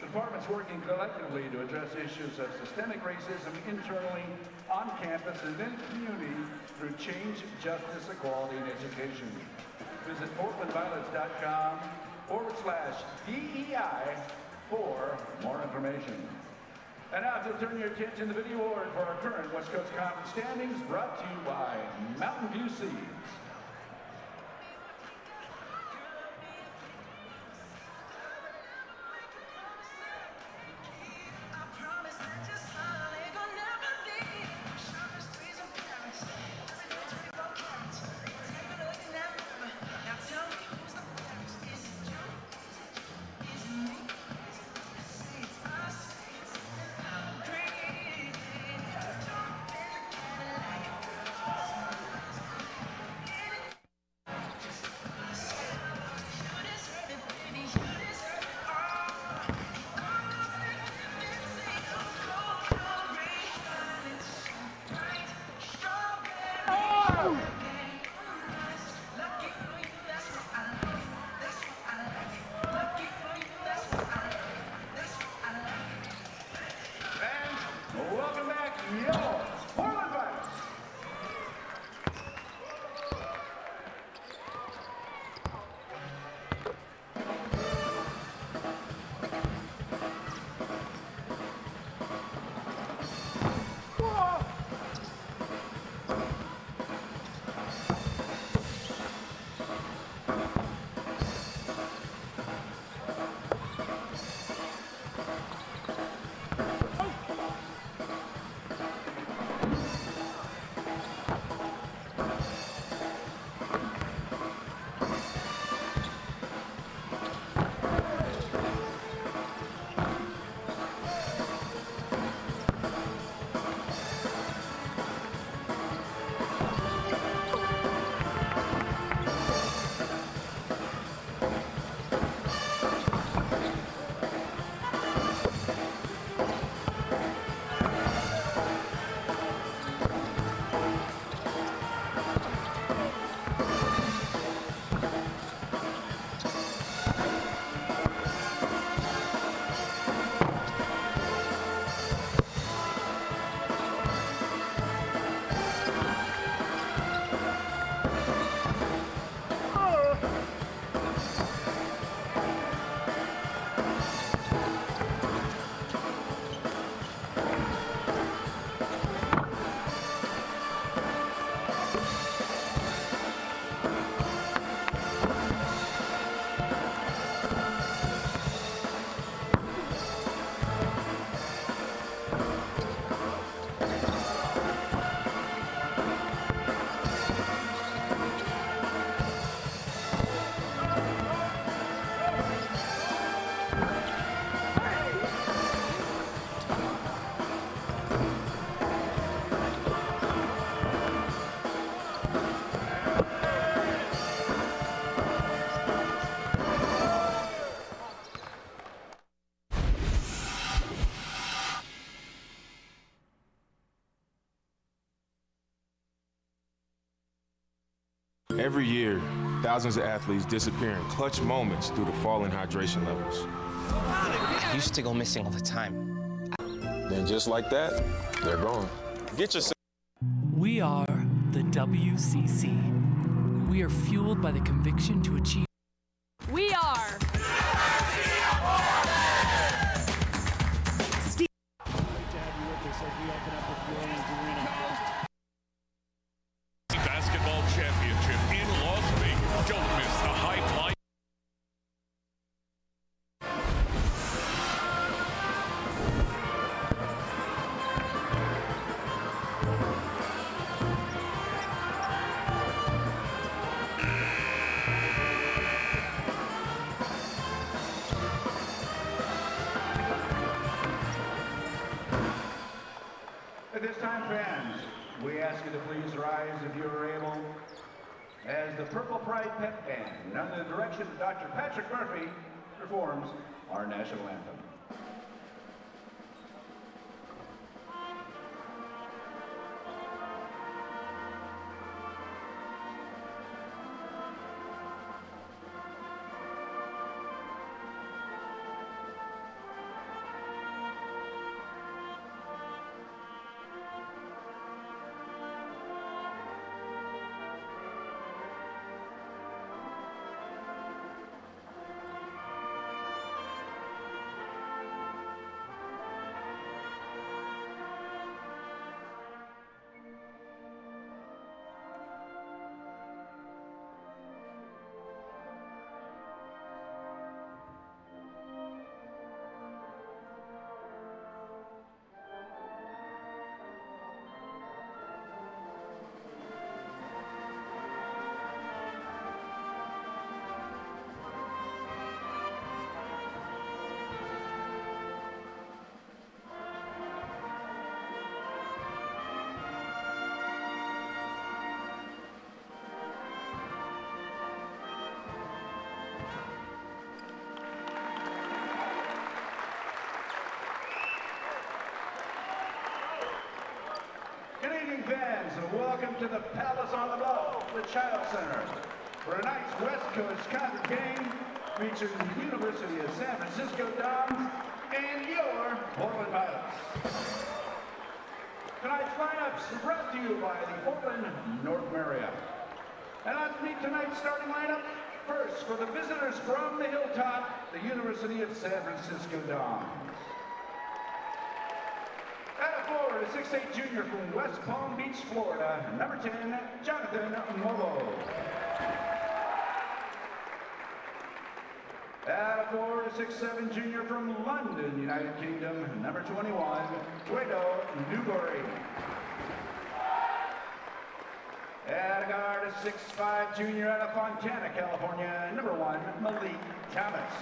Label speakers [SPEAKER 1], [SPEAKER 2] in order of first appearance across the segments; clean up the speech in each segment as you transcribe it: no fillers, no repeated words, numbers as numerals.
[SPEAKER 1] departments working collectively to address issues of systemic racism internally, on campus, and in the community through change, justice, equality, and education. Visit portlandviolets.com/DEI for more information. And now, if you'll turn your attention to the video award for our current West Coast Conference standings, brought to you by Mountain View Seeds.
[SPEAKER 2] Every year, thousands of athletes disappear in clutch moments due to falling hydration levels.
[SPEAKER 3] I used to go missing all the time.
[SPEAKER 2] Then just like that, they're gone. Get yourself.
[SPEAKER 4] We are the WCC. We are fueled by the conviction to achieve.
[SPEAKER 5] We are.
[SPEAKER 6] Basketball championship in Las Vegas. Don't miss the high flight.
[SPEAKER 1] At this time, fans, we ask you to please rise if you are able, as the Purple Pride Pep Band, under the direction of Dr. Patrick Murphy, performs our national anthem. to the Palace on the Bluff, the Child Center, for tonight's West Coast Conference game featuring the University of San Francisco Dons and your Portland Pilots. Tonight's lineups brought to you by the Portland North Marriott. And on to meet tonight's starting lineup. First, for the visitors from the Hilltop, the University of San Francisco Dons. At a forward, a 6'8" junior from West Palm Beach, Florida, number 10, Jonathan Mobo. At a forward, a 6'7" junior from London, United Kingdom, number 21, Guido Newbury. At a guard, a 6'5" junior out of Fontana, California, number 1, Malik Thomas.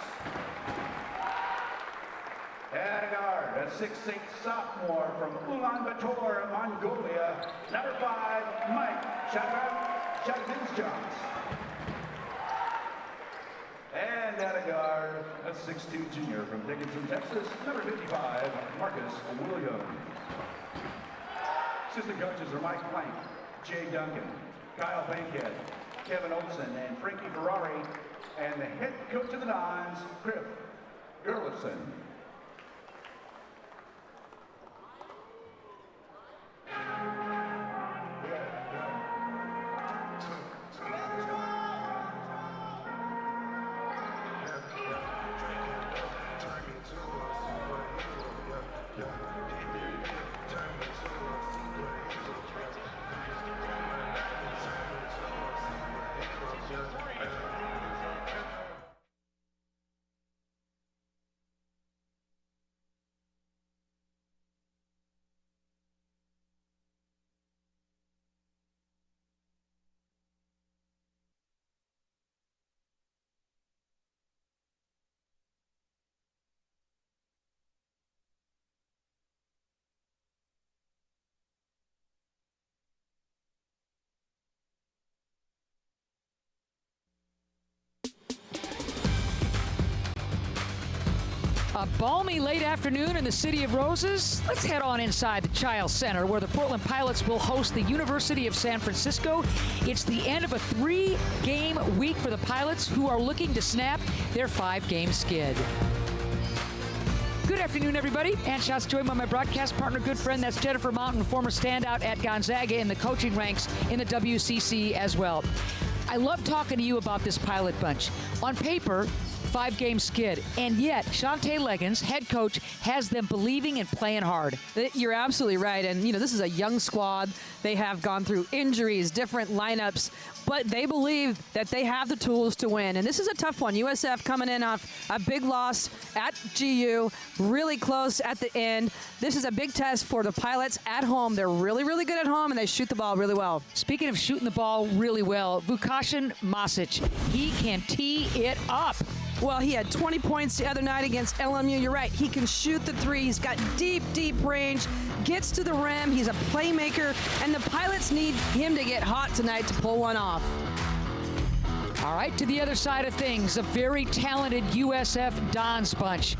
[SPEAKER 1] At a guard, a 6'8" sophomore from Ulaanbaatar, Mongolia, number 5, Mike Chagdinsjans. And at a guard, a 6'2" junior from Dickinson, Texas, number 55, Marcus Williams. Assistant coaches are Mike Plank, Jay Duncan, Kyle Bankhead, Kevin Olson, and Frankie Ferrari, and the head coach of the Dons, Chris Gerlitsen.
[SPEAKER 5] A balmy late afternoon in the City of Roses. Let's head on inside the Child Center where the Portland Pilots will host the University of San Francisco. It's the end of a 3-game week for the Pilots, who are looking to snap their 5-game skid. Good afternoon, everybody. Ann Schatz joined by my broadcast partner, good friend, that's Jennifer Mountain, former standout at Gonzaga in the coaching ranks in the WCC as well. I love talking to you about this Pilot bunch. On paper, 5-game skid, and yet Shantae Leggins, head coach, has them believing and playing hard.
[SPEAKER 7] You're absolutely right, and this is a young squad. They have gone through injuries, different lineups, but they believe that they have the tools to win. And this is a tough one. USF coming in off a big loss at GU, really close at the end. This is a big test for the Pilots at home. They're really, really good at home, and they shoot the ball really well.
[SPEAKER 5] Speaking of shooting the ball really well, Vukasin Masic, he can tee it up.
[SPEAKER 7] Well, he had 20 points the other night against LMU. You're right. He can shoot the three. He's got deep, deep range, gets to the rim. He's a playmaker, and the Pilots need him to get hot tonight to pull one off.
[SPEAKER 5] All right, to the other side of things, a very talented USF Dons bunch.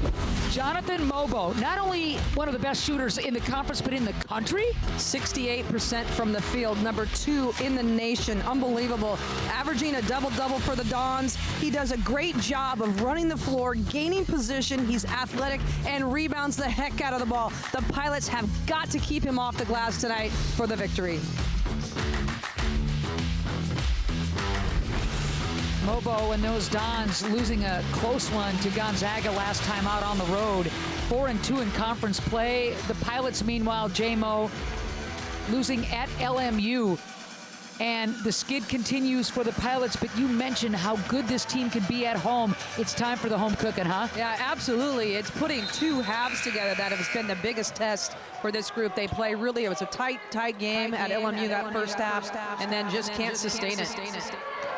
[SPEAKER 5] Jonathan Mobo, not only one of the best shooters in the conference, but in the country.
[SPEAKER 7] 68% from the field, number 2 in the nation. Unbelievable. Averaging a double-double for the Dons. He does a great job of running the floor, gaining position. He's athletic and rebounds the heck out of the ball. The Pilots have got to keep him off the glass tonight for the victory.
[SPEAKER 5] Mobo and those Dons losing a close one to Gonzaga last time out on the road. 4-2 in conference play. The Pilots, meanwhile, J-Mo, losing at LMU. And the skid continues for the Pilots, but you mentioned how good this team can be at home. It's time for the home cooking, huh?
[SPEAKER 7] Yeah, absolutely. It's putting two halves together that has been the biggest test for this group. They play really, it was a tight game at LMU that first half, and then just can't sustain it.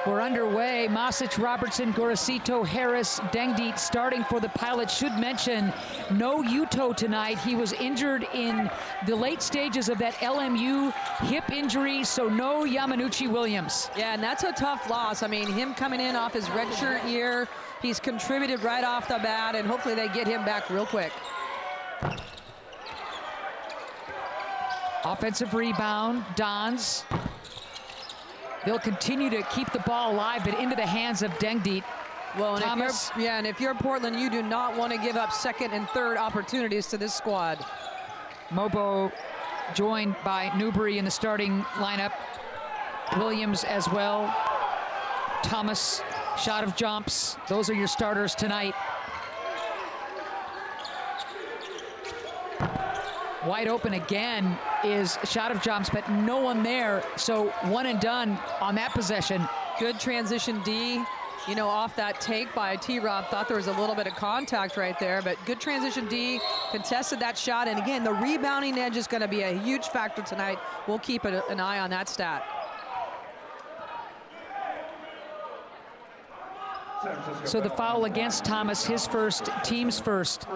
[SPEAKER 5] We're underway. Masic, Robertson, Gorosito, Harris, Dengdeet starting for the Pilots. Should mention no Yuto tonight. He was injured in the late stages of that LMU hip injury, so no Yamanuchi Williams.
[SPEAKER 7] Yeah, and that's a tough loss. I mean, him coming in off his redshirt year, he's contributed right off the bat, and hopefully they get him back real quick.
[SPEAKER 5] Offensive rebound, Dons. they'll continue to keep the ball alive, but into the hands of Dengdeet.
[SPEAKER 7] Well, and
[SPEAKER 5] Thomas.
[SPEAKER 7] if you're Portland, you do not want to give up second and third opportunities to this squad.
[SPEAKER 5] Mobo joined by Newbury in the starting lineup. Williams as well. Thomas, shot of jumps. Those are your starters tonight. Wide open again is shot of jumps, but no one there. So one and done on that possession.
[SPEAKER 7] Good transition D. You know, off that take by T-Rob, thought there was a little bit of contact right there, but good transition D, contested that shot, and again, the rebounding edge is going to be a huge factor tonight. We'll keep an eye on that stat.
[SPEAKER 5] So the foul against Thomas, his first, team's first.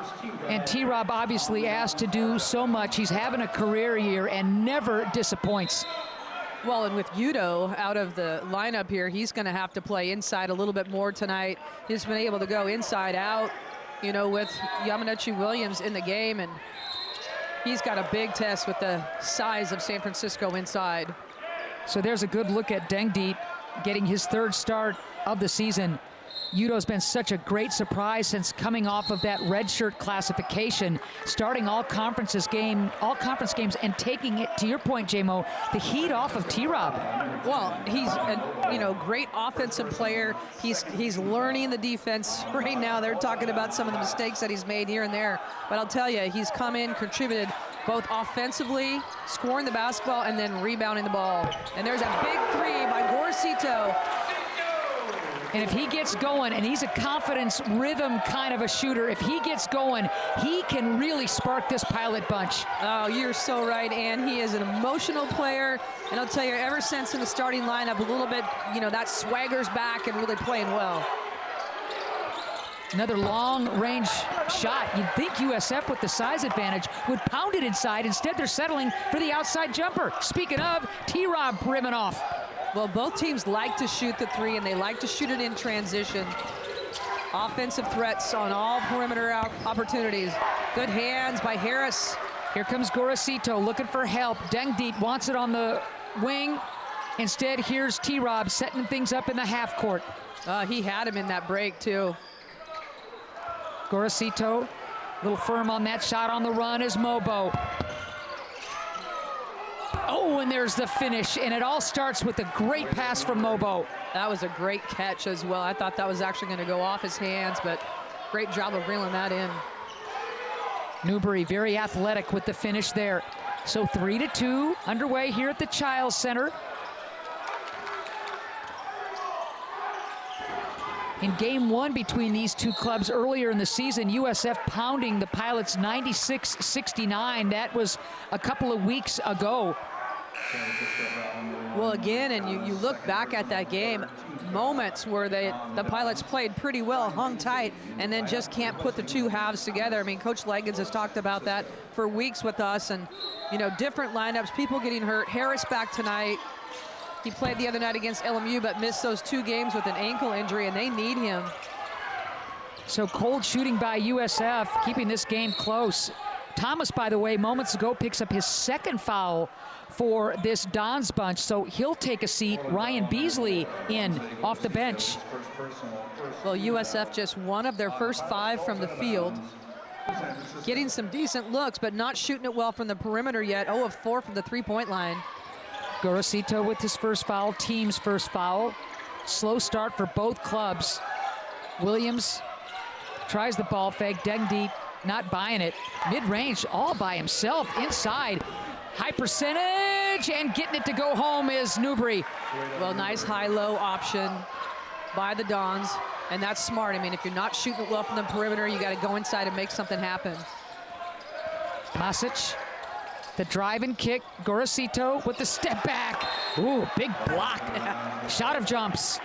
[SPEAKER 5] And T-Rob obviously asked to do so much. He's having a career year and never disappoints.
[SPEAKER 7] Well, and with Udo out of the lineup here, he's going to have to play inside a little bit more tonight. He's been able to go inside out, you know, with Yamauchi Williams in the game, and he's got a big test with the size of San Francisco inside.
[SPEAKER 5] So there's a good look at Dengdeet getting his third start of the season. Udo's been such a great surprise since coming off of that redshirt classification, starting all conference games and taking it, to your point, J-Mo, the heat off of T-Rob.
[SPEAKER 7] Well, he's a great offensive player. He's learning the defense right now. They're talking about some of the mistakes that he's made here and there, but I'll tell you, he's come in, contributed both offensively, scoring the basketball, and then rebounding the ball. And there's a big three by Gorcito.
[SPEAKER 5] And if he gets going, and he's a confidence, rhythm kind of a shooter, if he gets going, he can really spark this Pilot bunch.
[SPEAKER 7] Oh, you're so right, Ann. He is an emotional player. And I'll tell you, ever since in the starting lineup, a little bit, that swagger's back and really playing well.
[SPEAKER 5] Another long-range shot. You'd think USF, with the size advantage, would pound it inside. Instead, they're settling for the outside jumper. Speaking of, T-Rob rimming off.
[SPEAKER 7] Well, both teams like to shoot the three, and they like to shoot it in transition. Offensive threats on all perimeter opportunities. Good hands by Harris.
[SPEAKER 5] Here comes Gorcito looking for help. Dengdeet wants it on the wing. Instead, here's T-Rob setting things up in the half court.
[SPEAKER 7] He had him in that break, too.
[SPEAKER 5] Gorcito, a little firm on that shot. On the run is Mobo. Oh, and there's the finish, and it all starts with a great pass from Mobo.
[SPEAKER 7] That was a great catch as well. I thought that was actually going to go off his hands, but great job of reeling that in.
[SPEAKER 5] Newbury very athletic with the finish there. So 3-2 underway here at the Chiles Center. In game one between these two clubs earlier in the season, USF pounding the Pilots 96-69. That was a couple of weeks ago.
[SPEAKER 7] Well, again, and you look back at that game, moments where the Pilots played pretty well, hung tight, and then just can't put the two halves together. I mean, Coach Leggins has talked about that for weeks with us, and, different lineups, people getting hurt. Harris back tonight. He played the other night against LMU, but missed those 2 games with an ankle injury, and they need him.
[SPEAKER 5] So cold shooting by USF, keeping this game close. Thomas, by the way, moments ago picks up his second foul for this Dons bunch, so he'll take a seat. Ryan Beasley in off the bench.
[SPEAKER 7] Well, USF just one of their first 5 from the field. Getting some decent looks, but not shooting it well from the perimeter yet. 0 of 4 from the three-point line.
[SPEAKER 5] Gorcito with his first foul, team's first foul. Slow start for both clubs. Williams tries the ball fake. Dengdeet not buying it. Mid-range all by himself inside. High percentage, and getting it to go home is Newbury.
[SPEAKER 7] Well, nice high-low option by the Dons, and that's smart. I mean, if you're not shooting it well from the perimeter, you got to go inside and make something happen.
[SPEAKER 5] Masic, the drive and kick. Gorcito with the step back. Ooh, big block. Shot of jumps.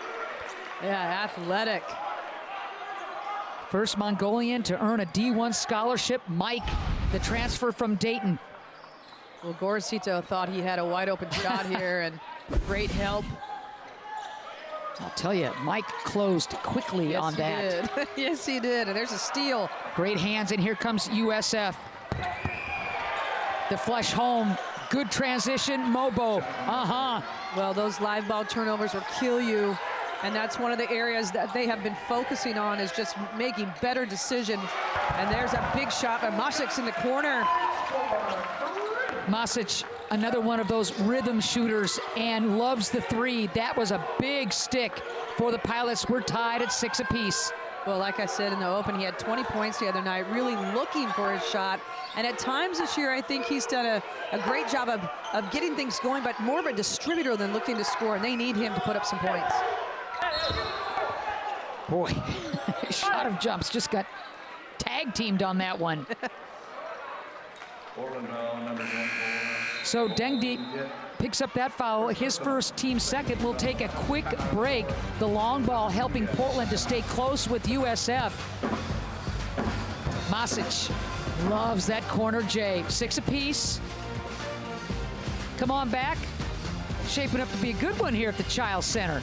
[SPEAKER 7] Yeah, athletic.
[SPEAKER 5] First Mongolian to earn a D1 scholarship. Mike, the transfer from Dayton.
[SPEAKER 7] Well, Gorcito thought he had a wide open shot here, and great help.
[SPEAKER 5] I'll tell you, Mike closed quickly on that.
[SPEAKER 7] Did. Yes, he did, and there's a steal.
[SPEAKER 5] Great hands, and here comes USF. The flush home, Good transition, Mobo.
[SPEAKER 7] Well, those live ball turnovers will kill you, and that's one of the areas that they have been focusing on, is just making better decisions. And there's a big shot by Masic's in the corner.
[SPEAKER 5] Masic, another one of those rhythm shooters, and loves the three. That was a big stick for the Pilots. We're tied at 6 apiece.
[SPEAKER 7] Well, like I said in the open, he had 20 points the other night, really looking for his shot. And at times this year, I think he's done a great job of getting things going, but more of a distributor than looking to score, and they need him to put up some points.
[SPEAKER 5] Boy, shot of jumps just got tag teamed on that one. So Dengdi picks up that foul, his first, team second. We'll take a quick break. The long ball helping Portland to stay close with USF. Masic loves that corner J. 6 apiece. Come on back. Shaping up to be a good one here at the Child Center.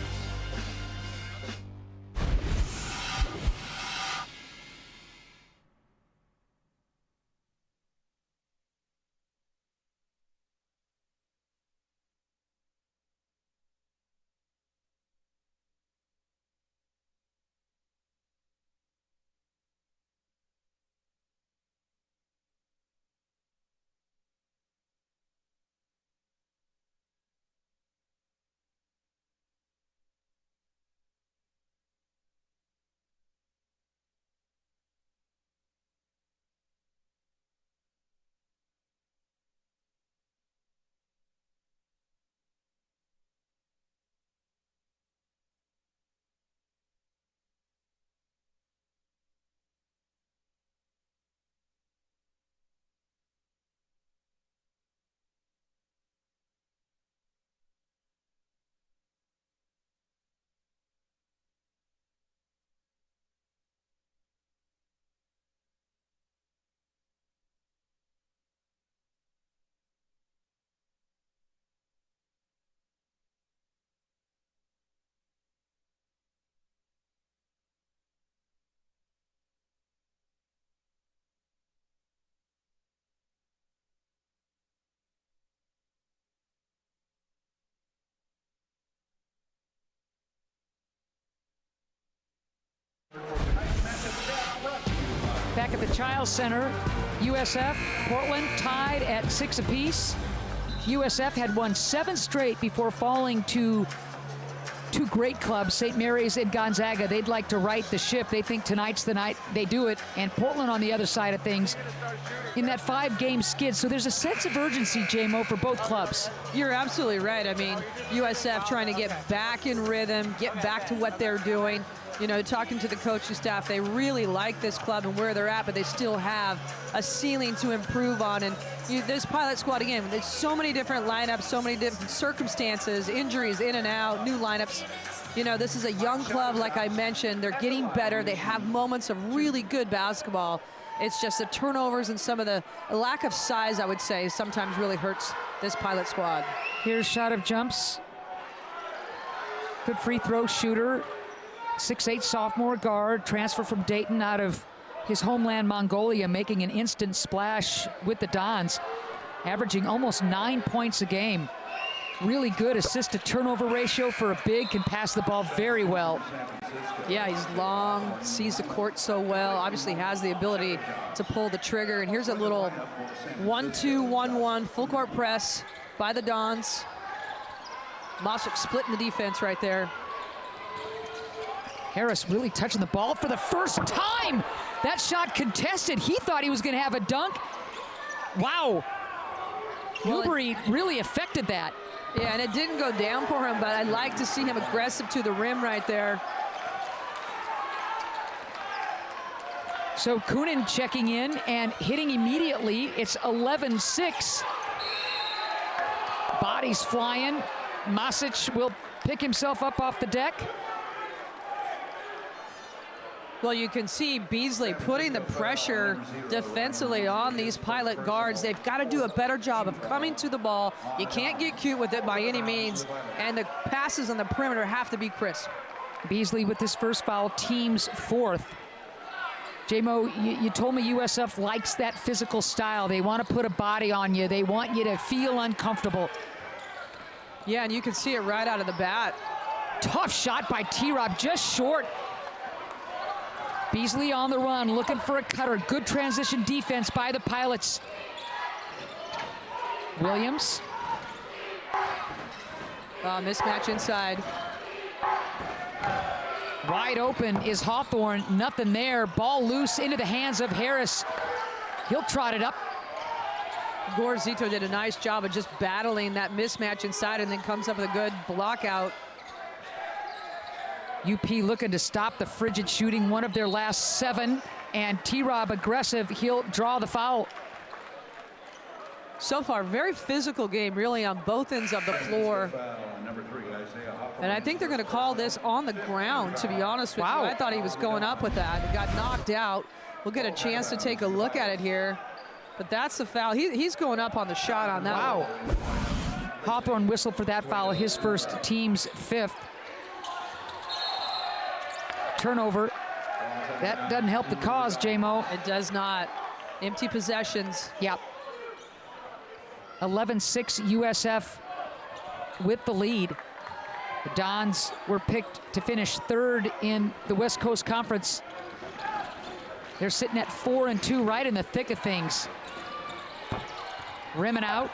[SPEAKER 5] Back at the Child Center, USF, Portland tied at 6 apiece. USF had won 7 straight before falling to two great clubs, St. Mary's and Gonzaga. They'd like to right the ship. They think tonight's the night they do it. And Portland on the other side of things in that 5-game skid. So there's a sense of urgency, J-Mo, for both clubs.
[SPEAKER 7] You're absolutely right. I mean, USF trying to get back in rhythm, get back to what they're doing. You know, talking to the coaching staff, they really like this club and where they're at, but they still have a ceiling to improve on. And this Pilot squad, again, there's so many different lineups, so many different circumstances, injuries in and out, new lineups. You know, this is a young club, like I mentioned. They're getting better. They have moments of really good basketball. It's just the turnovers and some of the lack of size, I would say, sometimes really hurts this Pilot squad.
[SPEAKER 5] Here's shot of jumps. Good free throw shooter. 6'8" sophomore guard, transfer from Dayton out of his homeland Mongolia, making an instant splash with the Dons, averaging almost 9 points a game. Really good assist-to-turnover ratio for a big, can pass the ball very well.
[SPEAKER 7] Yeah, he's long, sees the court so well, obviously has the ability to pull the trigger. And here's a little 1-2-1-1 full court press by the Dons. Masic splitting the defense right there.
[SPEAKER 5] Harris really touching the ball for the first time. That shot contested. He thought he was going to have a dunk. Wow. Newbury really affected that.
[SPEAKER 7] Yeah, and it didn't go down for him, but I'd like to see him aggressive to the rim right there.
[SPEAKER 5] So Kunin checking in and hitting immediately. It's 11-6. Bodies flying. Masic will pick himself up off the deck.
[SPEAKER 7] Well, you can see Beasley putting the pressure defensively on these Pilot guards. They've got to do a better job of coming to the ball. You can't get cute with it by any means, and the passes on the perimeter have to be crisp.
[SPEAKER 5] Beasley with his first foul, team's 4th. J-Mo, you told me USF likes that physical style. They want to put a body on you. They want you to feel uncomfortable.
[SPEAKER 7] Yeah, and you can see it right out of the bat.
[SPEAKER 5] Tough shot by T-Rob, just short. Beasley on the run, looking for a cutter. Good transition defense by the Pilots. Williams.
[SPEAKER 7] Mismatch inside.
[SPEAKER 5] Wide open is Hawthorne, nothing there. Ball loose into the hands of Harris. He'll trot it up.
[SPEAKER 7] Gorzito did a nice job of just battling that mismatch inside and then comes up with a good block out.
[SPEAKER 5] UP looking to stop the frigid shooting, one of their last 7, and T-Rob aggressive, he'll draw the foul.
[SPEAKER 7] So far, very physical game really on both ends of the floor. And I think they're going to call this on the ground, to be honest with you. I thought he was going up with that. He got knocked out. We'll get a chance to take a look at it here. But that's the foul. He's going up on the shot on that one.
[SPEAKER 5] Hawthorne whistled for that foul, his first, team's 5th. Turnover. That doesn't help the cause, J-Mo.
[SPEAKER 7] It does not. Empty possessions.
[SPEAKER 5] Yep. 11-6 USF with the lead. The Dons were picked to finish 3rd in the West Coast Conference. They're sitting at 4-2, right in the thick of things. Rimming out.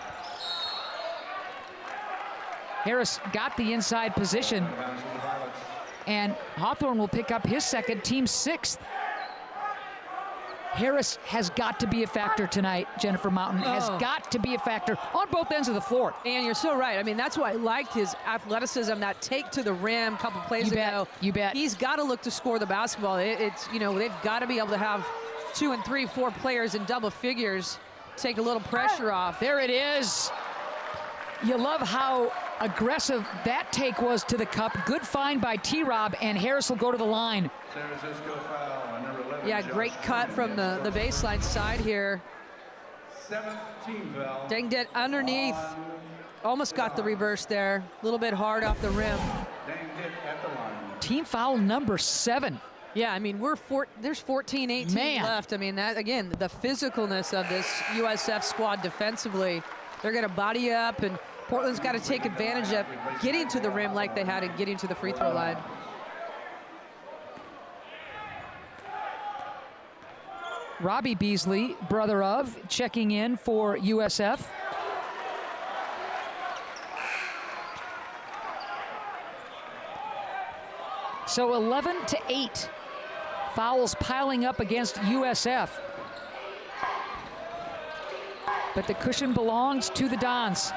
[SPEAKER 5] Harris got the inside position. And Hawthorne will pick up his 2nd, team's 6th. Harris has got to be a factor tonight, Jennifer Mountain. Has got to be a factor on both ends of the floor.
[SPEAKER 7] And you're so right. I mean, that's why I liked his athleticism, that take to the rim a couple plays ago.
[SPEAKER 5] You bet.
[SPEAKER 7] He's got to look to score the basketball. It's, you know, they've got to be able to have 2 and 3, 4 players in double figures, take a little pressure off.
[SPEAKER 5] There it is. You love how aggressive that take was to the cup. Good find by T-Rob, and Harris will go to the line.
[SPEAKER 7] Yeah, great cut from the baseline side here.
[SPEAKER 1] 17 foul.
[SPEAKER 7] Danged it underneath. Almost got the reverse there. A little bit hard off the rim.
[SPEAKER 1] Danged it at the line.
[SPEAKER 5] Team foul number 7.
[SPEAKER 7] Yeah, I mean, there's 14, 18 left. I mean, that again, the physicalness of this USF squad defensively. They're going to body you up, and Portland's got to take advantage of getting to the rim like they had and getting to the free throw line.
[SPEAKER 5] Robbie Beasley, brother of, checking in for USF. So 11-8. Fouls piling up against USF. But the cushion belongs to the Dons.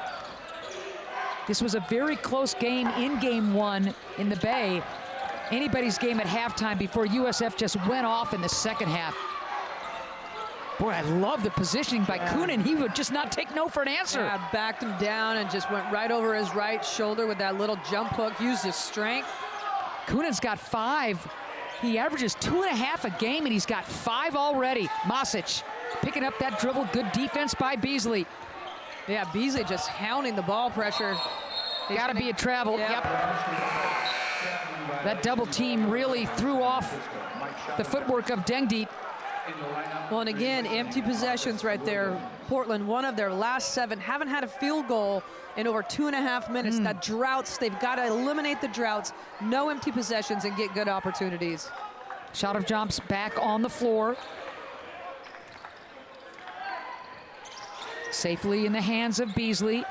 [SPEAKER 5] This was a very close game in game 1 in the Bay. Anybody's game at halftime before USF just went off in the second half. Boy, I love the positioning by Coonan. He would just not take no for an answer.
[SPEAKER 7] Yeah, backed him down and just went right over his right shoulder with that little jump hook, used his strength.
[SPEAKER 5] Coonan's got 5. He averages 2.5 a game, and he's got 5 already. Masic picking up that dribble. Good defense by Beasley.
[SPEAKER 7] Yeah, Beasley just hounding the ball pressure.
[SPEAKER 5] Got to be a travel. Yep. That double team really threw off the footwork of Dengdeet.
[SPEAKER 7] Well, and again, empty possessions right there. Portland, one of their last 7, haven't had a field goal in over 2.5 minutes. That droughts, they've got to eliminate the droughts. No empty possessions and get good opportunities.
[SPEAKER 5] Shot of jumps back on the floor. Safely in the hands of Beasley.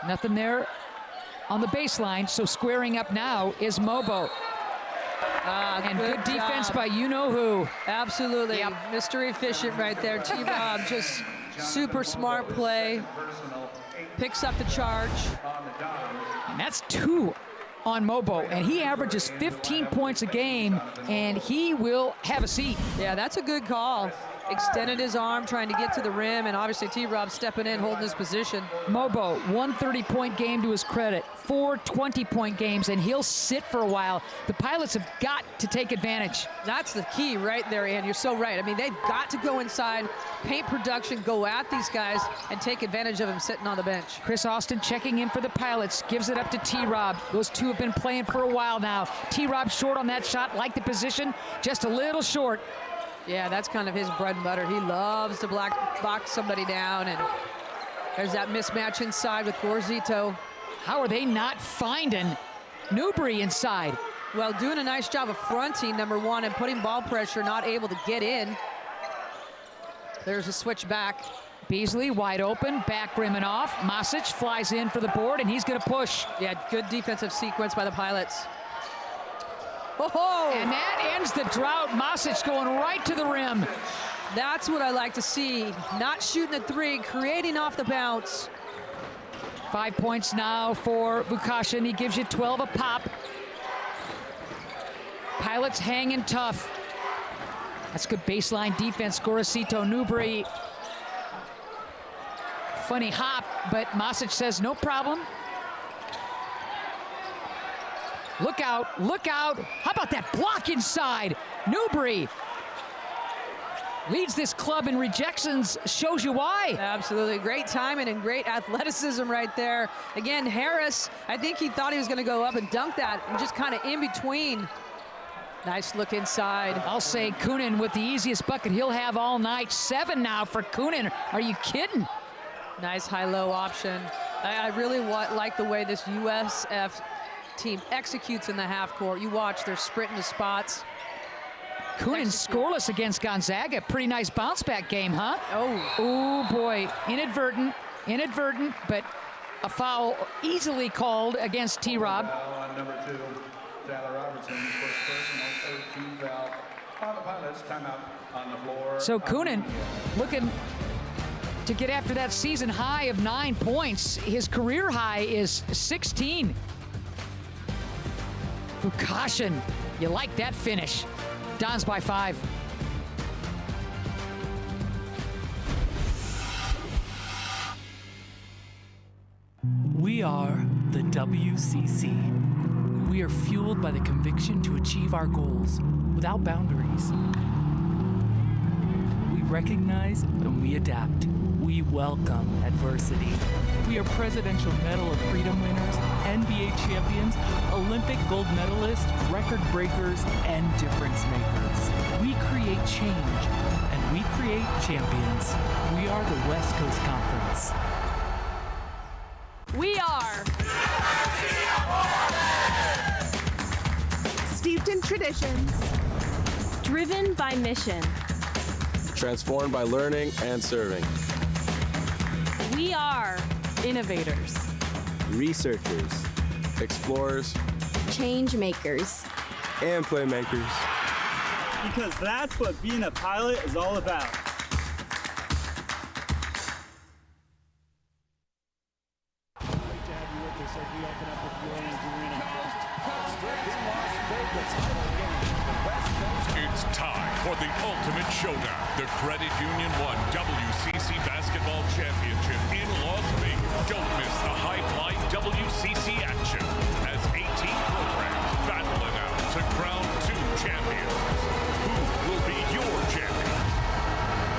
[SPEAKER 5] Nothing there on the baseline, so squaring up now is Mobo. And good defense by you-know-who.
[SPEAKER 7] Absolutely. Yep. Mr. Efficient right there. T-Rob, just super smart play. Picks up the charge.
[SPEAKER 5] And that's 2 on Mobo, and he averages 15 points a game, and he will have a seat.
[SPEAKER 7] Yeah, that's a good call. Extended his arm, trying to get to the rim, and obviously T-Rob stepping in, holding his position.
[SPEAKER 5] Mobo, 1 30-point game to his credit, 4 20-point games, and he'll sit for a while. The Pilots have got to take advantage.
[SPEAKER 7] That's the key right there, Ann. You're so right. I mean, they've got to go inside, paint production, go at these guys, and take advantage of him sitting on the bench.
[SPEAKER 5] Chris Austin checking in for the Pilots, gives it up to T-Rob. Those two have been playing for a while now. T-Rob short on that shot, like the position, just a little short.
[SPEAKER 7] Yeah, that's kind of his bread and butter. He loves to box somebody down, and there's that mismatch inside with Gorzito.
[SPEAKER 5] How are they not finding Newbury inside?
[SPEAKER 7] Well, doing a nice job of fronting, number one, and putting ball pressure, not able to get in. There's a switch back.
[SPEAKER 5] Beasley wide open, back rim and off. Masic flies in for the board, and he's going to push.
[SPEAKER 7] Yeah, good defensive sequence by the Pilots. Oh!
[SPEAKER 5] And that ends the drought. Masic going right to the rim.
[SPEAKER 7] That's what I like to see. Not shooting a three, creating off the bounce.
[SPEAKER 5] 5 points now for Vukashin. He gives you 12 a pop. Pilots hanging tough. That's good baseline defense. Gorzito, Newbury. Funny hop, but Masic says no problem. Look out, look out. How about that block inside? Newbury leads this club in rejections, shows you why.
[SPEAKER 7] Absolutely, great timing and great athleticism right there. Again, Harris, I think he thought he was gonna go up and dunk that, and just kind of in between. Nice look inside.
[SPEAKER 5] I'll say Kunin with the easiest bucket he'll have all night. 7 now for Kunin. Are you kidding?
[SPEAKER 7] Nice high-low option. I really like the way this USF team executes in the half court. You watch, they're sprinting the spots.
[SPEAKER 5] Kunin scoreless against Gonzaga. Pretty nice bounce back game, huh?
[SPEAKER 7] Oh
[SPEAKER 5] boy, inadvertent, but a foul easily called against T-Rob.
[SPEAKER 1] On number 2, Tyler Robertson, first personal 13 foul. On the Pilots, timeout on the floor.
[SPEAKER 5] So Kunin looking to get after that season high of 9 points. His career high is 16. Vukashin, you like that finish. Dons by 5.
[SPEAKER 4] We are the WCC. We are fueled by the conviction to achieve our goals without boundaries. We recognize and we adapt. We welcome adversity. We are Presidential Medal of Freedom winners, NBA champions, Olympic gold medalists, record breakers, and difference makers. We create change, and we create champions. We are the West Coast Conference.
[SPEAKER 7] we are
[SPEAKER 8] steeped in traditions, driven by mission.
[SPEAKER 9] Transformed by learning and serving.
[SPEAKER 8] We are innovators,
[SPEAKER 9] Researchers, explorers,
[SPEAKER 8] change makers,
[SPEAKER 9] and playmakers.
[SPEAKER 10] Because that's what being a pilot is all about.
[SPEAKER 6] It's time for the ultimate showdown. The Credit Union One WCC Basketball Championship in Las Vegas. Don't miss the high-flying WCC action as 18 programs battle it out to crown 2 champions. Who will be your champion?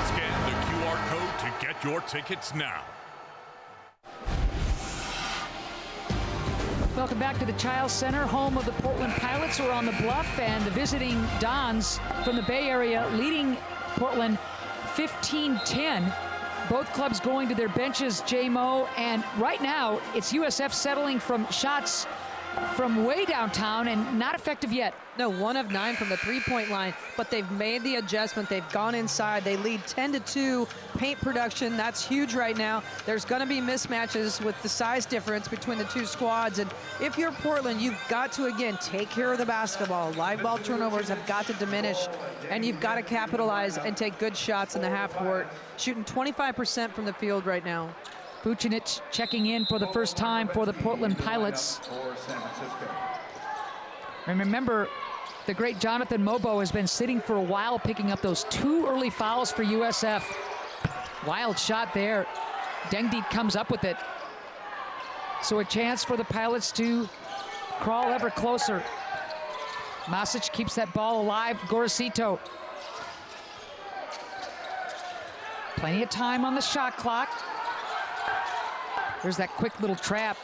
[SPEAKER 6] Scan the QR code to get your tickets now.
[SPEAKER 5] Welcome back to the Chiles Center, home of the Portland Pilots. We're on the bluff, and the visiting Dons from the Bay Area leading Portland 15-10. Both clubs going to their benches, J-Mo, and right now it's USF settling from shots from way downtown and not effective yet.
[SPEAKER 7] No, 1 of 9 from the three-point line, but they've made the adjustment. They've gone inside. They lead 10-2 paint production. That's huge right now. There's going to be mismatches with the size difference between the two squads, and if you're Portland, you've got to, again, take care of the basketball. Live ball turnovers have got to diminish, and you've got to capitalize and take good shots in the half court. Shooting 25% from the field right now.
[SPEAKER 5] Vucinic checking in for the first time for the Portland Pilots. And remember, the great Jonathan Mobo has been sitting for a while, picking up those 2 early fouls for USF. Wild shot there. Dengdeet comes up with it. So a chance for the Pilots to crawl ever closer. Masic keeps that ball alive. Gorzito. Plenty of time on the shot clock. There's that quick little trap.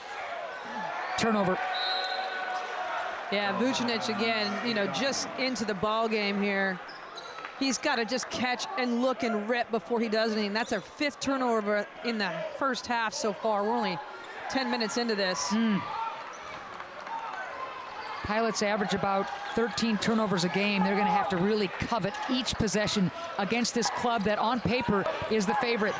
[SPEAKER 5] Turnover.
[SPEAKER 7] Yeah, Vucinic again, just into the ball game here. He's got to just catch and look and rip before he does anything. That's our 5th turnover in the first half so far. We're only 10 minutes into this.
[SPEAKER 5] Pilots average about 13 turnovers a game. They're going to have to really covet each possession against this club that on paper is the favorite.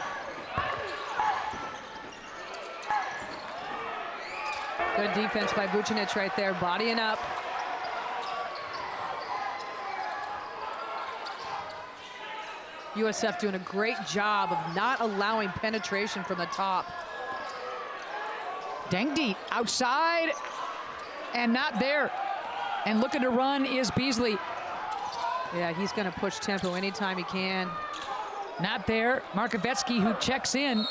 [SPEAKER 7] Good defense by Vucinic right there, bodying up. USF doing a great job of not allowing penetration from the top.
[SPEAKER 5] Dengdeet outside and not there. And looking to run is Beasley.
[SPEAKER 7] Yeah, he's going to push tempo anytime he can.
[SPEAKER 5] Not there. Markovetsky, who checks in,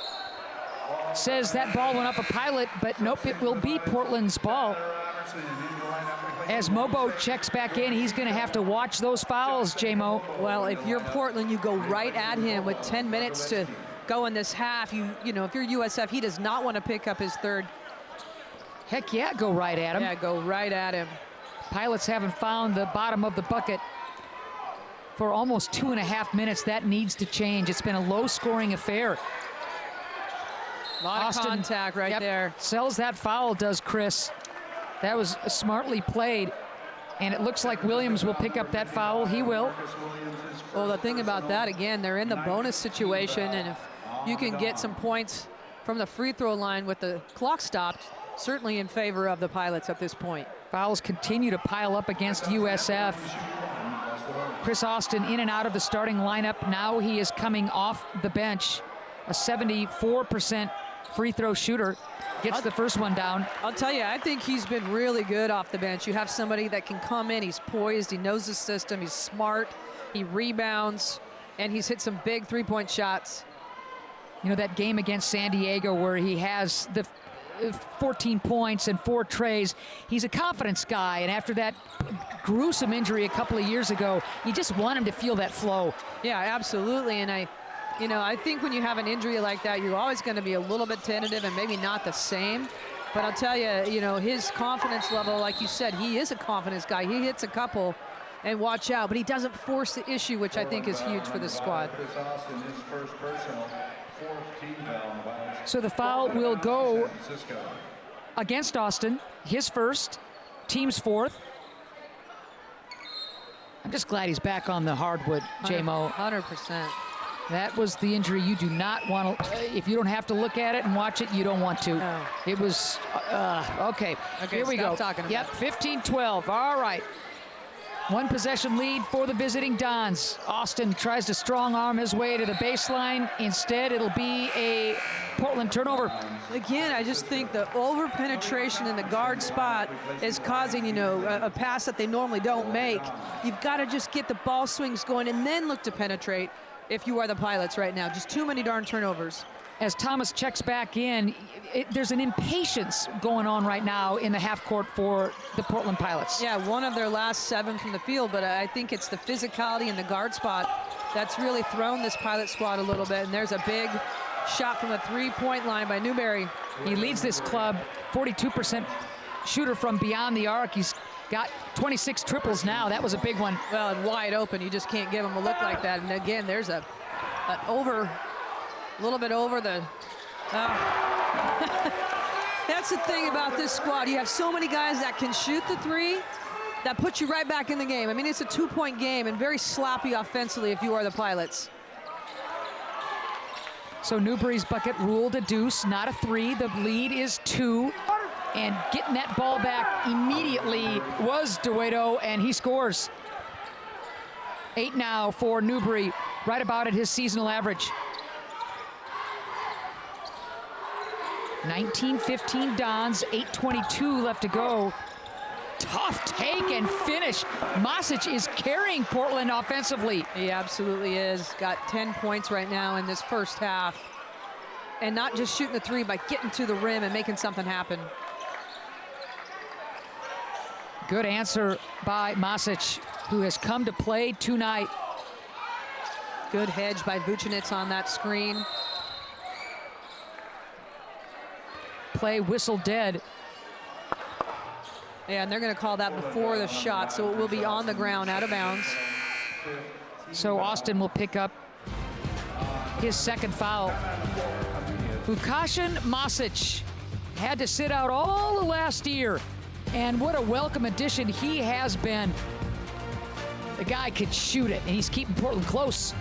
[SPEAKER 5] says that ball went off a Pilot, but nope, it will be Portland's ball. As Mobo checks back in, he's going to have to watch those fouls, J-Mo.
[SPEAKER 7] Well, if you're Portland, you go right at him with 10 minutes to go in this half. You know, if you're USF, he does not want to pick up his 3rd.
[SPEAKER 5] Heck yeah, go right at him.
[SPEAKER 7] Yeah, go right at him.
[SPEAKER 5] Pilots haven't found the bottom of the bucket for almost 2.5 minutes. That needs to change. It's been a low-scoring affair.
[SPEAKER 7] A lot of contact right there.
[SPEAKER 5] Sells that foul, does Chris. That was smartly played. And it looks like Williams will pick up that foul. He will.
[SPEAKER 7] Well, the thing about that, again, they're in the bonus situation, and if you can get some points from the free throw line with the clock stopped, certainly in favor of the Pilots at this point.
[SPEAKER 5] Fouls continue to pile up against USF. Chris Austin in and out of the starting lineup. Now he is coming off the bench. A 74% free throw shooter. Gets the first one down.
[SPEAKER 7] I'll tell you, I think he's been really good off the bench. You have somebody that can come in, he's poised, he knows the system, he's smart, he rebounds, and he's hit some big three-point shots.
[SPEAKER 5] You know, that game against San Diego where he has the 14 points and 4 trays, he's a confidence guy, and after that gruesome injury a couple of years ago, you just want him to feel that flow.
[SPEAKER 7] Yeah, absolutely, and I think when you have an injury like that, you're always going to be a little bit tentative and maybe not the same. But I'll tell you, you know, his confidence level, like you said, he is a confidence guy. He hits a couple and watch out, but he doesn't force the issue, which I think is huge for this squad.
[SPEAKER 5] So the foul will go against Austin, his first, team's 4th. I'm just glad he's back on the hardwood, J-Mo.
[SPEAKER 7] 100%.
[SPEAKER 5] That was the injury you do not want to, if you don't have to look at it and watch it, you don't want to.
[SPEAKER 7] No.
[SPEAKER 5] It was, okay, here we go.
[SPEAKER 7] Talking about
[SPEAKER 5] yep, 15-12, all right. 1 possession lead for the visiting Dons. Austin tries to strong arm his way to the baseline. Instead, it'll be a Portland turnover.
[SPEAKER 7] Again, I just think the over penetration in the guard spot is causing, you know, a pass that they normally don't make. You've got to just get the ball swings going and then look to penetrate if you are the Pilots right now. Just too many darn turnovers.
[SPEAKER 5] As Thomas checks back in, there's an impatience going on right now in the half court for the Portland Pilots.
[SPEAKER 7] Yeah, one of their last 7 from the field, but I think it's the physicality in the guard spot that's really thrown this Pilot squad a little bit. And there's a big shot from the 3-point line by Newberry.
[SPEAKER 5] He leads this club, 42% shooter from beyond the arc. He's got 26 triples now. That was a big one.
[SPEAKER 7] Well, and wide open. You just can't give him a look like that. And again, there's a little bit over the. That's the thing about this squad. You have so many guys that can shoot the 3 that put you right back in the game. I mean, it's a 2-point game and very sloppy offensively if you are the Pilots.
[SPEAKER 5] So Newberry's bucket ruled a deuce, not a 3. The lead is 2. And getting that ball back immediately was Dueto, and he scores. 8 now for Newberry, right about at his seasonal average. 19-15 Dons, 8:22 left to go. Tough take and finish. Masic is carrying Portland offensively.
[SPEAKER 7] He absolutely is. Got 10 points right now in this first half. And not just shooting the 3, but getting to the rim and making something happen.
[SPEAKER 5] Good answer by Masic, who has come to play tonight.
[SPEAKER 7] Good hedge by Vucinic on that screen.
[SPEAKER 5] Play whistle dead.
[SPEAKER 7] Yeah, and they're going to call that before the shot, so it will be on the ground, out of bounds.
[SPEAKER 5] So Austin will pick up his second foul. Vukašin Masic had to sit out all the last year, and what a welcome addition he has been. The guy could shoot it, and he's keeping Portland close.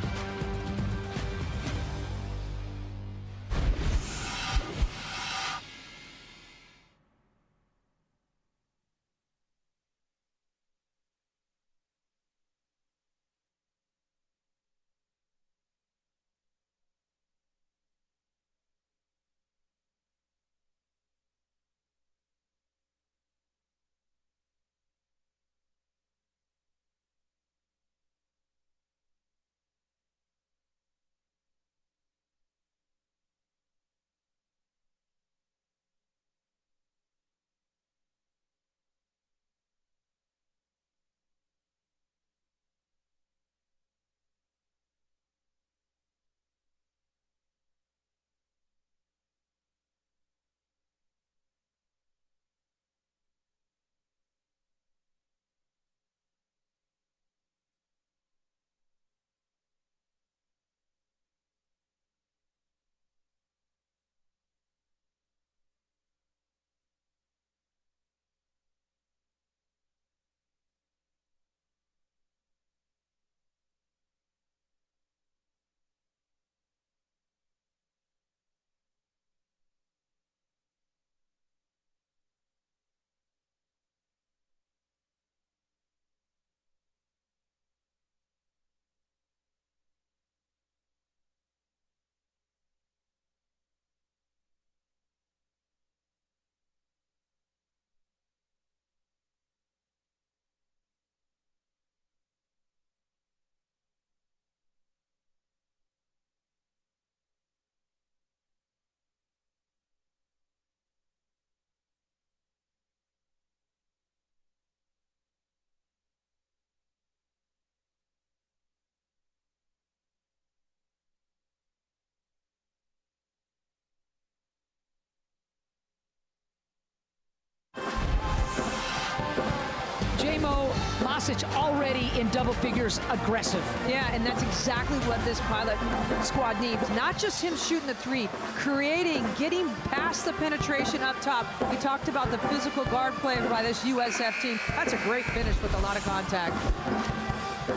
[SPEAKER 5] J-Mo Masic already in double figures, aggressive.
[SPEAKER 7] Yeah, and that's exactly what this Pilot squad needs. Not just him shooting the three, creating, getting past the penetration up top. We talked about the physical guard play by this USF team. That's a great finish with a lot of contact.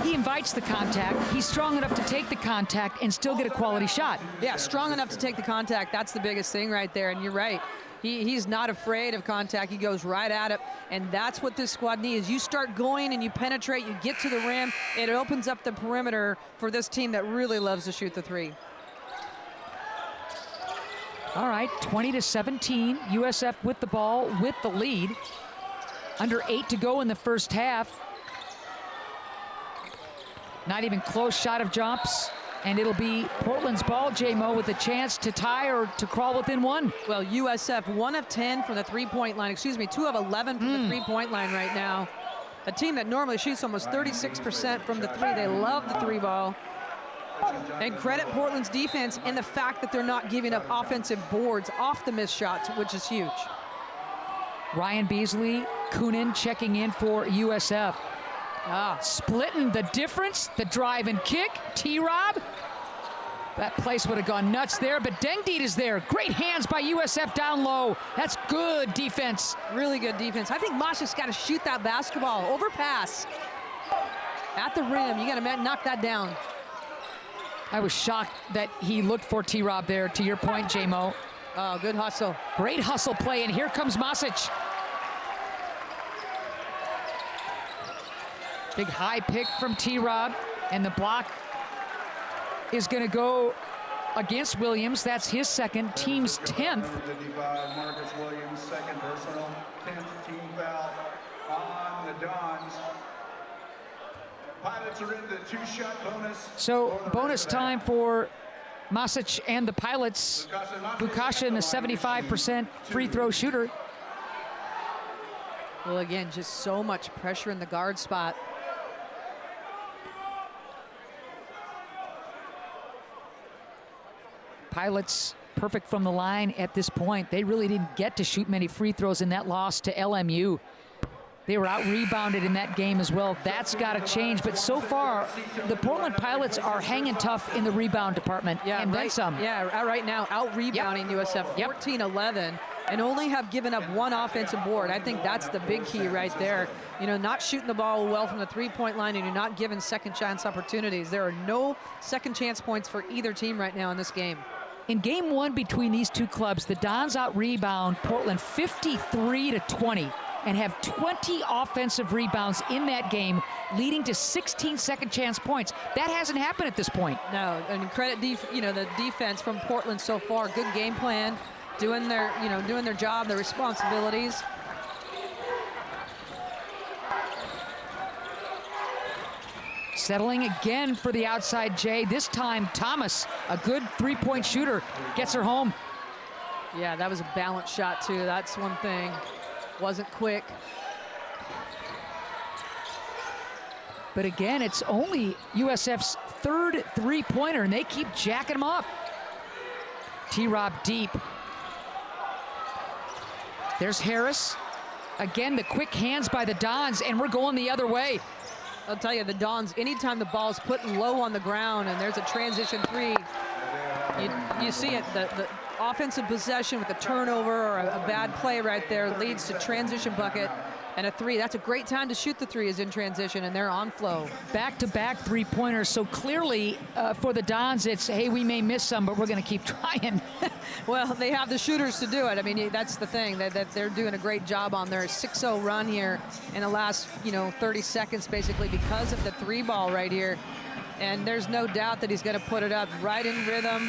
[SPEAKER 5] He invites the contact. He's strong enough to take the contact and still get a quality shot.
[SPEAKER 7] Yeah, strong enough to take the contact. That's the biggest thing right there, and you're right. He's not afraid of contact. He goes right at it, and that's what this squad needs. You start going and you penetrate, you get to the rim, it opens up the perimeter for this team that really loves to shoot the three.
[SPEAKER 5] All right, 20-17, USF with the ball, with the lead. Under 8 to go in the first half. Not even close shot of jumps. And it'll be Portland's ball, J-Mo, with a chance to tie or to crawl within one.
[SPEAKER 7] Well, USF 1 of 10 from the three-point line. 2 of 11 from the three-point line right now. A team that normally shoots almost 36% from the three. They love the three ball. And credit Portland's defense and the fact that they're not giving up offensive boards off the missed shots, which is huge.
[SPEAKER 5] Ryan Beasley, Kunin checking in for USF. Splitting the difference, the drive and kick. T-Rob. That place would have gone nuts there, but Dengdeed is there. Great hands by USF down low. That's good defense.
[SPEAKER 7] Really good defense. I think Masic's got to shoot that basketball. Overpass. At the rim, you got to knock that down.
[SPEAKER 5] I was shocked that he looked for T-Rob there, to your point, J-Mo.
[SPEAKER 7] Oh, good hustle.
[SPEAKER 5] Great hustle play, and here comes Masic. Big high pick from T-Rob, and the block is going to go against Williams. That's his second, team's 10th.
[SPEAKER 1] Marcus Williams, second personal, 10th team foul on the Dons. Pilots are in the two-shot bonus.
[SPEAKER 5] So bonus time for Masic and the Pilots. Vukašin, a 75% free throw shooter.
[SPEAKER 7] Well, again, just so much pressure in the guard spot.
[SPEAKER 5] Pilots perfect from the line at this point. They really didn't get to shoot many free throws in that loss to LMU. They were out-rebounded in that game as well. That's got to change. But so far, the Portland Pilots are hanging tough in the rebound department.
[SPEAKER 7] Yeah,
[SPEAKER 5] and
[SPEAKER 7] right,
[SPEAKER 5] then some.
[SPEAKER 7] Yeah, right now, out-rebounding USF 14-11 and only have given up one offensive board. I think that's the big key right there. You know, not shooting the ball well from the three-point line, and you're not giving second chance opportunities. There are no second chance points for either team right now in this game.
[SPEAKER 5] In game one between these two clubs, the Dons out-rebound Portland 53-20 and have 20 offensive rebounds in that game, leading to 16 second chance points. That hasn't happened at this point.
[SPEAKER 7] No, and credit the defense from Portland so far. Good game plan, doing their job, their responsibilities.
[SPEAKER 5] Settling again for the outside J. This time, Thomas, a good three-point shooter, gets her home.
[SPEAKER 7] Yeah, that was a balanced shot, too. That's one thing. Wasn't quick.
[SPEAKER 5] But again, it's only USF's third three-pointer, and they keep jacking them up. T-Rob deep. There's Harris. Again, the quick hands by the Dons, and we're going the other way.
[SPEAKER 7] I'll tell you, the Dons, anytime the ball's put low on the ground and there's a transition three, you see it. The offensive possession with a turnover or a bad play right there leads to transition bucket and a three. That's a great time to shoot the three is in transition, and they're on flow.
[SPEAKER 5] Back-to-back three-pointers. So clearly for the Dons, it's, hey, we may miss some, but we're going to keep trying.
[SPEAKER 7] Well, they have the shooters to do it. I mean, that's the thing, that they're doing a great job on their 6-0 run here in the last, 30 seconds, basically, because of the three ball right here. And there's no doubt that he's going to put it up right in rhythm,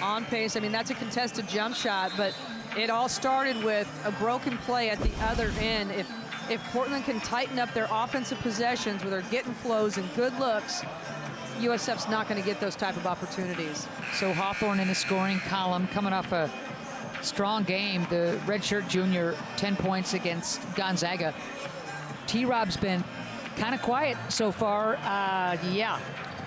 [SPEAKER 7] on pace. I mean, that's a contested jump shot, but it all started with a broken play at the other end. If Portland can tighten up their offensive possessions where they're getting flows and good looks, USF's not going to get those type of opportunities.
[SPEAKER 5] So Hawthorne in the scoring column, coming off a strong game. The redshirt junior, 10 points against Gonzaga. T-Rob's been kind of quiet so far.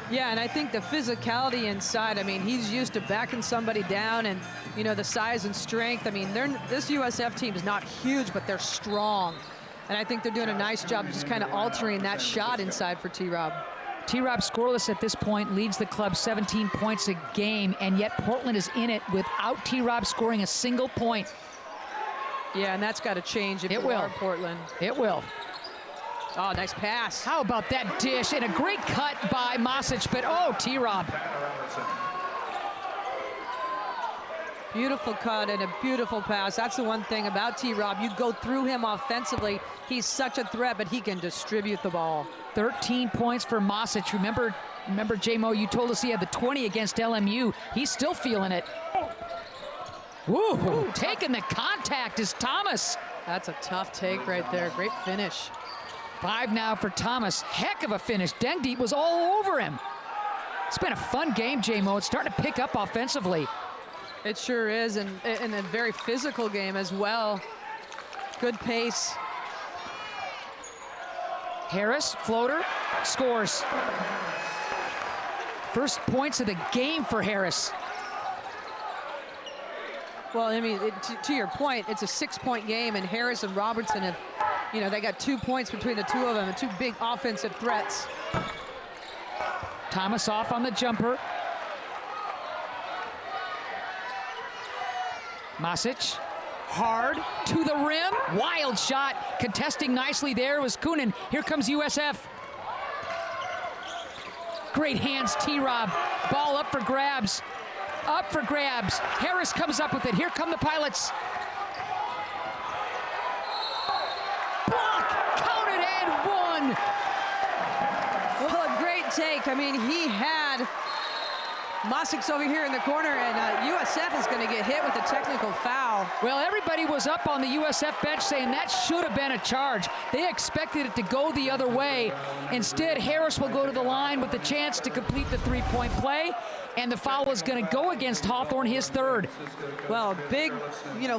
[SPEAKER 5] Yeah,
[SPEAKER 7] and I think the physicality inside, I mean, he's used to backing somebody down and, the size and strength. I mean, this USF team is not huge, but they're strong. And I think they're doing a nice job of just kind of altering that shot inside for T-Rob.
[SPEAKER 5] T-Rob scoreless at this point, leads the club 17 points a game, and yet Portland is in it without T-Rob scoring a single point.
[SPEAKER 7] Yeah, and that's got to change if you are Portland.
[SPEAKER 5] It will.
[SPEAKER 7] Oh, nice pass.
[SPEAKER 5] How about that dish? And a great cut by Masic, but oh, T-Rob.
[SPEAKER 7] Beautiful cut and a beautiful pass. That's the one thing about T-Rob. You go through him offensively. He's such a threat, but he can distribute the ball.
[SPEAKER 5] 13 points for Masic. Remember, J-Mo, you told us he had the 20 against LMU. He's still feeling it. Woo, taking the contact is Thomas.
[SPEAKER 7] That's a tough take right there. Great finish.
[SPEAKER 5] 5 now for Thomas. Heck of a finish. Dendeep was all over him. It's been a fun game, J-Mo. It's starting to pick up offensively.
[SPEAKER 7] It sure is, and a very physical game as well. Good pace.
[SPEAKER 5] Harris, floater, scores. First points of the game for Harris.
[SPEAKER 7] Well, I mean, to your point, it's a 6-point game, and Harris and Robertson have, they got 2 points between the two of them and 2 big offensive threats.
[SPEAKER 5] Thomas off on the jumper. Masic, hard to the rim, wild shot, contesting nicely there was Kunin. Here comes USF. Great hands, T-Rob, ball up for grabs, Harris comes up with it, here come the Pilots. Block, counted and one.
[SPEAKER 7] Well, a great take. I mean, he had Masic's over here in the corner, and USF is going to get hit with a technical foul.
[SPEAKER 5] Well, everybody was up on the USF bench saying that should have been a charge. They expected it to go the other way. Instead, Harris will go to the line with the chance to complete the three-point play, and the foul is going to go against Hawthorne, his third.
[SPEAKER 7] Well, big,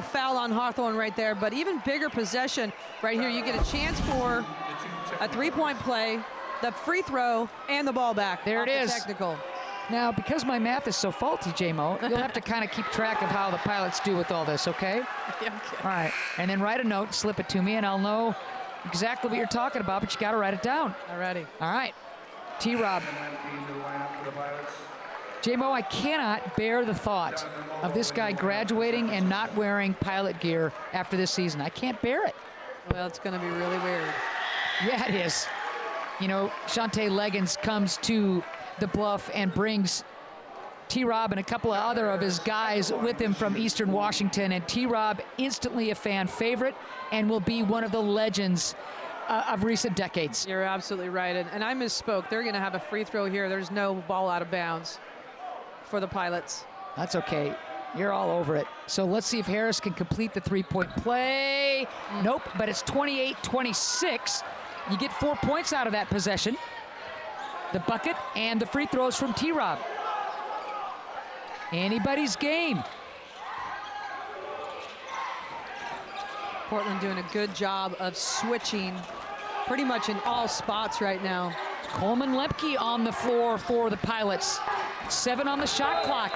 [SPEAKER 7] foul on Hawthorne right there, but even bigger possession right here. You get a chance for a three-point play, the free throw, and the ball back.
[SPEAKER 5] There it is.
[SPEAKER 7] Technical.
[SPEAKER 5] Now, because my math is so faulty, J-Mo, you'll have to kind of keep track of how the Pilots do with all this, okay?
[SPEAKER 7] Okay.
[SPEAKER 5] All right. And then write a note, slip it to me, and I'll know exactly what you're talking about, but you got to write it down.
[SPEAKER 7] Alrighty.
[SPEAKER 5] All right. T-Rob. J-Mo, I cannot bear the thought of this guy graduating and not wearing pilot gear after this season. I can't bear it.
[SPEAKER 7] Well, it's going to be really weird.
[SPEAKER 5] Yeah, it is. You know, Shante Leggins comes to the Bluff and brings T-Rob and a couple of other of his guys with him from Eastern Washington, and T-Rob instantly a fan favorite and will be one of the legends of recent decades.
[SPEAKER 7] You're absolutely right, and I misspoke. They're going to have a free throw here. There's no ball out of bounds for the Pilots.
[SPEAKER 5] That's okay. You're all over it. So let's see if Harris can complete the three-point play. Nope, but it's 28-26. You get 4 points out of that possession. The bucket and the free throws from T-Rob. Anybody's game.
[SPEAKER 7] Portland doing a good job of switching pretty much in all spots right now.
[SPEAKER 5] Coleman Lemke on the floor for the Pilots. 7 on the shot clock.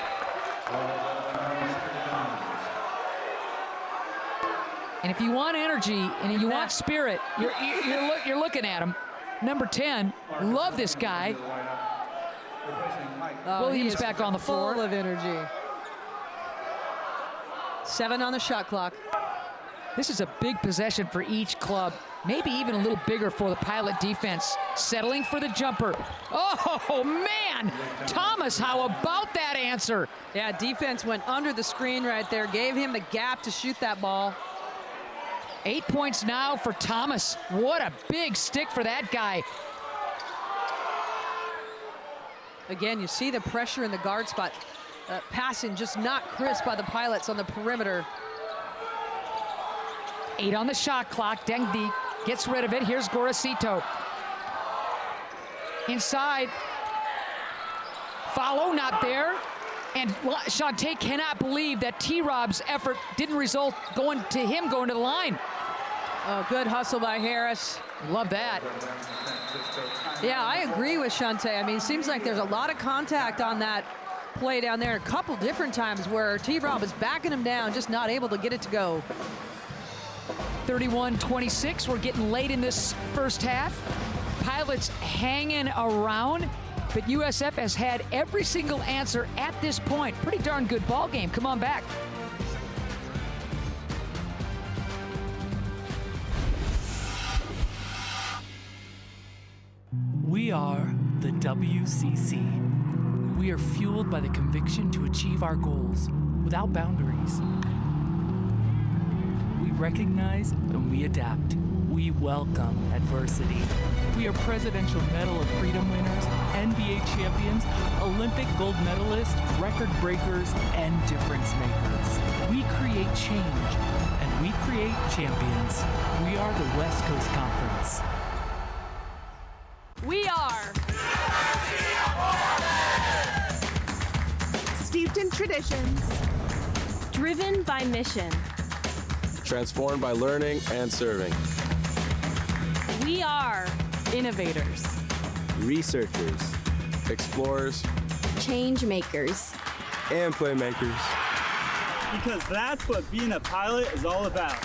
[SPEAKER 5] And if you want energy and you want spirit, you're looking at him. Number 10, love this guy. Williams back on the floor.
[SPEAKER 7] Full of energy. 7 on the shot clock.
[SPEAKER 5] This is a big possession for each club. Maybe even a little bigger for the Pilot defense. Settling for the jumper. Oh, man! Thomas, how about that answer?
[SPEAKER 7] Yeah, defense went under the screen right there, gave him the gap to shoot that ball.
[SPEAKER 5] 8 points now for Thomas. What a big stick for that guy.
[SPEAKER 7] Again, you see the pressure in the guard spot. Passing just not crisp by the Pilots on the perimeter.
[SPEAKER 5] 8 on the shot clock. Dengdi gets rid of it. Here's Gorosito. Inside. Follow, not there. And Shante cannot believe that T-Rob's effort didn't result going to the line.
[SPEAKER 7] Oh, good hustle by Harris.
[SPEAKER 5] Love that.
[SPEAKER 7] Yeah, I agree with Shante. I mean, it seems like there's a lot of contact on that play down there. A couple different times where T-Rob is backing him down, just not able to get it to go.
[SPEAKER 5] 31-26. We're getting late in this first half. Pilots hanging around, but USF has had every single answer at this point. Pretty darn good ball game. Come on back.
[SPEAKER 4] We are the WCC. We are fueled by the conviction to achieve our goals without boundaries. We recognize and we adapt. We welcome adversity. We are Presidential Medal of Freedom winners, NBA champions, Olympic gold medalists, record breakers, and difference makers. We create change, and we create champions. We are the West Coast Conference.
[SPEAKER 8] We are steeped in traditions, driven by mission.
[SPEAKER 9] Transformed by learning and serving.
[SPEAKER 8] We are innovators,
[SPEAKER 9] Researchers, explorers,
[SPEAKER 11] change makers,
[SPEAKER 9] and playmakers.
[SPEAKER 10] Because that's what being a pilot is all about.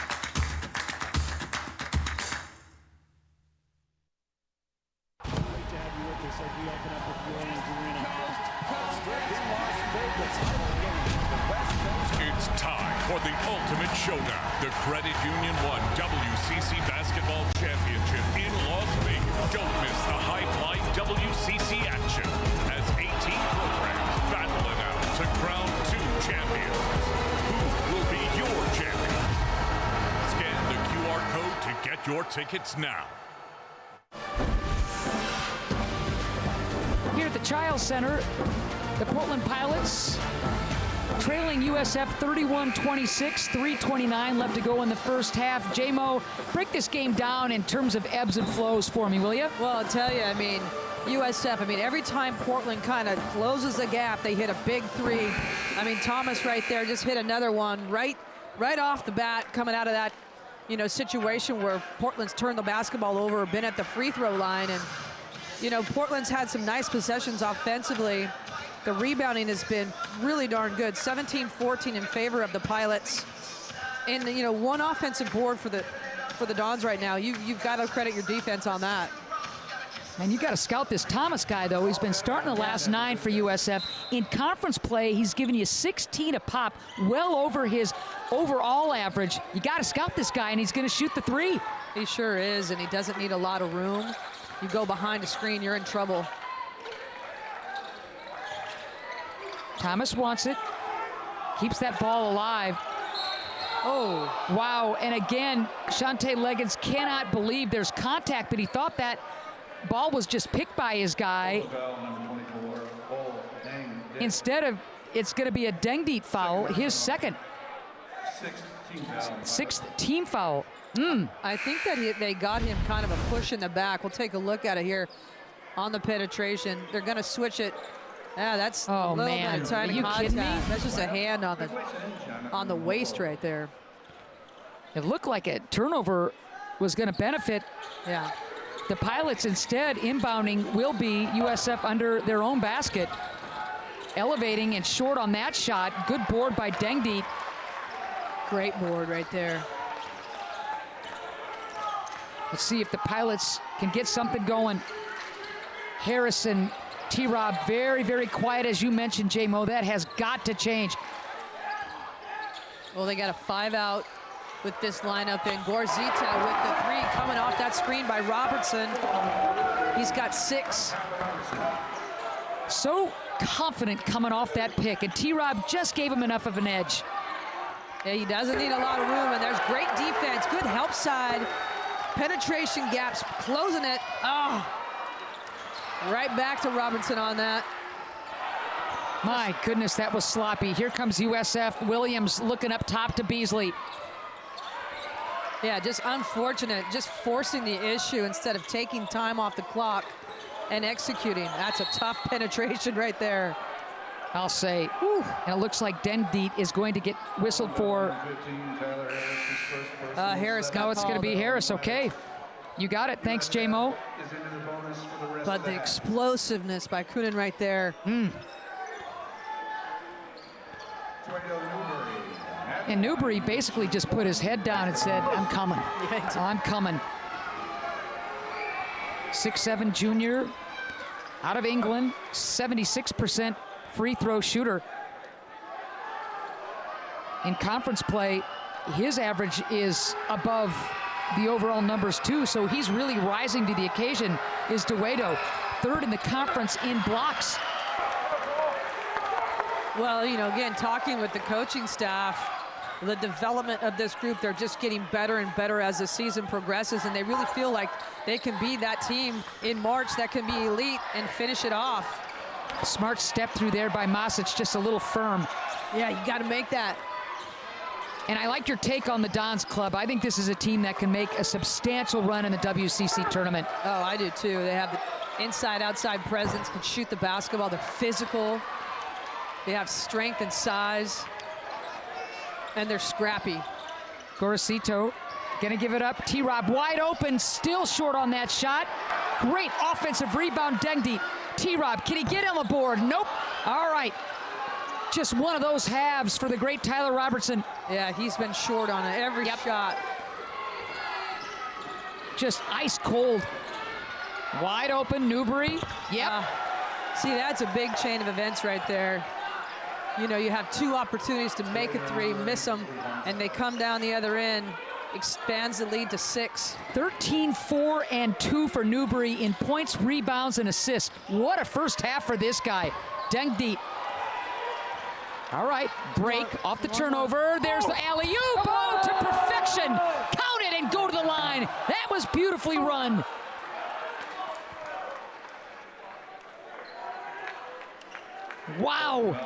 [SPEAKER 6] It's time for the ultimate showdown. The Credit Union 1 WCC Basketball Championship in Las Vegas. Don't miss the high-flying WCC action as 18 programs battle it out to crown 2 champions. Who will be your champion? Scan the QR code to get your tickets now.
[SPEAKER 5] Here at the Chiles Center, the Portland Pilots trailing USF 31-26, 3:29 left to go in the first half. J-Mo, break this game down in terms of ebbs and flows for me, will you?
[SPEAKER 7] Well, I'll tell you, I mean, USF, every time Portland kind of closes the gap, they hit a big three. I mean, Thomas right there just hit another one right off the bat, coming out of that, situation where Portland's turned the basketball over, been at the free throw line, and Portland's had some nice possessions offensively. The rebounding has been really darn good. 17-14 in favor of the Pilots. And, one offensive board for the for the Dons right now. You've got to credit your defense on that.
[SPEAKER 5] And you got to scout this Thomas guy, though. He's been starting the last 9 for USF. In conference play, he's given you 16 a pop, well over his overall average. You got to scout this guy, and he's going to shoot the 3.
[SPEAKER 7] He sure is, and he doesn't need a lot of room. You go behind a screen, you're in trouble.
[SPEAKER 5] Thomas wants it. Keeps that ball alive.
[SPEAKER 7] Oh.
[SPEAKER 5] Wow, and again, Shante Leggins cannot believe there's contact, but he thought that ball was just picked by his guy. Instead of, it's going to be a Dengdeet foul, his second. 6th team foul.
[SPEAKER 7] I think that they got him kind of a push in the back. We'll take a look at it here on the penetration. They're going to switch it. Yeah, that's a little bit of tiny contact.
[SPEAKER 5] Kidding me?
[SPEAKER 7] That's just a hand on the waist right there.
[SPEAKER 5] It looked like a turnover was going to benefit.
[SPEAKER 7] Yeah.
[SPEAKER 5] The Pilots. Instead, inbounding will be USF under their own basket. Elevating and short on that shot. Good board by Dengdeet.
[SPEAKER 7] Great board right there.
[SPEAKER 5] Let's see if the Pilots can get something going. Harrison, T-Rob, very, very quiet, as you mentioned, J-Mo. That has got to change.
[SPEAKER 7] Well, they got a 5 out with this lineup, and Gorzita with the 3 coming off that screen by Robertson. He's got 6.
[SPEAKER 5] So confident coming off that pick, and T-Rob just gave him enough of an edge.
[SPEAKER 7] Yeah, he doesn't need a lot of room, and there's great defense, good help side, penetration gaps, closing it. Oh, right back to Robertson on that.
[SPEAKER 5] My goodness, that was sloppy. Here comes USF. Williams looking up top to Beasley.
[SPEAKER 7] Yeah, just unfortunate, just forcing the issue instead of taking time off the clock and executing. That's a tough penetration right there.
[SPEAKER 5] I'll say. Whew. And it looks like Dengdeet is going to get whistled for.
[SPEAKER 7] Harris got
[SPEAKER 5] No, it's going to be Harris. Okay. You got it. Thanks, J-Mo.
[SPEAKER 7] But the explosiveness by Coonan right there.
[SPEAKER 5] And Newbury basically just put his head down and said, I'm coming. I'm coming. 6'7" junior out of England, 76% free throw shooter. In conference play, his average is above the overall numbers too, so he's really rising to the occasion. Is Duedo, 3rd in the conference in blocks.
[SPEAKER 7] Well, you know, again, talking with the coaching staff, the development of this group, they're just getting better and better as the season progresses, and they really feel like they can be that team in March that can be elite and finish it off.
[SPEAKER 5] Smart step through there by Masic, just a little firm.
[SPEAKER 7] Yeah, you got to make that.
[SPEAKER 5] And I like your take on the Dons Club. I think this is a team that can make a substantial run in the WCC tournament.
[SPEAKER 7] Oh, I do too. They have the inside-outside presence, can shoot the basketball, they're physical. They have strength and size, and they're scrappy.
[SPEAKER 5] Gorosito gonna give it up. T-Rob wide open, still short on that shot. Great offensive rebound, Dengdeet. T-Rob, can he get on the board? Nope. All right. Just one of those halves for the great Tyler Robertson.
[SPEAKER 7] Yeah, he's been short on every shot.
[SPEAKER 5] Just ice cold. Wide open, Newbury. Yep.
[SPEAKER 7] See, that's a big chain of events right there. You know, you have 2 opportunities to make a 3, miss them, and they come down the other end, expands the lead to 6.
[SPEAKER 5] 13, 4, and 2 for Newbury in points, rebounds, and assists. What a first half for this guy. Dengdeet. All right, break off the turnover. There's the alley-oop. Oh, to perfection. Count it and go to the line. That was beautifully run. Wow.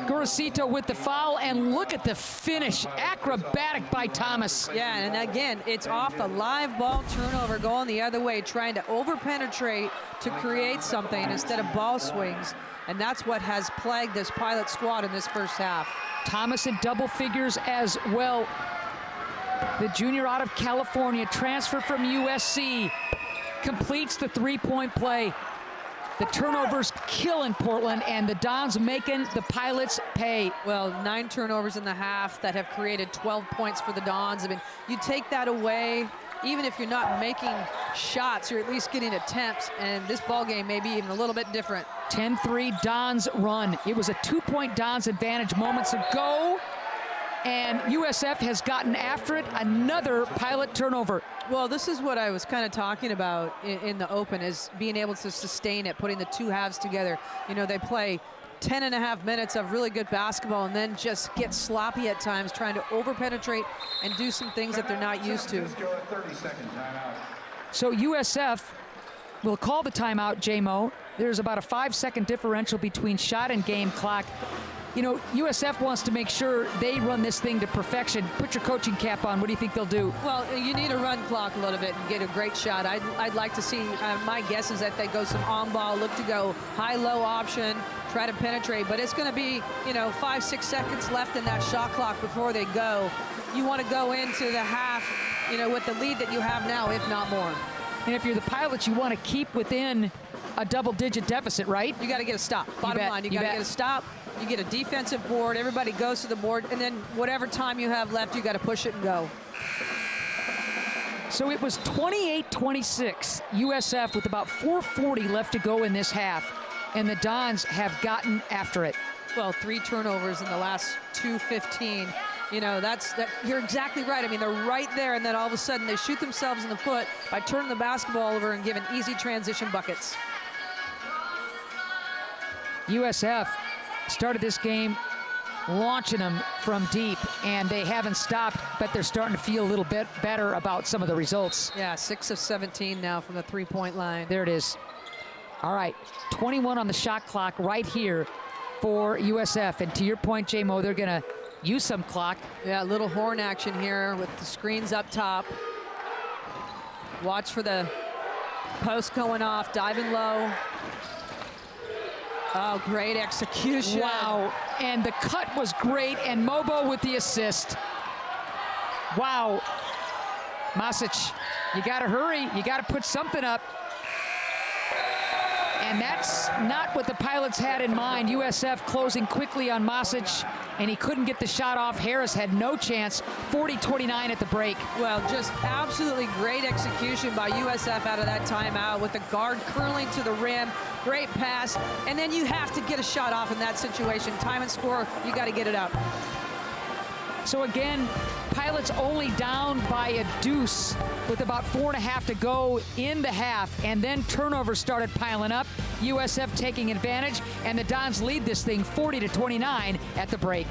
[SPEAKER 5] Gorosito with the foul, and look at the finish. Acrobatic by Thomas.
[SPEAKER 7] Yeah, and again, it's off a live ball turnover going the other way, trying to over-penetrate to create something instead of ball swings. And that's what has plagued this Pilot squad in this first half.
[SPEAKER 5] Thomas in double figures as well. The junior out of California, transfer from USC, completes the 3-point play. The turnovers killing Portland, and the Dons making the Pilots pay.
[SPEAKER 7] Well, 9 turnovers in the half that have created 12 points for the Dons. I mean, you take that away, even if you're not making shots, you're at least getting attempts, and this ball game may be even a little bit different.
[SPEAKER 5] 10-3 Dons run. It was a 2-point Dons advantage moments ago, and USF has gotten after it. Another Pilot turnover.
[SPEAKER 7] Well, this is what I was kind of talking about in the open, is being able to sustain it, putting the two halves together. You know, they play 10.5 minutes of really good basketball and then just get sloppy at times, trying to over-penetrate and do some things that they're not used to.
[SPEAKER 5] So USF will call the timeout, J-Mo. There's about a 5-second differential between shot and game clock. You know, USF wants to make sure they run this thing to perfection. Put your coaching cap on. What do you think they'll do?
[SPEAKER 7] Well, you need to run clock a little bit and get a great shot. I'd like to see, my guess is that they go some on-ball, look to go high-low option, try to penetrate. But it's going to be, you know, 5-6 seconds left in that shot clock before they go. You want to go into the half, you know, with the lead that you have now, if not more.
[SPEAKER 5] And if you're the Pilots, you want to keep within a double-digit deficit, right?
[SPEAKER 7] You got to get a stop. Bottom line, you got to get a stop. You get a defensive board, everybody goes to the board, and then whatever time you have left, you got to push it and go.
[SPEAKER 5] So it was 28-26, USF with about 4:40 left to go in this half, and the Dons have gotten after it.
[SPEAKER 7] Well, 3 turnovers in the last 2:15. You know, you're exactly right. I mean, they're right there, and then all of a sudden they shoot themselves in the foot by turning the basketball over and giving easy transition buckets. USF started this game launching them from deep, and they haven't stopped, but they're starting to feel a little bit better about some of the results. Yeah, 6 of 17 now from the three-point line. There it is. All right, 21 on the shot clock right here for USF. And to your point, J-Mo, they're going to use some clock. Yeah, a little horn action here with the screens up top. Watch for the post going off, diving low. Oh, great execution. Wow, and the cut was great, and Mobo with the assist. Wow. Masic, you got to hurry. You got to put something up. And that's not what the Pilots had in mind. USF closing quickly on Masic, and he couldn't get the shot off. Harris had no chance. 40-29 at the break. Well, just absolutely great execution by USF out of that timeout with the guard curling to the rim. Great pass, and then you have to get a shot off in that situation. Time and score, you got to get it up. So again, Pilots only down by a deuce with about 4.5 to go in the half, and then turnovers started piling up. USF taking advantage, and the Dons lead this thing 40-29 at the break.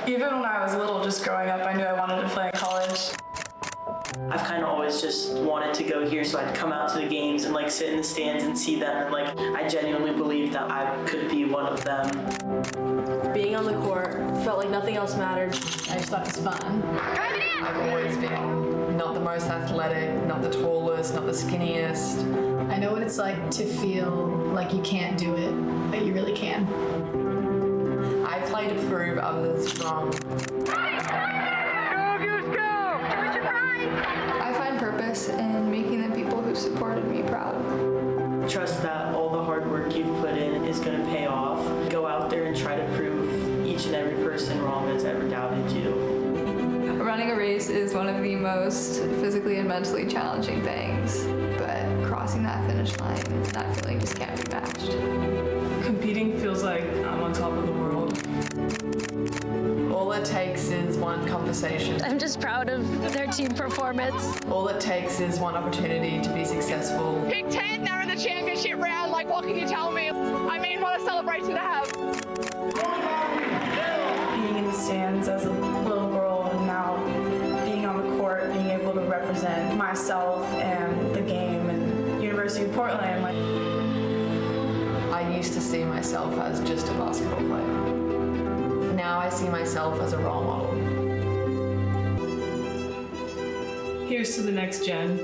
[SPEAKER 12] Even when I was little, just growing up, I knew I wanted to play in college.
[SPEAKER 13] I've kind of always just wanted to go here, so I'd come out to the games and like sit in the stands and see them, and like I genuinely believed that I could be one of them.
[SPEAKER 14] Being on the court felt like nothing else mattered.
[SPEAKER 15] I just thought it was fun. I've always been not the most athletic, not the tallest, not the skinniest.
[SPEAKER 16] I know what it's like to feel like you can't do it, but you really can.
[SPEAKER 15] I play to prove others wrong.
[SPEAKER 17] I find purpose in making the people who supported me proud.
[SPEAKER 13] Trust that all the hard work you've put in is going to pay off. Go out there and try to prove each and every person wrong that's ever doubted you.
[SPEAKER 17] Running a race is one of the most physically and mentally challenging things, but crossing that finish line, that feeling just can't be matched.
[SPEAKER 12] Competing feels like I'm on top of the world.
[SPEAKER 15] All it takes is one conversation.
[SPEAKER 8] I'm just proud of their team performance.
[SPEAKER 15] All it takes is one opportunity to be successful.
[SPEAKER 18] Big Ten, they're in the championship round. Like, what can you tell me? I mean, what a celebration to have.
[SPEAKER 12] Being in the stands as a little girl and now being on the court, being able to represent myself and the game and University of Portland.
[SPEAKER 15] I used to see myself as just a basketball player. Now I see myself as a role model.
[SPEAKER 12] Here's to the next gen.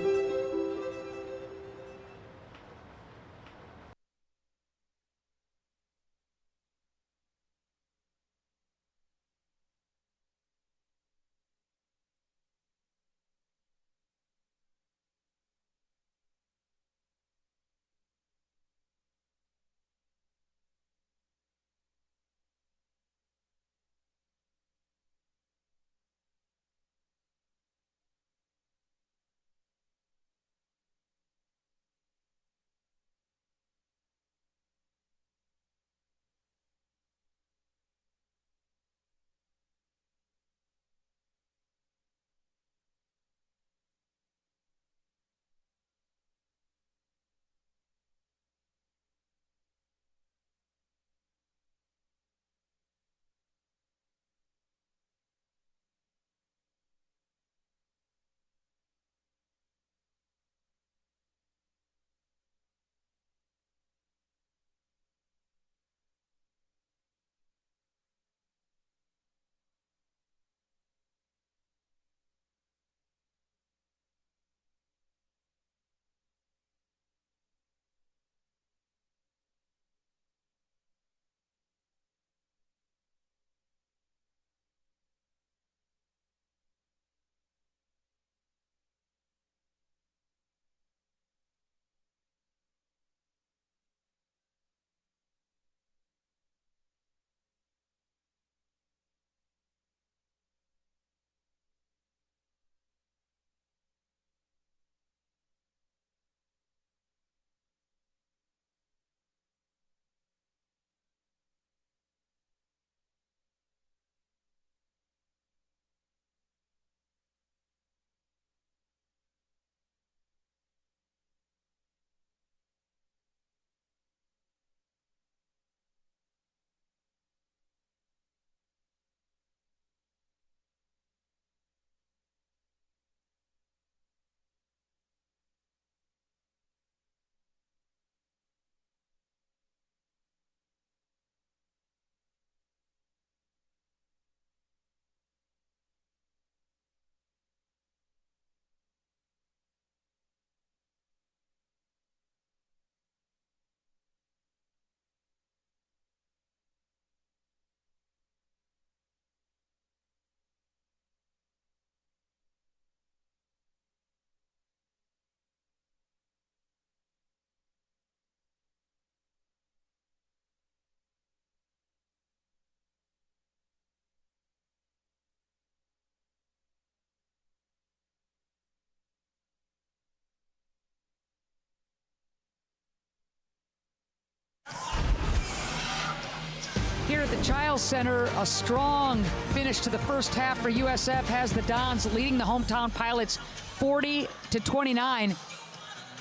[SPEAKER 5] Here at the Chiles Center, a strong finish to the first half for USF has the Dons leading the hometown Pilots 40-29.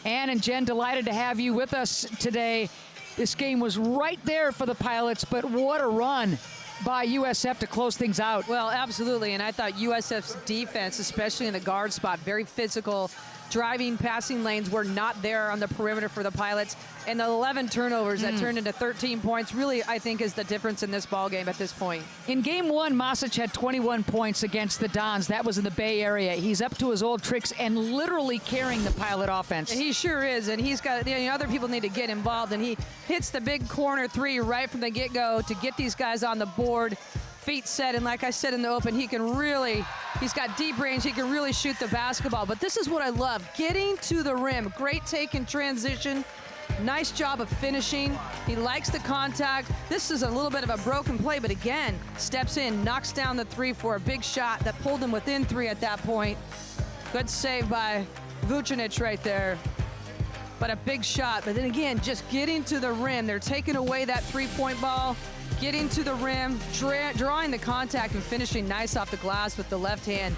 [SPEAKER 5] Ann and Jen, delighted to have you with us today. This game was right there for the Pilots, but what a run by USF to close things out.
[SPEAKER 7] Well, absolutely, and I thought USF's defense, especially in the guard spot, very physical. Driving, passing lanes were not there on the perimeter for the Pilots. And the 11 turnovers that turned into 13 points really, I think, is the difference in this ball game at this point.
[SPEAKER 5] In game one, Masic had 21 points against the Dons. That was in the Bay Area. He's up to his old tricks and literally carrying the Pilot offense.
[SPEAKER 7] He sure is, and he's got, other people need to get involved, and he hits the big corner three right from the get-go to get these guys on the board. Feet set, and like I said in the open, he's got deep range, he can really shoot the basketball. But this is what I love, getting to the rim. Great take in transition, nice job of finishing. He likes the contact. This is a little bit of a broken play, but again, steps in, knocks down the three for a big shot that pulled him within three at that point. Good save by Vucinic right there. But a big shot, but then again, just getting to the rim. They're taking away that three-point ball, getting to the rim, drawing the contact and finishing nice off the glass with the left hand.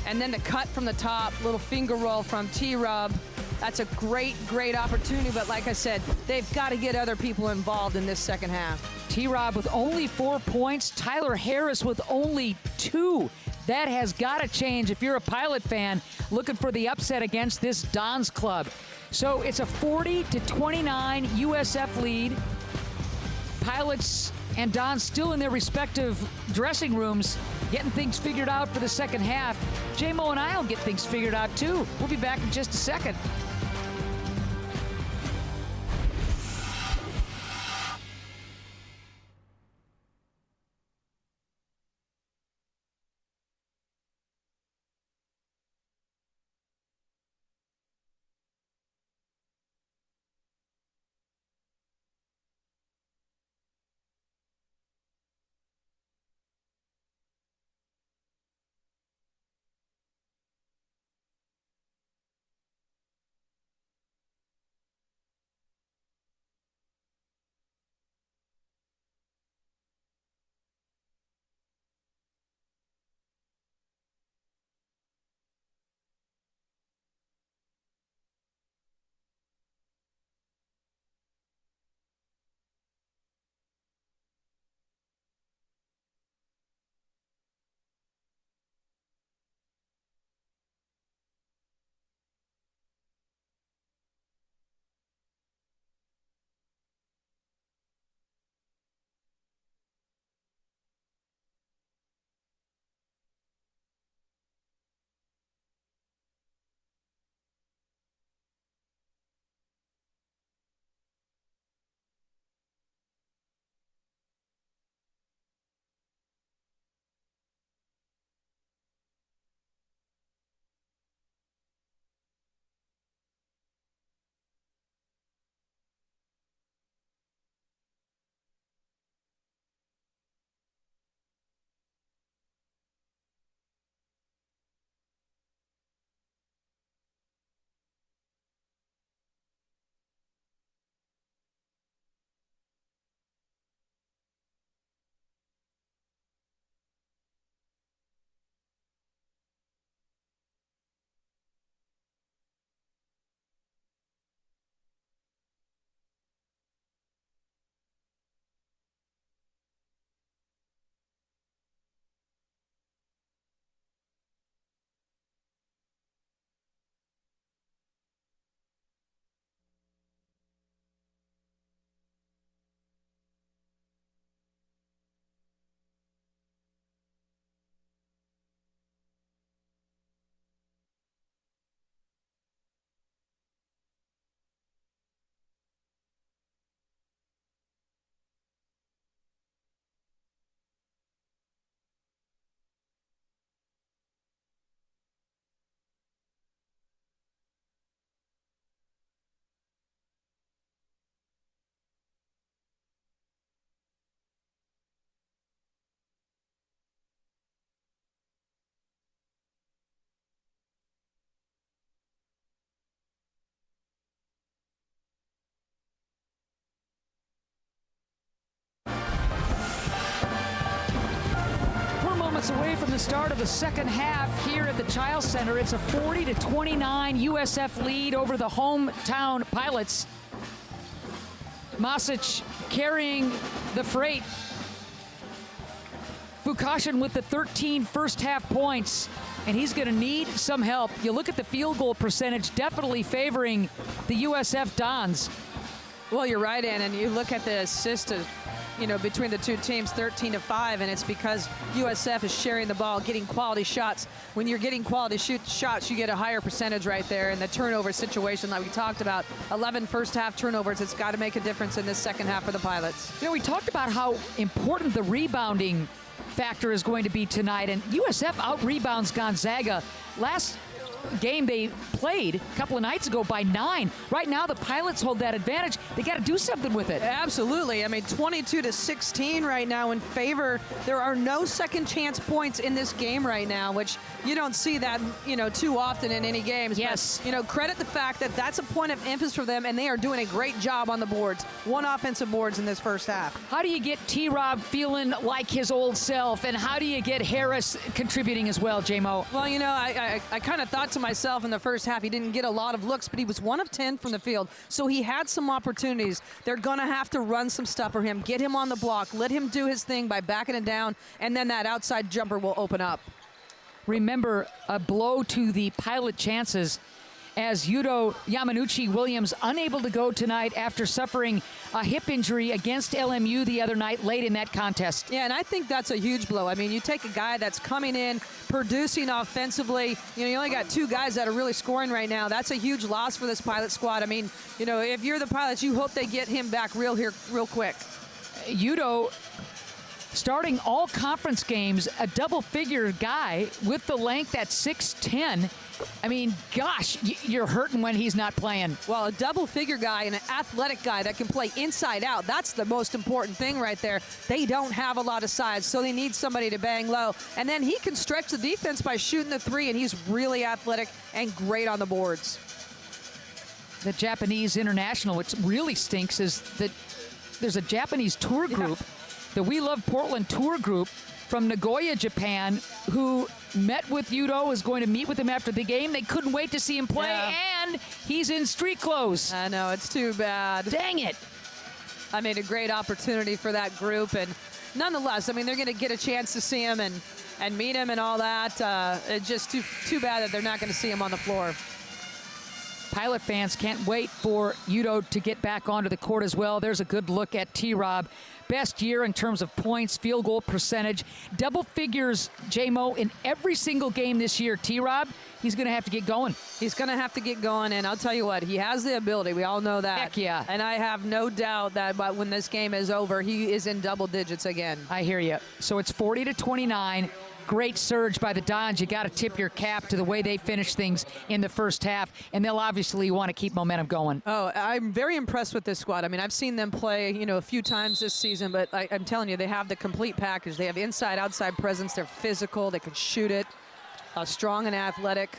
[SPEAKER 7] And then the cut from the top, little finger roll from T-Rub. That's a great, great opportunity, but like I said, they've got to get other people involved in this second half.
[SPEAKER 5] T-Rob with only 4 points, Tyler Harris with only 2. That has got to change if you're a Pilot fan looking for the upset against this Dons club. So it's a 40-29 USF lead. Pilots and Dons still in their respective dressing rooms, getting things figured out for the second half. J-Mo and I will get things figured out too. We'll be back in just a second. Away from the start of the second half here at the Chiles Center. It's a 40-29 USF lead over the hometown Pilots. Masic carrying the freight. Bukashin with the 13 first-half points, and he's going to need some help. You look at the field goal percentage, definitely favoring the USF Dons.
[SPEAKER 7] Well, you're right, Ann, and you look at the assist, between the two teams, 13-5, and it's because USF is sharing the ball, getting quality shots. When you're getting quality shots, you get a higher percentage right there. In the turnover situation like we talked about, 11 first-half turnovers, it's got to make a difference in this second half for the Pilots.
[SPEAKER 5] We talked about how important the rebounding factor is going to be tonight, and USF out-rebounds Gonzaga. Last game they played a couple of nights ago by 9. Right now the Pilots hold that advantage. They got to do something with it.
[SPEAKER 7] Absolutely. 22-16 right now in favor. There are no second chance points in this game right now, which you don't see that too often in any games.
[SPEAKER 5] Yes.
[SPEAKER 7] But, credit the fact that that's a point of emphasis for them, and they are doing a great job on the boards. 1 offensive boards in this first half.
[SPEAKER 5] How do you get T-Rob feeling like his old self, and how do you get Harris contributing as well, J-Mo?
[SPEAKER 7] Well, I kind of thought to myself in the first half, he didn't get a lot of looks, but he was 1 of 10 from the field, so he had some opportunities. They're going to have to run some stuff for him, get him on the block, let him do his thing by backing it down, and then that outside jumper will open up.
[SPEAKER 5] Remember, a blow to the Pilot chances as Yuto Yamanuchi Williams unable to go tonight after suffering a hip injury against LMU the other night late in that contest.
[SPEAKER 7] Yeah, and I think that's a huge blow. You take a guy that's coming in, producing offensively. You only got 2 guys that are really scoring right now. That's a huge loss for this Pilot squad. If you're the Pilots, you hope they get him back real quick.
[SPEAKER 5] Yuto starting all conference games, a double-figure guy with the length at 6'10". Gosh, you're hurting when he's not playing.
[SPEAKER 7] Well, a double-figure guy and an athletic guy that can play inside out, that's the most important thing right there. They don't have a lot of size, so they need somebody to bang low. And then he can stretch the defense by shooting the 3, and he's really athletic and great on the boards.
[SPEAKER 5] The Japanese international, which really stinks, is that there's a Japanese tour group, the We Love Portland tour group from Nagoya, Japan, who met with Yuto, is going to meet with him after the game. They couldn't wait to see him play, and he's in street clothes.
[SPEAKER 7] I know, it's too bad.
[SPEAKER 5] Dang it.
[SPEAKER 7] A great opportunity for that group, and nonetheless, they're going to get a chance to see him and meet him and all that. It's just too bad that they're not going to see him on the floor.
[SPEAKER 5] Pilot fans can't wait for Yuto to get back onto the court as well. There's a good look at T-Rob. Best year in terms of points, field goal percentage, double figures, J-Mo, in every single game this year. T-Rob, he's going to have to get going.
[SPEAKER 7] He's going to have to get going, and I'll tell you what, he has the ability. We all know that.
[SPEAKER 5] Heck yeah.
[SPEAKER 7] And I have no doubt that when this game is over, he is in double digits again.
[SPEAKER 5] I hear you. So it's 40-29. Great surge by the Dons. You got to tip your cap to the way they finished things in the first half, and they'll obviously want to keep momentum going.
[SPEAKER 7] Oh, I'm very impressed with this squad. I've seen them play, a few times this season, but I'm telling you, they have the complete package. They have inside, outside presence. They're physical. They can shoot it. Strong and athletic.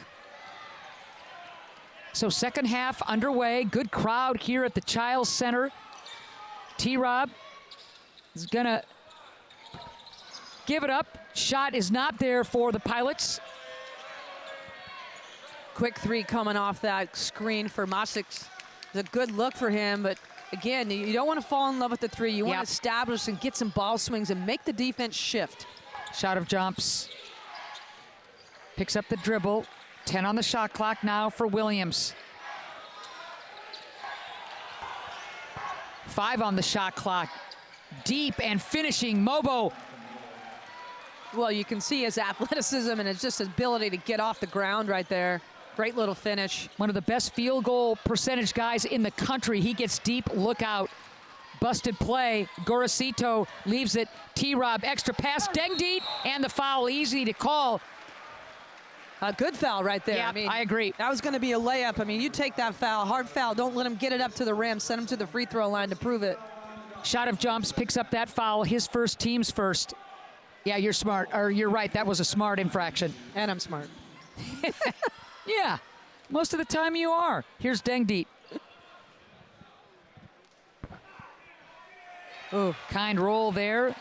[SPEAKER 5] So second half underway. Good crowd here at the Chiles Center. T-Rob is going to give it up. Shot is not there for the Pilots.
[SPEAKER 7] Quick 3 coming off that screen for Masic. It's a good look for him, but again, you don't want to fall in love with the 3. You want to establish and get some ball swings and make the defense shift.
[SPEAKER 5] Shot of jumps. Picks up the dribble. 10 on the shot clock now for Williams. 5 on the shot clock. Deep and finishing, Mobo.
[SPEAKER 7] Well, you can see his athleticism and it's just his ability to get off the ground right there. Great little finish.
[SPEAKER 5] One of the best field goal percentage guys in the country. He gets deep, look out. Busted play, Gorosito leaves it. T-Rob, extra pass, Dengdeet, and the foul, easy to call.
[SPEAKER 7] A good foul right there.
[SPEAKER 5] Yeah, I agree.
[SPEAKER 7] That was going to be a layup. You take that foul, hard foul. Don't let him get it up to the rim. Send him to the free throw line to prove it.
[SPEAKER 5] Shot of jumps, picks up that foul, his first, team's first. Yeah, you're smart, or you're right, that was a smart infraction.
[SPEAKER 7] And I'm smart.
[SPEAKER 5] Yeah, most of the time you are. Here's Dengdeet. Oh, kind roll there.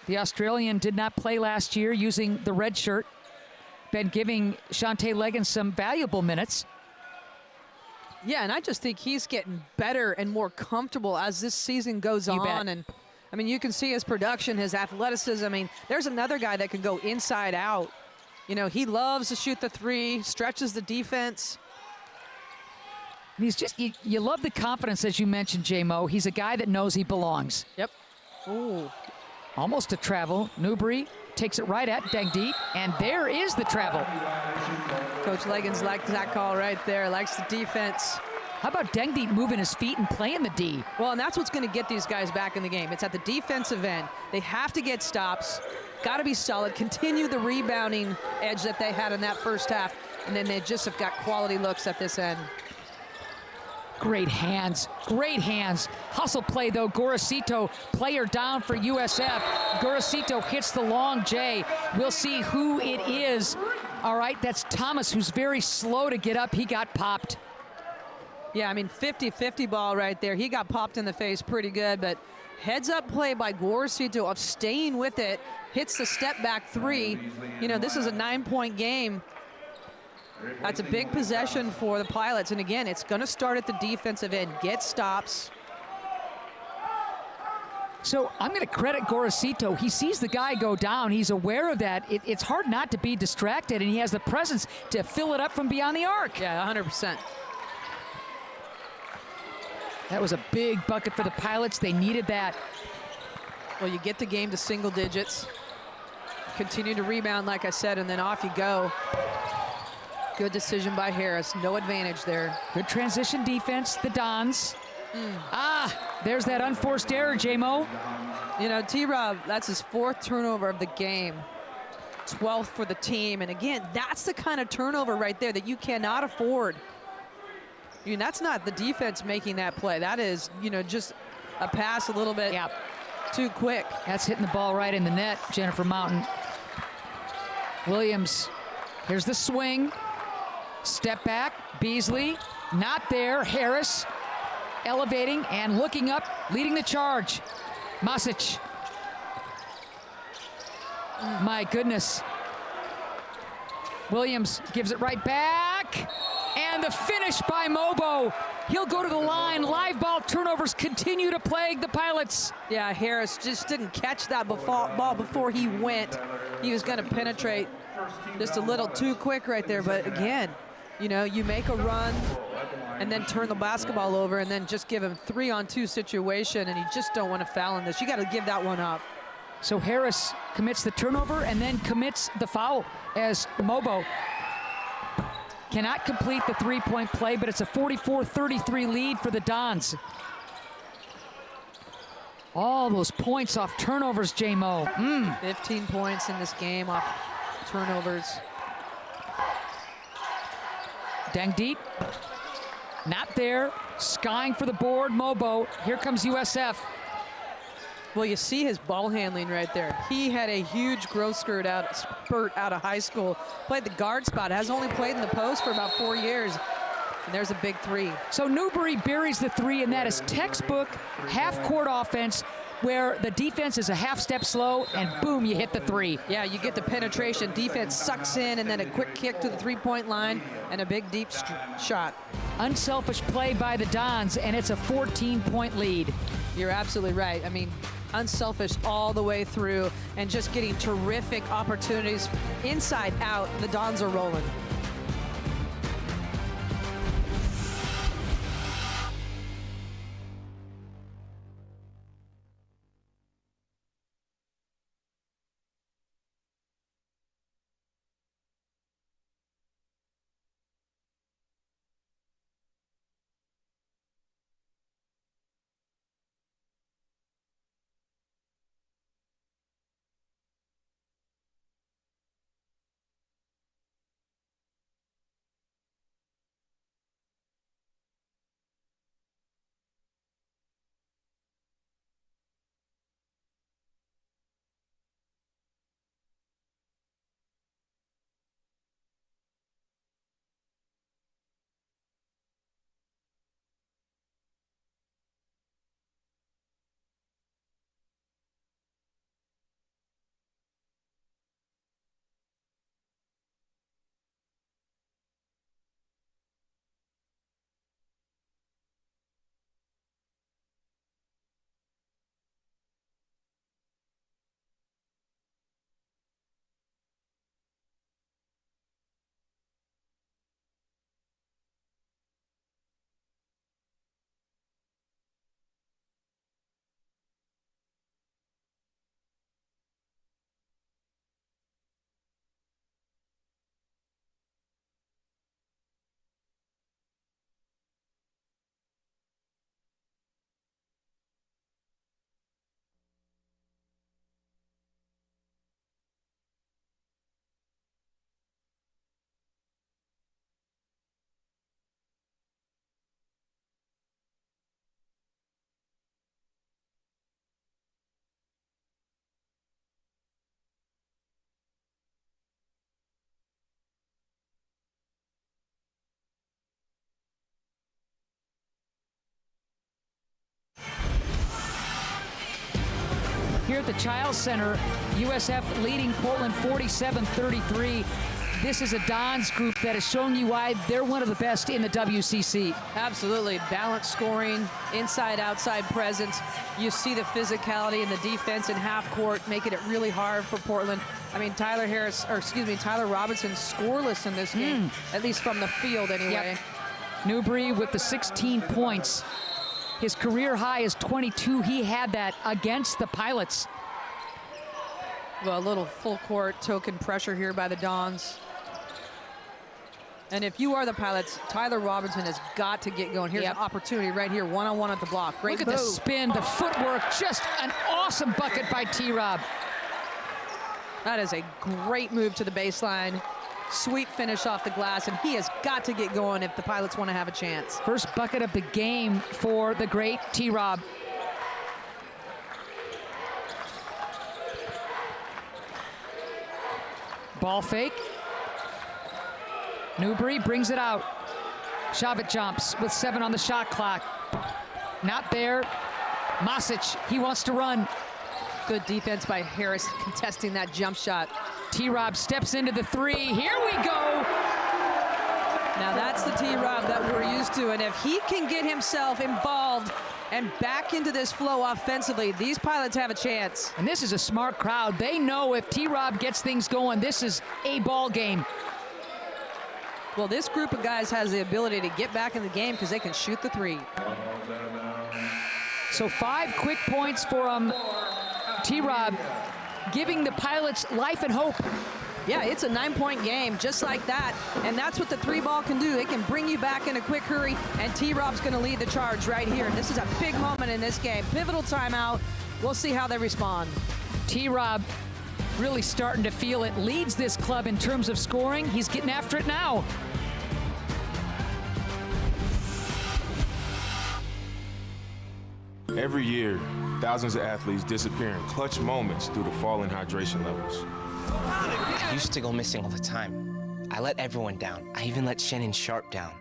[SPEAKER 5] The Australian did not play last year using the red shirt. Been giving Shante Leggins some valuable minutes.
[SPEAKER 7] Yeah, and I just think he's getting better and more comfortable as this season goes on. And I mean, you can see his production, his athleticism. I mean, there's another guy that can go inside out. You know, he loves to shoot the three, stretches the defense.
[SPEAKER 5] And he's just, you love the confidence, as you mentioned, J-Mo. He's a guy that knows he belongs.
[SPEAKER 7] Yep. Ooh.
[SPEAKER 5] Almost a travel. Newbury takes it right at Dengdeet, and there is the travel.
[SPEAKER 7] Coach Leggins likes that call right there, likes the defense.
[SPEAKER 5] How about Dengdeet moving his feet and playing the D?
[SPEAKER 7] Well, and that's what's going to get these guys back in the game. It's at the defensive end. They have to get stops, got to be solid, continue the rebounding edge that they had in that first half, and then they just have got quality looks at this end.
[SPEAKER 5] Great hands, great hands. Hustle play though, Gorosito, player down for USF. Gorosito hits the long J. We'll see who it is. All right, that's Thomas, who's very slow to get up. He got popped.
[SPEAKER 7] Yeah, I mean, 50-50 ball right there. He got popped in the face pretty good, but heads up play by Gorosito of staying with it, hits the step back three. You know, this is a 9-point game. That's a big possession for the Pilots. And again, it's going to start at the defensive end. Get stops.
[SPEAKER 5] So I'm going to credit Gorosito. He sees the guy go down. He's aware of that. It's hard not to be distracted, and he has the presence to fill it up from beyond the arc.
[SPEAKER 7] Yeah, 100%.
[SPEAKER 5] That was a big bucket for the Pilots. They needed that.
[SPEAKER 7] Well, you get the game to single digits. Continue to rebound, like I said, and then off you go. Good decision by Harris. No advantage there.
[SPEAKER 5] Good transition defense, the Dons. There's that unforced error, J-Mo.
[SPEAKER 7] You know, T-Rob, that's his 4th turnover of the game. 12th for the team. And again, that's the kind of turnover right there that you cannot afford. I mean, that's not the defense making that play. That is, you know, just a pass a little bit too quick.
[SPEAKER 5] That's hitting the ball right in the net, Jennifer Mountain. Williams, here's the swing. Step back, Beasley, not there. Harris elevating and looking up, leading the charge. Masic. My goodness. Williams gives it right back. And the finish by Mobo. He'll go to the line. Live ball turnovers continue to plague the Pilots.
[SPEAKER 7] Yeah, Harris just didn't catch that ball before he went. He was going to penetrate just a little too quick right there. But again, you know, you make a run and then turn the basketball over and then just give him 3-on-2 situation, and you just don't want to foul in this. You got to give that one up.
[SPEAKER 5] So Harris commits the turnover and then commits the foul as Mobo cannot complete the three-point play, but it's a 44-33 lead for the Dons. All those points off turnovers, J-Mo.
[SPEAKER 7] 15 points in this game off turnovers.
[SPEAKER 5] Dengdeet, not there, skying for the board, Mobo. Here comes USF.
[SPEAKER 7] Well, you see his ball handling right there. He had a huge growth spurt out of high school. Played the guard spot, has only played in the post for about 4 years. And there's a big three.
[SPEAKER 5] So Newbury buries the three, and that is textbook half-court offense where the defense is a half step slow, and boom, you hit the three.
[SPEAKER 7] Yeah, you get the penetration. Defense sucks in, and then a quick kick to the three-point line, and a big deep shot.
[SPEAKER 5] Unselfish play by the Dons, and it's a 14-point lead.
[SPEAKER 7] You're absolutely right. I mean, unselfish all the way through, and just getting terrific opportunities inside out. The Dons are rolling.
[SPEAKER 5] here at the Child Center. USF leading Portland 47-33. This is a Dons group that is showing you why they're one of the best in the WCC.
[SPEAKER 7] Absolutely. Balanced scoring, inside-outside presence. You see the physicality and the defense in half court, making it really hard for Portland. I mean, Tyler Robinson scoreless in this game, at least from the field anyway.
[SPEAKER 5] Yep. Newbury with the 16 points. His career high is 22. He had that against the Pilots.
[SPEAKER 7] Well, a little full court token pressure here by the Dons. And if you are the Pilots, Tyler Robinson has got to get going. Here's an opportunity right here, one-on-one at the block. Great
[SPEAKER 5] Look
[SPEAKER 7] move.
[SPEAKER 5] at the spin, the footwork, just an awesome bucket by T-Rob.
[SPEAKER 7] That is a great move to the baseline. Sweet finish off the glass, and he has got to get going if the Pilots want to have a chance.
[SPEAKER 5] First bucket of the game for the great T-Rob. Ball fake. Newbury brings it out. Shavit jumps with 7 on the shot clock. Not there. Masic, he wants to run.
[SPEAKER 7] Good defense by Harris contesting that jump shot.
[SPEAKER 5] T-Rob steps into the 3. Here we go.
[SPEAKER 7] Now that's the T-Rob that we're used to, and if he can get himself involved and back into this flow offensively, these Pilots have a chance.
[SPEAKER 5] And this is a smart crowd. They know if T-Rob gets things going, this is a ball game.
[SPEAKER 7] Well, this group of guys has the ability to get back in the game because they can shoot the 3.
[SPEAKER 5] So 5 quick points for T-Rob, giving the Pilots life and hope.
[SPEAKER 7] Yeah, it's a 9-point game, just like that. And that's what the 3 ball can do. It can bring you back in a quick hurry, and T-Rob's going to lead the charge right here. This is a big moment in this game. Pivotal timeout. We'll see how they respond.
[SPEAKER 5] T-Rob really starting to feel it. Leads this club in terms of scoring. He's getting after it now.
[SPEAKER 2] Every year, thousands of athletes disappear in clutch moments due to falling hydration levels.
[SPEAKER 3] I used to go missing all the time. I let everyone down. I even let Shannon Sharp down.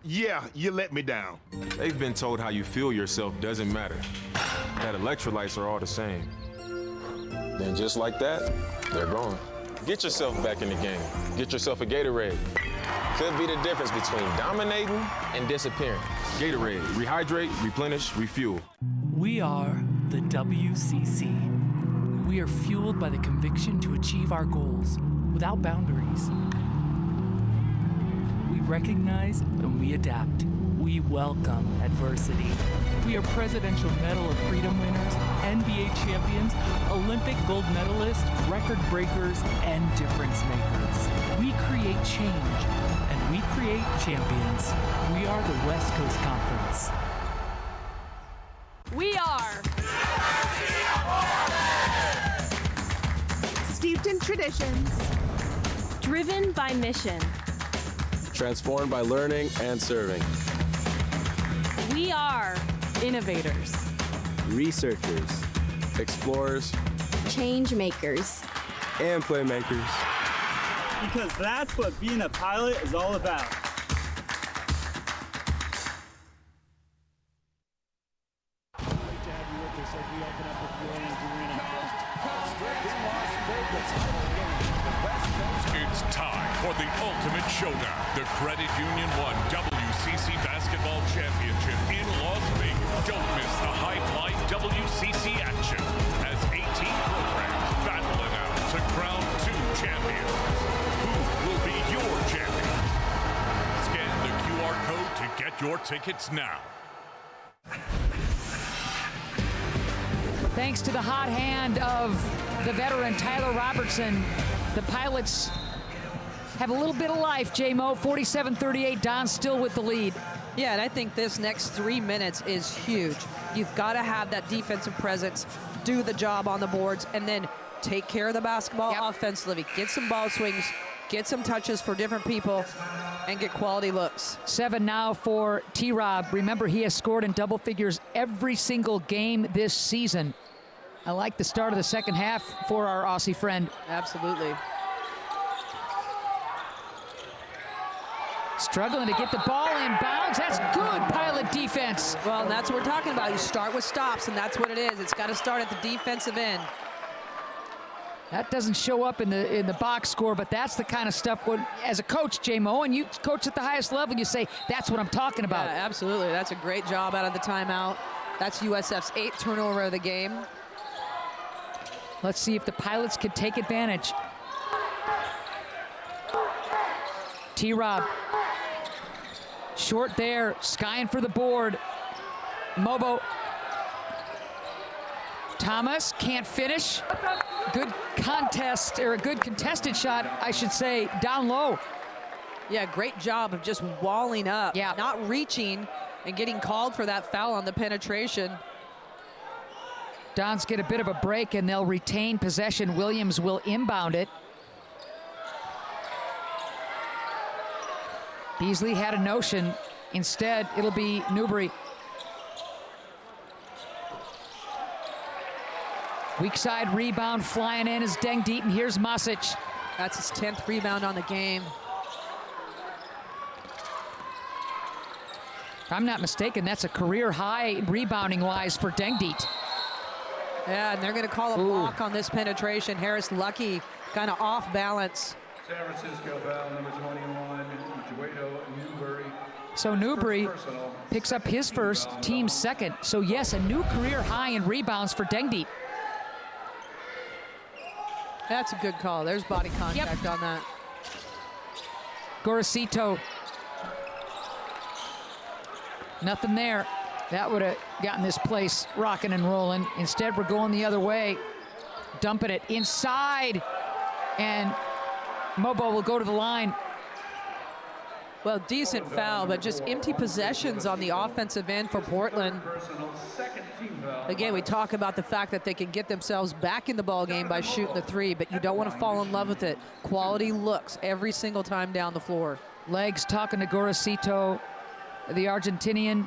[SPEAKER 19] Yeah, you let me down.
[SPEAKER 2] They've been told how you feel yourself doesn't matter. That electrolytes are all the same. Then just like that, they're gone. Get yourself back in the game. Get yourself a Gatorade. Could be the difference between dominating and disappearing. Gatorade, rehydrate, replenish, refuel.
[SPEAKER 4] We are the WCC. We are fueled by the conviction to achieve our goals without boundaries. We recognize and we adapt. We welcome adversity. We are Presidential Medal of Freedom winners, NBA champions, Olympic gold medalists, record breakers, and difference makers. We create change, and we create champions. We are the West Coast Conference.
[SPEAKER 18] We are
[SPEAKER 8] Steeped in traditions.
[SPEAKER 11] Driven by mission.
[SPEAKER 9] Transformed by learning and serving.
[SPEAKER 11] We are
[SPEAKER 8] Innovators.
[SPEAKER 9] Researchers. Explorers.
[SPEAKER 11] change makers.
[SPEAKER 9] And playmakers.
[SPEAKER 10] Because that's what being a pilot is all about.
[SPEAKER 6] It's time for the ultimate showdown. The Credit Union 1 WCC Basketball Championship in Las Vegas. Don't miss the high-flying WCC action as 18 programs battle it out to crown 2 champions. Who will be your champion? Scan the QR code to get your tickets now.
[SPEAKER 5] Thanks to the hot hand of the veteran Tyler Robertson, the Pilots have a little bit of life. J-Mo, 47-38, Don still with the lead.
[SPEAKER 7] Yeah, and I think this next 3 minutes is huge. You've got to have that defensive presence, do the job on the boards, and then take care of the basketball offensively. Get some ball swings, get some touches for different people, and get quality looks.
[SPEAKER 5] 7 now for T-Rob. Remember, he has scored in double figures every single game this season. I like the start of the second half for our Aussie friend.
[SPEAKER 7] Absolutely.
[SPEAKER 5] Struggling to get the ball in bounds. That's good Pilot defense.
[SPEAKER 7] defense. Well, and that's what we're talking about. You start with stops, and that's what it is. It's got to start at the defensive end.
[SPEAKER 5] That doesn't show up in the box score, but that's the kind of stuff when, as a coach, J-Mo, and you coach at the highest level, you say, that's what I'm talking about.
[SPEAKER 7] Yeah, absolutely. That's a great job out of the timeout. That's USF's 8th turnover of the game.
[SPEAKER 5] Let's see if the Pilots can take advantage. T-Rob. Short there, skying for the board. Mobo. Thomas can't finish. Good contest, or a good contested shot, I should say, down low.
[SPEAKER 7] Yeah, great job of just walling up, not reaching and getting called for that foul on the penetration.
[SPEAKER 5] Dons get a bit of a break and they'll retain possession. Williams will inbound it. Beasley had a notion. Instead, it'll be Newbury. Weak side rebound flying in is Deng Deaton. Here's Masic.
[SPEAKER 7] That's his 10th rebound on the game.
[SPEAKER 5] If I'm not mistaken, that's a career high rebounding wise for Deng Deaton.
[SPEAKER 7] Yeah, and they're going to call a block on this penetration. Harris Lucky kind of off balance.
[SPEAKER 1] San Francisco foul number 21, Juedo Newbury.
[SPEAKER 5] So Newbury picks up his first, team's second. So yes, a new career high in rebounds for Deng Deaton.
[SPEAKER 7] That's a good call. There's body contact on that.
[SPEAKER 5] Gorosito. Nothing there. That would have gotten this place rocking and rolling. Instead, we're going the other way. Dumping it inside. And Mobo will go to the line.
[SPEAKER 7] Well, decent foul, but just empty possessions on the offensive end for Portland. Again, we talk about the fact that they can get themselves back in the ball game by shooting the three, but you don't want to fall in love with it. Quality looks every single time down the floor.
[SPEAKER 5] Legs talking to Gorosito, the Argentinian.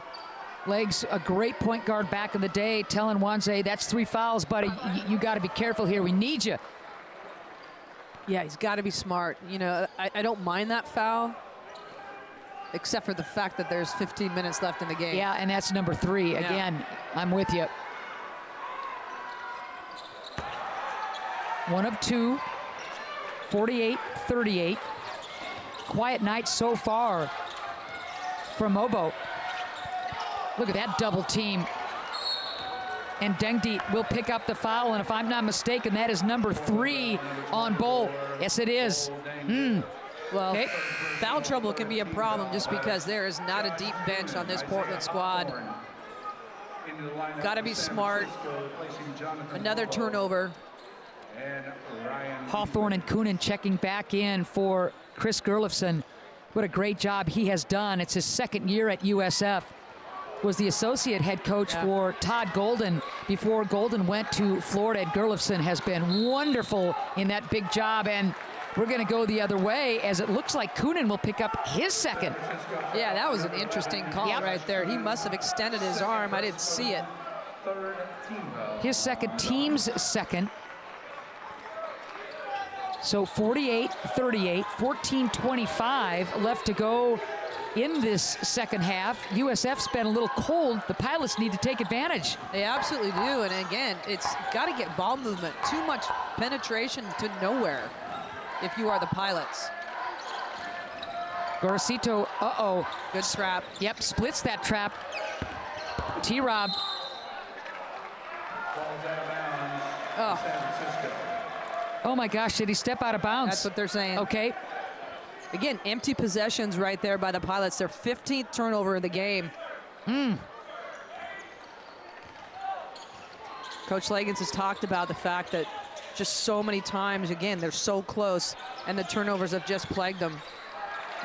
[SPEAKER 5] Legs, a great point guard back in the day, telling Wanze, that's 3 fouls, buddy. You got to be careful here. We need you.
[SPEAKER 7] Yeah, he's got to be smart. You know, I don't mind that foul, except for the fact that there's 15 minutes left in the game.
[SPEAKER 5] Yeah, and that's number 3. Again, I'm with you. 1 of 2, 48-38. Quiet night so far from Mobo. Look at that double team. And Deng Deaton will pick up the foul, and if I'm not mistaken, that is number 3 on Bull. Yes, it is.
[SPEAKER 7] Well, foul trouble can be a problem just because there is not a deep bench on this Portland squad. Got to be smart. Another turnover.
[SPEAKER 5] Hawthorne and Coonan checking back in for Chris Gerlofson. What a great job he has done. It's his 2nd year at USF. Was the associate head coach for Todd Golden before Golden went to Florida. And Gerlofson has been wonderful in that big job. And we're going to go the other way as it looks like Coonan will pick up his 2nd.
[SPEAKER 7] Yeah, that was an interesting call right there. He must have extended his arm. I didn't see it.
[SPEAKER 5] His 2nd, team's 2nd. So 48-38, 14-25 left to go in this 2nd half. USF's been a little cold. The Pilots need to take advantage.
[SPEAKER 7] They absolutely do. And again, it's got to get ball movement. Too much penetration to nowhere if you are the Pilots.
[SPEAKER 5] Gorosito,
[SPEAKER 7] Good trap.
[SPEAKER 5] Yep, splits that trap. T-Rob. Oh my gosh, did he step out of bounds?
[SPEAKER 7] That's what they're saying.
[SPEAKER 5] Okay.
[SPEAKER 7] Again, empty possessions right there by the Pilots. Their 15th turnover of the game. Coach Legans has talked about the fact that just so many times, again, they're so close, and the turnovers have just plagued them.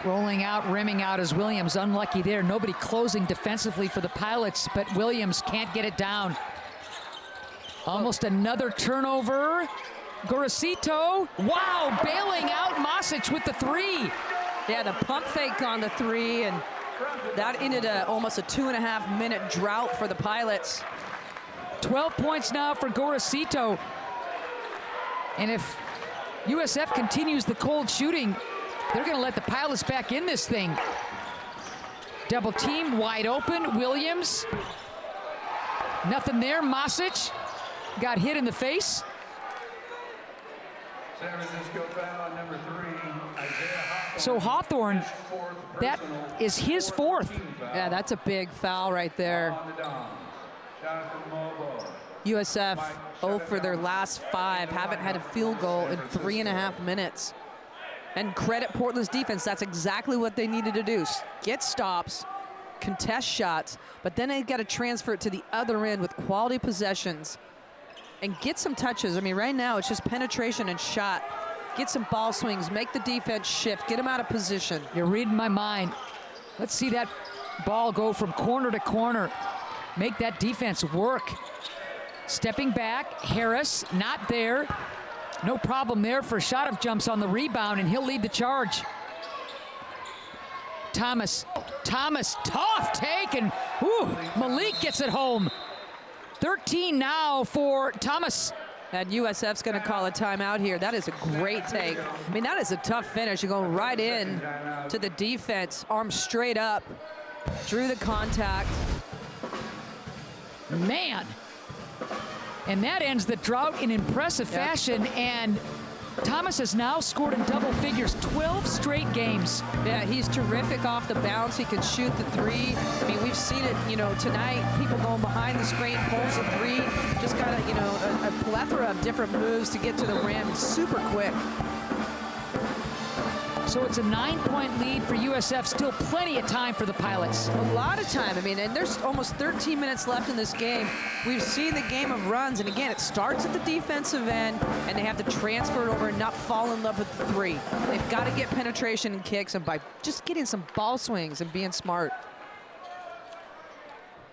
[SPEAKER 5] Rolling out, rimming out is Williams. Unlucky there. Nobody closing defensively for the Pilots, but Williams can't get it down. Almost another turnover. Gorosito, wow, bailing out Masic with the 3.
[SPEAKER 7] Yeah, the pump fake on the 3, and that ended almost a 2.5-minute drought for the Pilots.
[SPEAKER 5] 12 points now for Gorosito. And if USF continues the cold shooting, they're going to let the Pilots back in this thing. Double team, wide open. Williams. Nothing there. Masic got hit in the face.
[SPEAKER 1] San Francisco foul number 3, Isaiah Hawthorne.
[SPEAKER 5] So Hawthorne, that is his 4th.
[SPEAKER 7] Yeah, that's a big foul right there.
[SPEAKER 1] On the dom. Jonathan Mobo.
[SPEAKER 7] USF 0 for their last 5, haven't had a field goal in 3.5 minutes. And credit Portland's defense, that's exactly what they needed to do. Get stops, contest shots, but then they've got to transfer it to the other end with quality possessions and get some touches. I mean, right now it's just penetration and shot. Get some ball swings, make the defense shift, get them out of position.
[SPEAKER 5] You're reading my mind. Let's see that ball go from corner to corner. Make that defense work. Stepping back, Harris, not there. No problem there for Shotov jumps on the rebound, and he'll lead the charge. Thomas, tough take, and Malik gets it home. 13 now for Thomas.
[SPEAKER 7] And USF's going to call a timeout here. That is a great take. I mean, that is a tough finish. You're going right in to the defense, arms straight up, drew the contact.
[SPEAKER 5] Man. And that ends the drought in impressive fashion, and Thomas has now scored in double figures 12 straight games.
[SPEAKER 7] Yeah, he's terrific off the bounce. He can shoot the 3. I mean, we've seen it, tonight, people going behind the screen, pulls the 3. Just got a plethora of different moves to get to the rim. Super quick.
[SPEAKER 5] So it's a 9-point lead for USF. Still plenty of time for the Pilots.
[SPEAKER 7] A lot of time. I mean, and there's almost 13 minutes left in this game. We've seen the game of runs, and again, it starts at the defensive end, and they have to transfer it over and not fall in love with the 3. They've got to get penetration and kicks, and by just getting some ball swings and being smart.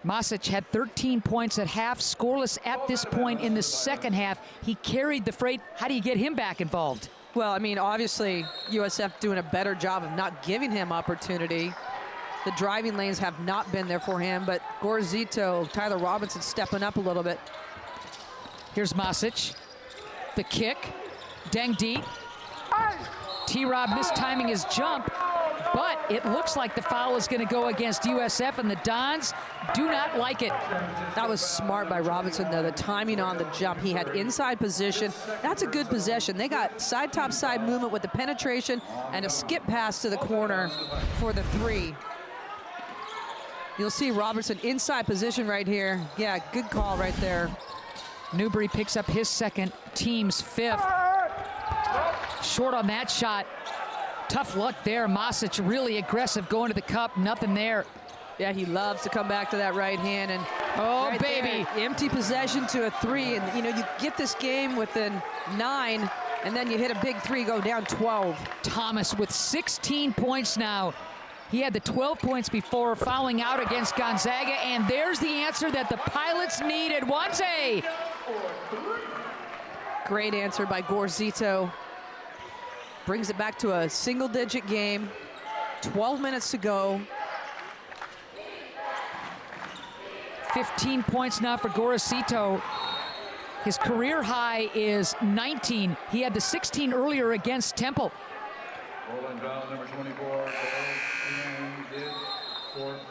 [SPEAKER 5] Masic had 13 points at half, scoreless at this point in the second half. He carried the freight. How do you get him back involved?
[SPEAKER 7] Well, I mean, obviously, USF doing a better job of not giving him opportunity. The driving lanes have not been there for him, but Gorzito, Tyler Robinson stepping up a little bit.
[SPEAKER 5] Here's Masic. The kick. Deng deep. T-Rob mistiming his jump, but it looks like the foul is going to go against USF, and the Dons do not like it.
[SPEAKER 7] That was smart by Robinson, though, the timing on the jump. He had inside position. That's a good possession. They got side-top-side movement with the penetration and a skip pass to the corner for the 3. You'll see Robertson inside position right here. Yeah, good call right there.
[SPEAKER 5] Newbury picks up his second, team's 5th. Short on that shot. Tough luck there. Masic really aggressive going to the cup. Nothing there.
[SPEAKER 7] Yeah, he loves to come back to that right hand. And
[SPEAKER 5] right baby.
[SPEAKER 7] There, empty possession to a 3. And, you get this game within 9, and then you hit a big 3, go down 12.
[SPEAKER 5] Thomas with 16 points now. He had the 12 points before fouling out against Gonzaga, and there's the answer that the Pilots needed. Wante.
[SPEAKER 7] Great answer by Gorzito. Brings it back to a single-digit game. 12 minutes to go.
[SPEAKER 5] 15 points now for Gorzito. His career high is 19. He had the 16 earlier against Temple.
[SPEAKER 1] Number 24.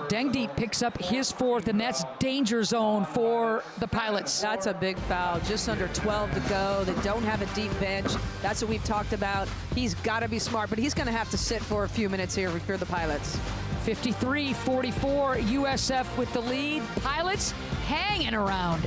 [SPEAKER 7] Dengdi
[SPEAKER 5] picks up his 4th, and that's danger zone for the Pilots.
[SPEAKER 7] That's a big foul. Just under 12 to go. They don't have a deep bench. That's what we've talked about. He's got to be smart, but he's going to have to sit for a few minutes here for the Pilots.
[SPEAKER 5] 53-44, USF with the lead. Pilots hanging around.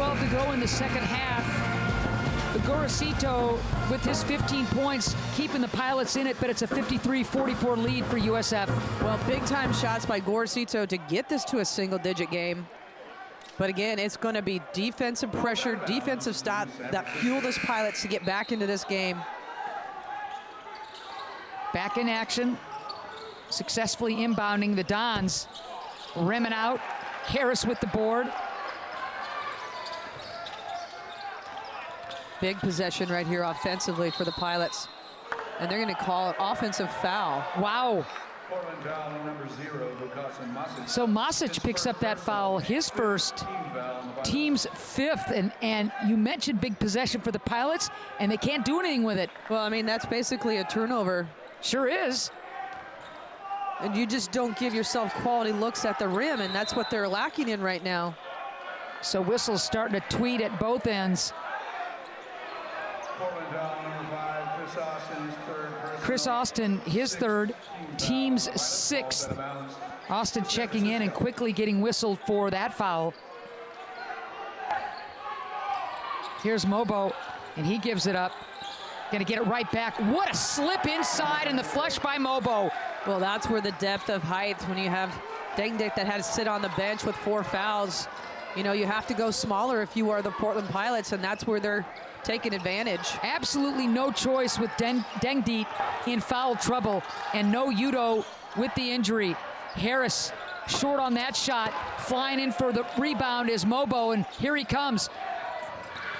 [SPEAKER 5] 3:12 to go in the second half. Gorosito with his 15 points, keeping the Pilots in it, but it's a 53-44 lead for USF.
[SPEAKER 7] Well, big-time shots by Gorosito to get this to a single-digit game. But again, it's going to be defensive pressure, defensive stop that fuel this Pilots to get back into this game.
[SPEAKER 5] Back in action, successfully inbounding the Dons. Rimming out, Harris with the board.
[SPEAKER 7] Big possession right here offensively for the Pilots. And they're going to call it offensive foul.
[SPEAKER 5] Wow.
[SPEAKER 1] Portland foul on number 0, Vukasin Masic.
[SPEAKER 5] So Masic picks up that foul, his first, team's 5th, and you mentioned big possession for the Pilots, and they can't do anything with it.
[SPEAKER 7] Well, I mean, that's basically a turnover.
[SPEAKER 5] Sure is.
[SPEAKER 7] And you just don't give yourself quality looks at the rim, and that's what they're lacking in right now.
[SPEAKER 5] So whistles starting to tweet at both ends.
[SPEAKER 1] Portland foul number 5, Chris Austin, his 3rd.
[SPEAKER 5] Chris Austin, his 3rd, team's 6th. Austin checking in and quickly getting whistled for that foul. Here's Mobo, and he gives it up. Gonna get it right back. What a slip inside and the flush by Mobo.
[SPEAKER 7] Well, that's where the depth of height, when you have Dengdick that had to sit on the bench with 4 fouls, you know, you have to go smaller if you are the Portland Pilots, and that's where they're taking advantage.
[SPEAKER 5] Absolutely no choice with Dengdick in foul trouble, and no Udo with the injury. Harris short on that shot. Flying in for the rebound is Mobo, and here he comes.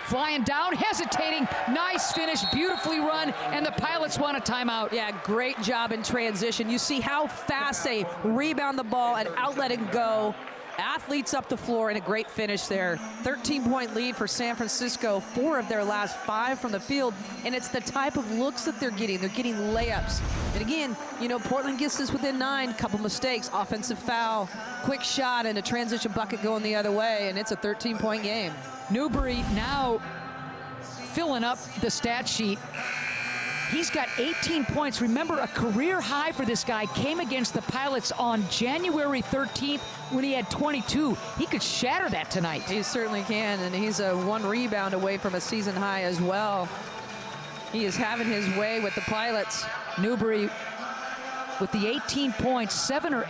[SPEAKER 5] Flying down, hesitating, nice finish, beautifully run, and the Pilots want a timeout.
[SPEAKER 7] Yeah, great job in transition. You see how fast they rebound the ball and outlet and go. Athletes up the floor, and a great finish there. 13-point lead for San Francisco, 4 of their last 5 from the field, and it's the type of looks that they're getting. They're getting layups. And again, you know, Portland gets this within 9, couple mistakes, offensive foul, quick shot, and a transition bucket going the other way, and it's a 13-point game.
[SPEAKER 5] Newbury now filling up the stat sheet. He's got 18 points. Remember, a career high for this guy came against the Pilots on January 13th when he had 22. He could shatter that tonight.
[SPEAKER 7] He certainly can, and he's a 1 rebound away from a season high as well. He is having his way with the Pilots.
[SPEAKER 5] Newbury with the 18 points, 7 of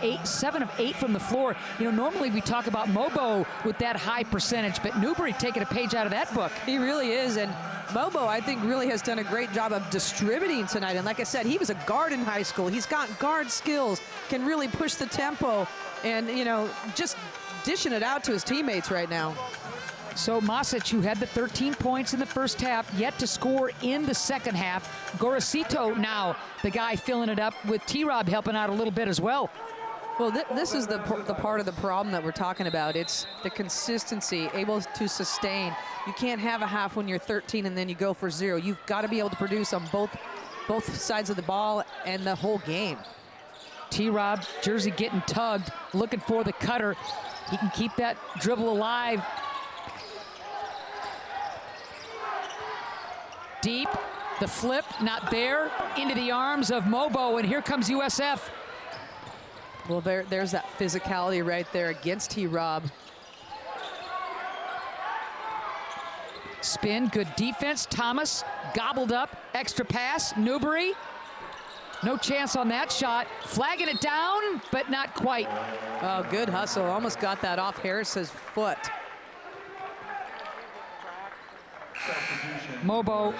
[SPEAKER 5] 8 from the floor. You know, normally we talk about Mobo with that high percentage, but Newbury taking a page out of that book.
[SPEAKER 7] He really is, and Mobo, I think, really has done a great job of distributing tonight. And like I said, he was a guard in high school. He's got guard skills, can really push the tempo, and, you know, just dishing it out to his teammates right now.
[SPEAKER 5] So Masic, who had the 13 points in the first half, yet to score in the second half. Gorosito now, the guy filling it up with T-Rob helping out a little bit as well.
[SPEAKER 7] Well, this is the part of the problem that we're talking about. It's the consistency, able to sustain. You can't have a half when you're 13 and then you go for 0. You've got to be able to produce on both sides of the ball and the whole game.
[SPEAKER 5] T-Rob, jersey getting tugged, looking for the cutter. He can keep that dribble alive. Deep, the flip, not there, into the arms of Mobo, and here comes USF.
[SPEAKER 7] Well, there's that physicality right there against T-Rob.
[SPEAKER 5] Spin, good defense. Thomas gobbled up, extra pass. Newbury, no chance on that shot. Flagging it down, but not quite.
[SPEAKER 7] Oh, good hustle. Almost got that off Harris's foot.
[SPEAKER 5] Mobo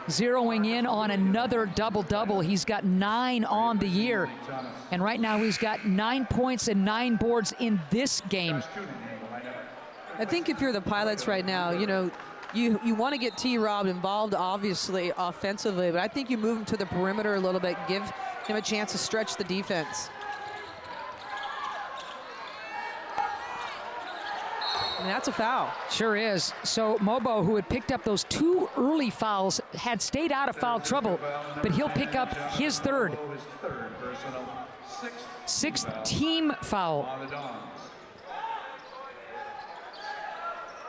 [SPEAKER 5] zeroing in on another double-double. He's got 9 on the year. And right now he's got 9 points and 9 boards in this game.
[SPEAKER 7] I think if you're the Pilots right now, you know, you want to get T-Rob involved, obviously, offensively, but I think you move him to the perimeter a little bit, give him a chance to stretch the defense. And that's a foul.
[SPEAKER 5] Sure is. So Mobo, who had picked up those 2 early fouls, had stayed out of foul trouble, but he'll pick up his 3rd. 6th team foul.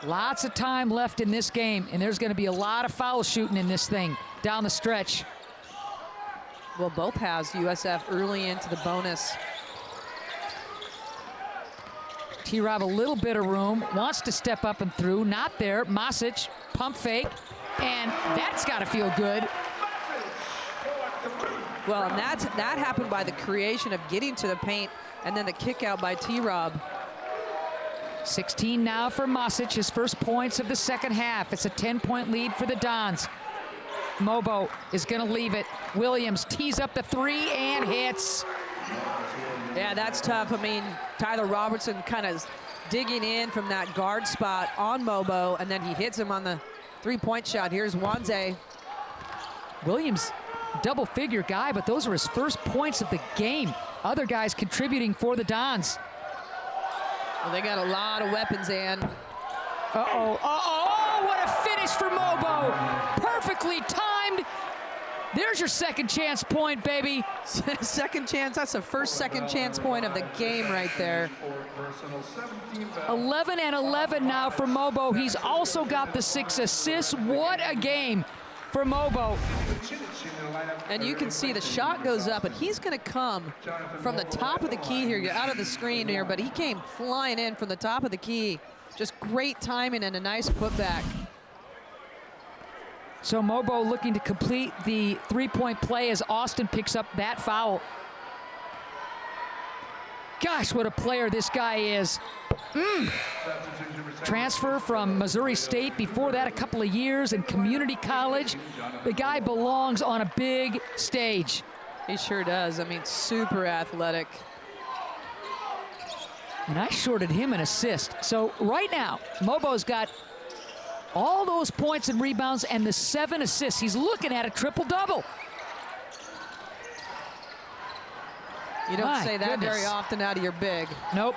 [SPEAKER 5] Lots of time left in this game, and there's going to be a lot of foul shooting in this thing down the stretch.
[SPEAKER 7] Well, both halves, USF early into the bonus.
[SPEAKER 5] T-Rob a little bit of room, wants to step up and through, not there. Masic, pump fake, and that's got to feel good.
[SPEAKER 7] Well, and that happened by the creation of getting to the paint and then the kick out by T-Rob.
[SPEAKER 5] 16 now for Masic, his first points of the second half. It's a 10-point lead for the Dons. Mobo is going to leave it. Williams tees up the three and hits.
[SPEAKER 7] Yeah, that's tough. I mean, Tyler Robertson kind of digging in from that guard spot on Mobo, and then he hits him on the three-point shot. Here's Wanze.
[SPEAKER 5] Williams, double-figure guy, but those were his first points of the game. Other guys contributing for the Dons.
[SPEAKER 7] Well, they got a lot of weapons, Ann.
[SPEAKER 5] Uh-oh, uh-oh, what a finish for Mobo. Perfectly timed. There's your second chance point, baby.
[SPEAKER 7] Second chance, that's the first second chance point of the game right there.
[SPEAKER 5] 11 and 11 now for Mobo. He's also got the 6 assists. What a game for Mobo.
[SPEAKER 7] And you can see the shot goes up, and he's going to come from the top of the key here, out of the screen here, but he came flying in from the top of the key. Just great timing and a nice putback.
[SPEAKER 5] So Mobo looking to complete the three-point play as Austin picks up that foul. Gosh, what a player this guy is. Transfer from Missouri State, before that a couple of years in community college. The guy belongs on a big stage.
[SPEAKER 7] He sure does. I mean, super athletic.
[SPEAKER 5] And I shorted him an assist. So right now, Mobo's got all those points and rebounds and the 7 assists. He's looking at a triple-double.
[SPEAKER 7] You don't say that very often out of your big.
[SPEAKER 5] Nope.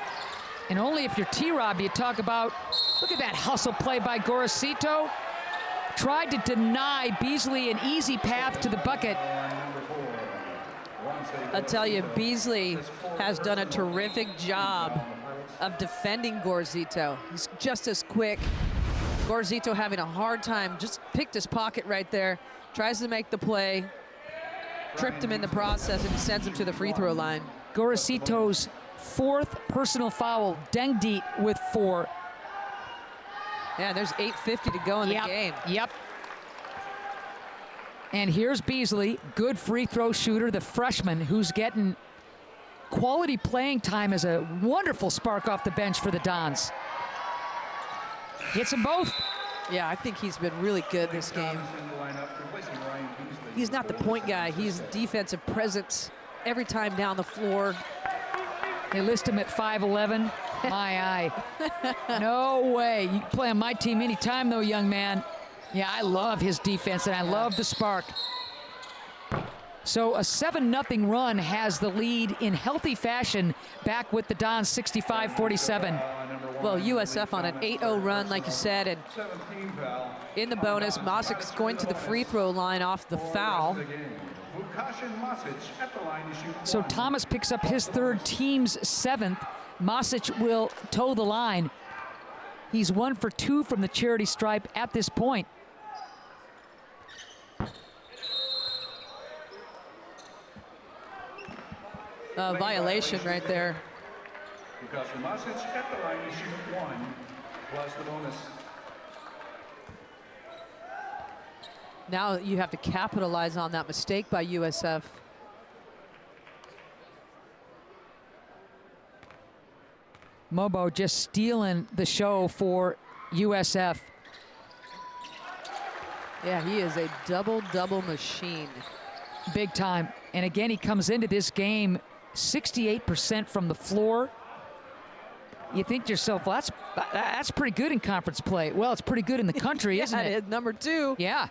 [SPEAKER 5] And only if you're T-Rob you talk about, look at that hustle play by Gorosito. Tried to deny Beasley an easy path to the bucket.
[SPEAKER 7] I'll tell you, Beasley has done a terrific job of defending Gorosito. He's just as quick. Gorosito having a hard time, just picked his pocket right there, tries to make the play, tripped him in the process, and sends him to the free throw line.
[SPEAKER 5] Gorosito's 4th personal foul, Dengdeet with 4.
[SPEAKER 7] Yeah, there's 8:50 to go in the game.
[SPEAKER 5] Yep. And here's Beasley, good free throw shooter, the freshman who's getting quality playing time as a wonderful spark off the bench for the Dons. Hits them both.
[SPEAKER 7] Yeah, I think he's been really good this game. He's not the point guy. He's defensive presence every time down the floor.
[SPEAKER 5] They list him at 5'11". My eye. No way. You can play on my team anytime, though, young man. Yeah, I love his defense, and I love the spark. So a 7-0 run has the lead in healthy fashion back with the Dons, 65-47.
[SPEAKER 7] Well, USF on an 8-0 run, like you said, and in the bonus, Masic is going to the free throw line off the foul.
[SPEAKER 5] So Thomas picks up his 3rd, team's 7th. Masic will toe the line. He's 1 for 2 from the charity stripe at this point.
[SPEAKER 7] Violation right there.
[SPEAKER 1] Because Masic at the line to shoot 1 plus the bonus.
[SPEAKER 7] Now you have to capitalize on that mistake by USF.
[SPEAKER 5] Mobo just stealing the show for USF.
[SPEAKER 7] Yeah, he is a double-double machine.
[SPEAKER 5] Big time. And again, he comes into this game 68% from the floor. You think to yourself, well, that's pretty good in conference play. Well, it's pretty good in the country, isn't it?
[SPEAKER 7] It is. Number 2.
[SPEAKER 5] Yeah.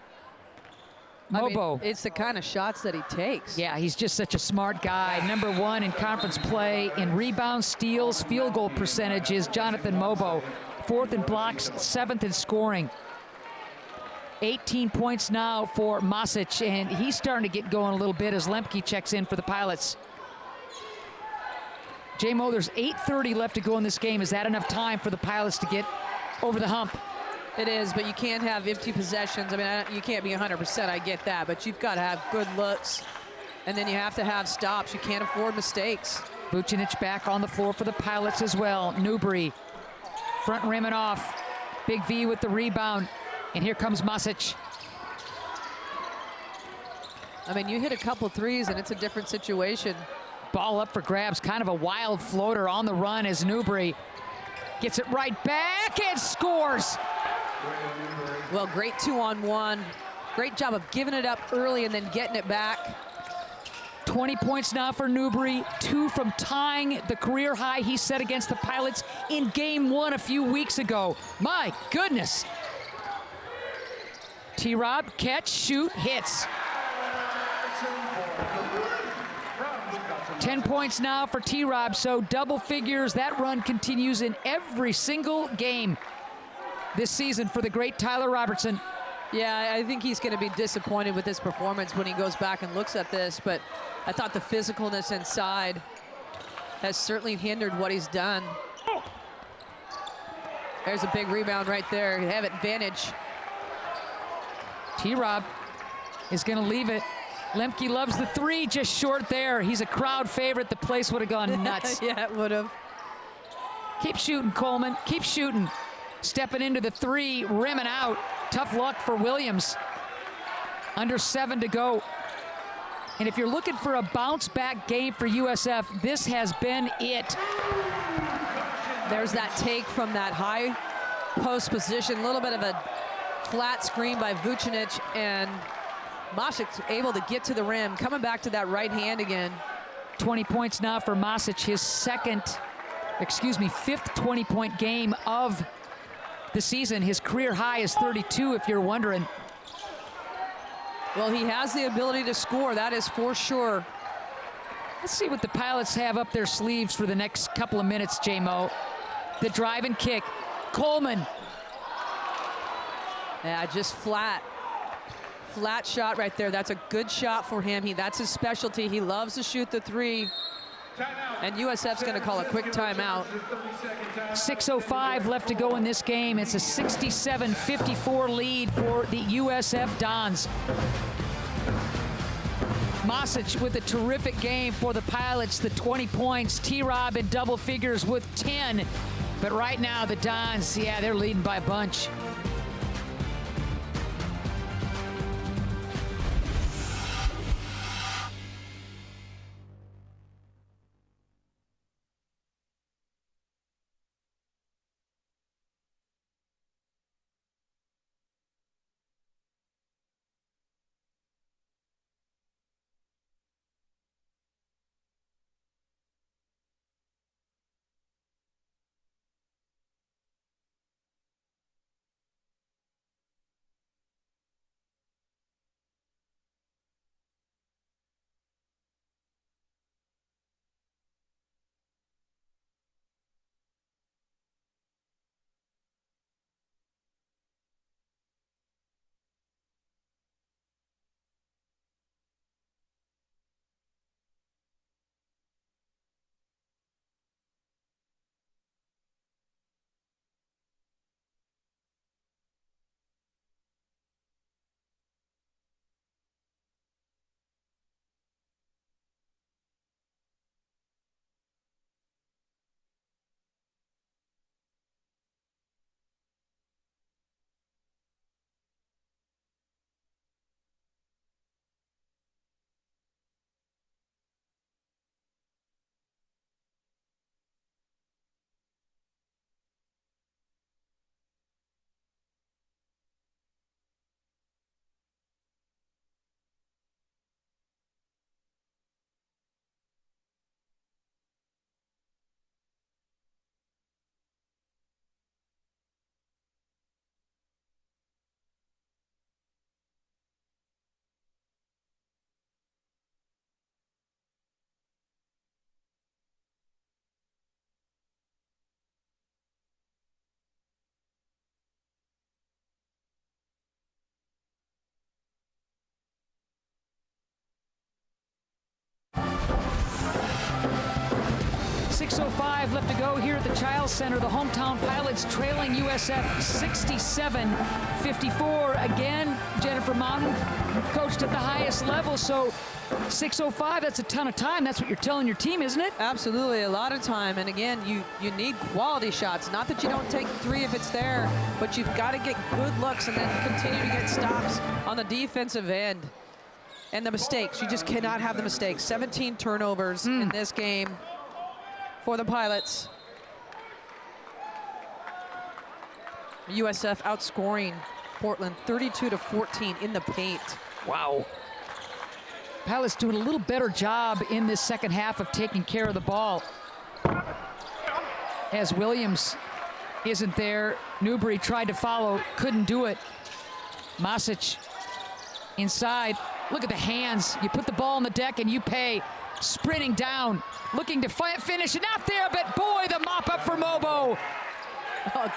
[SPEAKER 7] I
[SPEAKER 5] Mobo.
[SPEAKER 7] mean, it's the kind of shots that he takes.
[SPEAKER 5] Yeah, he's just such a smart guy. Number 1 in conference play in rebounds, steals, field goal percentages, Jonathan Mobo. 4th in blocks, 7th in scoring. 18 points now for Masic, and he's starting to get going a little bit as Lemke checks in for the Pilots. J-Mo, there's 8:30 left to go in this game. Is that enough time for the Pilots to get over the hump?
[SPEAKER 7] It is, but you can't have empty possessions. I mean, you can't be 100%, I get that, but you've got to have good looks, and then you have to have stops. You can't afford mistakes.
[SPEAKER 5] Vucinic back on the floor for the Pilots as well. Newbury, front rim and off. Big V with the rebound. And here comes Masic.
[SPEAKER 7] I mean, you hit a couple threes and it's a different situation.
[SPEAKER 5] Ball up for grabs, kind of a wild floater on the run as Newbury gets it right back and scores.
[SPEAKER 7] Well, great 2-on-1. Great job of giving it up early and then getting it back.
[SPEAKER 5] 20 points now for Newbury, 2 from tying the career high he set against the Pilots in game 1 a few weeks ago. My goodness. T-Rob, catch, shoot, hits. 10 points now for T-Rob, so double figures. That run continues in every single game this season for the great Tyler Robertson.
[SPEAKER 7] Yeah, I think he's going to be disappointed with his performance when he goes back and looks at this, but I thought the physicalness inside has certainly hindered what he's done. There's a big rebound right there. You have advantage.
[SPEAKER 5] T-Rob is going to leave it. Lemke loves the 3, just short there. He's a crowd favorite. The place would have gone nuts.
[SPEAKER 7] Yeah, it would have.
[SPEAKER 5] Keep shooting, Coleman. Keep shooting. Stepping into the 3, rimming out. Tough luck for Williams. Under 7 to go. And if you're looking for a bounce-back game for USF, this has been it.
[SPEAKER 7] There's that take from that high post position. A little bit of a flat screen by Vucinic, and Masic's able to get to the rim, coming back to that right hand again.
[SPEAKER 5] 20 points now for Masic, his fifth 20-point game of the season. His career high is 32, if you're wondering.
[SPEAKER 7] Well, he has the ability to score, that is for sure.
[SPEAKER 5] Let's see what the Pilots have up their sleeves for the next couple of minutes, J-Mo. The drive and kick. Coleman.
[SPEAKER 7] Yeah, just flat. Flat shot right there. That's a good shot for him. That's his specialty. He loves to shoot the 3. And USF's going to call a quick timeout.
[SPEAKER 5] 6:05 left to go in this game. It's a 67-54 lead for the USF Dons. Masic with a terrific game for the Pilots, the 20 points. T-Rob in double figures with 10. But right now, the Dons, yeah, they're leading by a bunch. .05 left to go here at the Chiles Center. The hometown Pilots trailing USF 67-54. Again, Jennifer Mountain, you've coached at the highest level, so 6:05, that's a ton of time. That's what you're telling your team, isn't it?
[SPEAKER 7] Absolutely, a lot of time. And again, you need quality shots. Not that you don't take 3 if it's there, but you've got to get good looks and then continue to get stops on the defensive end. And the mistakes, you just cannot have the mistakes. 17 turnovers in this game for the Pilots. USF outscoring Portland 32-14 in the paint.
[SPEAKER 5] Wow. Pilots doing a little better job in this second half of taking care of the ball. As Williams isn't there, Newbury tried to follow, couldn't do it. Masic inside. Look at the hands. You put the ball on the deck and you pay. Sprinting down, looking to finish, and not there, but boy, the mop up for Mobo.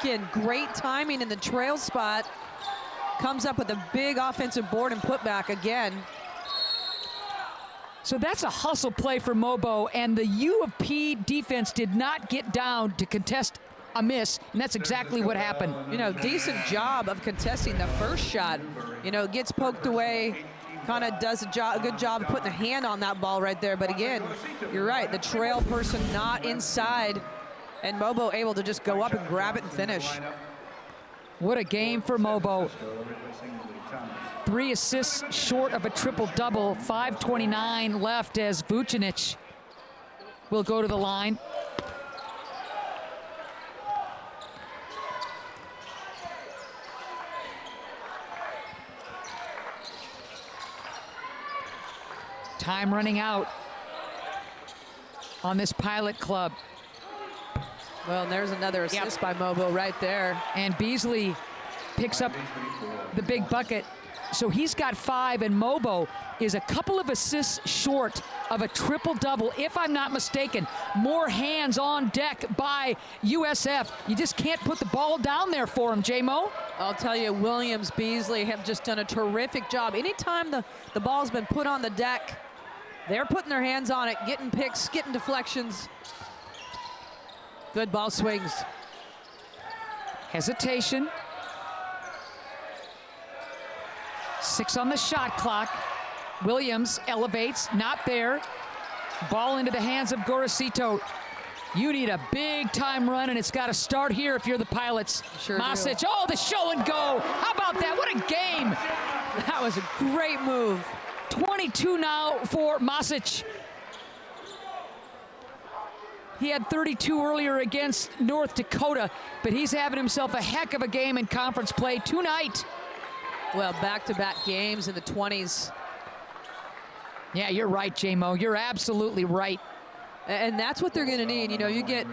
[SPEAKER 7] Again, great timing in the trail spot. Comes up with a big offensive board and putback again.
[SPEAKER 5] So that's a hustle play for Mobo, and the U of P defense did not get down to contest a miss, and that's exactly what happened.
[SPEAKER 7] You know, decent job of contesting the first shot. You know, gets poked away, kind of does a good job of putting a hand on that ball right there. But again, you're right, the trail person not inside, and Mobo able to just go up and grab it and finish.
[SPEAKER 5] What a game for Mobo. 3 assists short of a triple-double, 5:29 left as Vucinic will go to the line. Time running out on this Pilot club.
[SPEAKER 7] Well, and there's another assist by Mobo right there.
[SPEAKER 5] And Beasley picks up the big bucket. So he's got 5, and Mobo is a couple of assists short of a triple-double, if I'm not mistaken. More hands on deck by USF. You just can't put the ball down there for him, J-Mo.
[SPEAKER 7] I'll tell you, Williams, Beasley have just done a terrific job. Anytime the ball's been put on the deck, they're putting their hands on it, getting picks, getting deflections. Good ball swings.
[SPEAKER 5] Hesitation. 6 on the shot clock. Williams elevates, not there. Ball into the hands of Gorosito. You need a big time run, and it's got to start here if you're the Pilots.
[SPEAKER 7] Sure
[SPEAKER 5] Masic, oh, the show and go. How about that? What a game.
[SPEAKER 7] That was a great move.
[SPEAKER 5] 22 now for Masic. He had 32 earlier against North Dakota, but he's having himself a heck of a game in conference play tonight.
[SPEAKER 7] Well, back-to-back games in the 20s.
[SPEAKER 5] Yeah, you're right, J-Mo. You're absolutely right.
[SPEAKER 7] And that's what they're going to need. You know, you get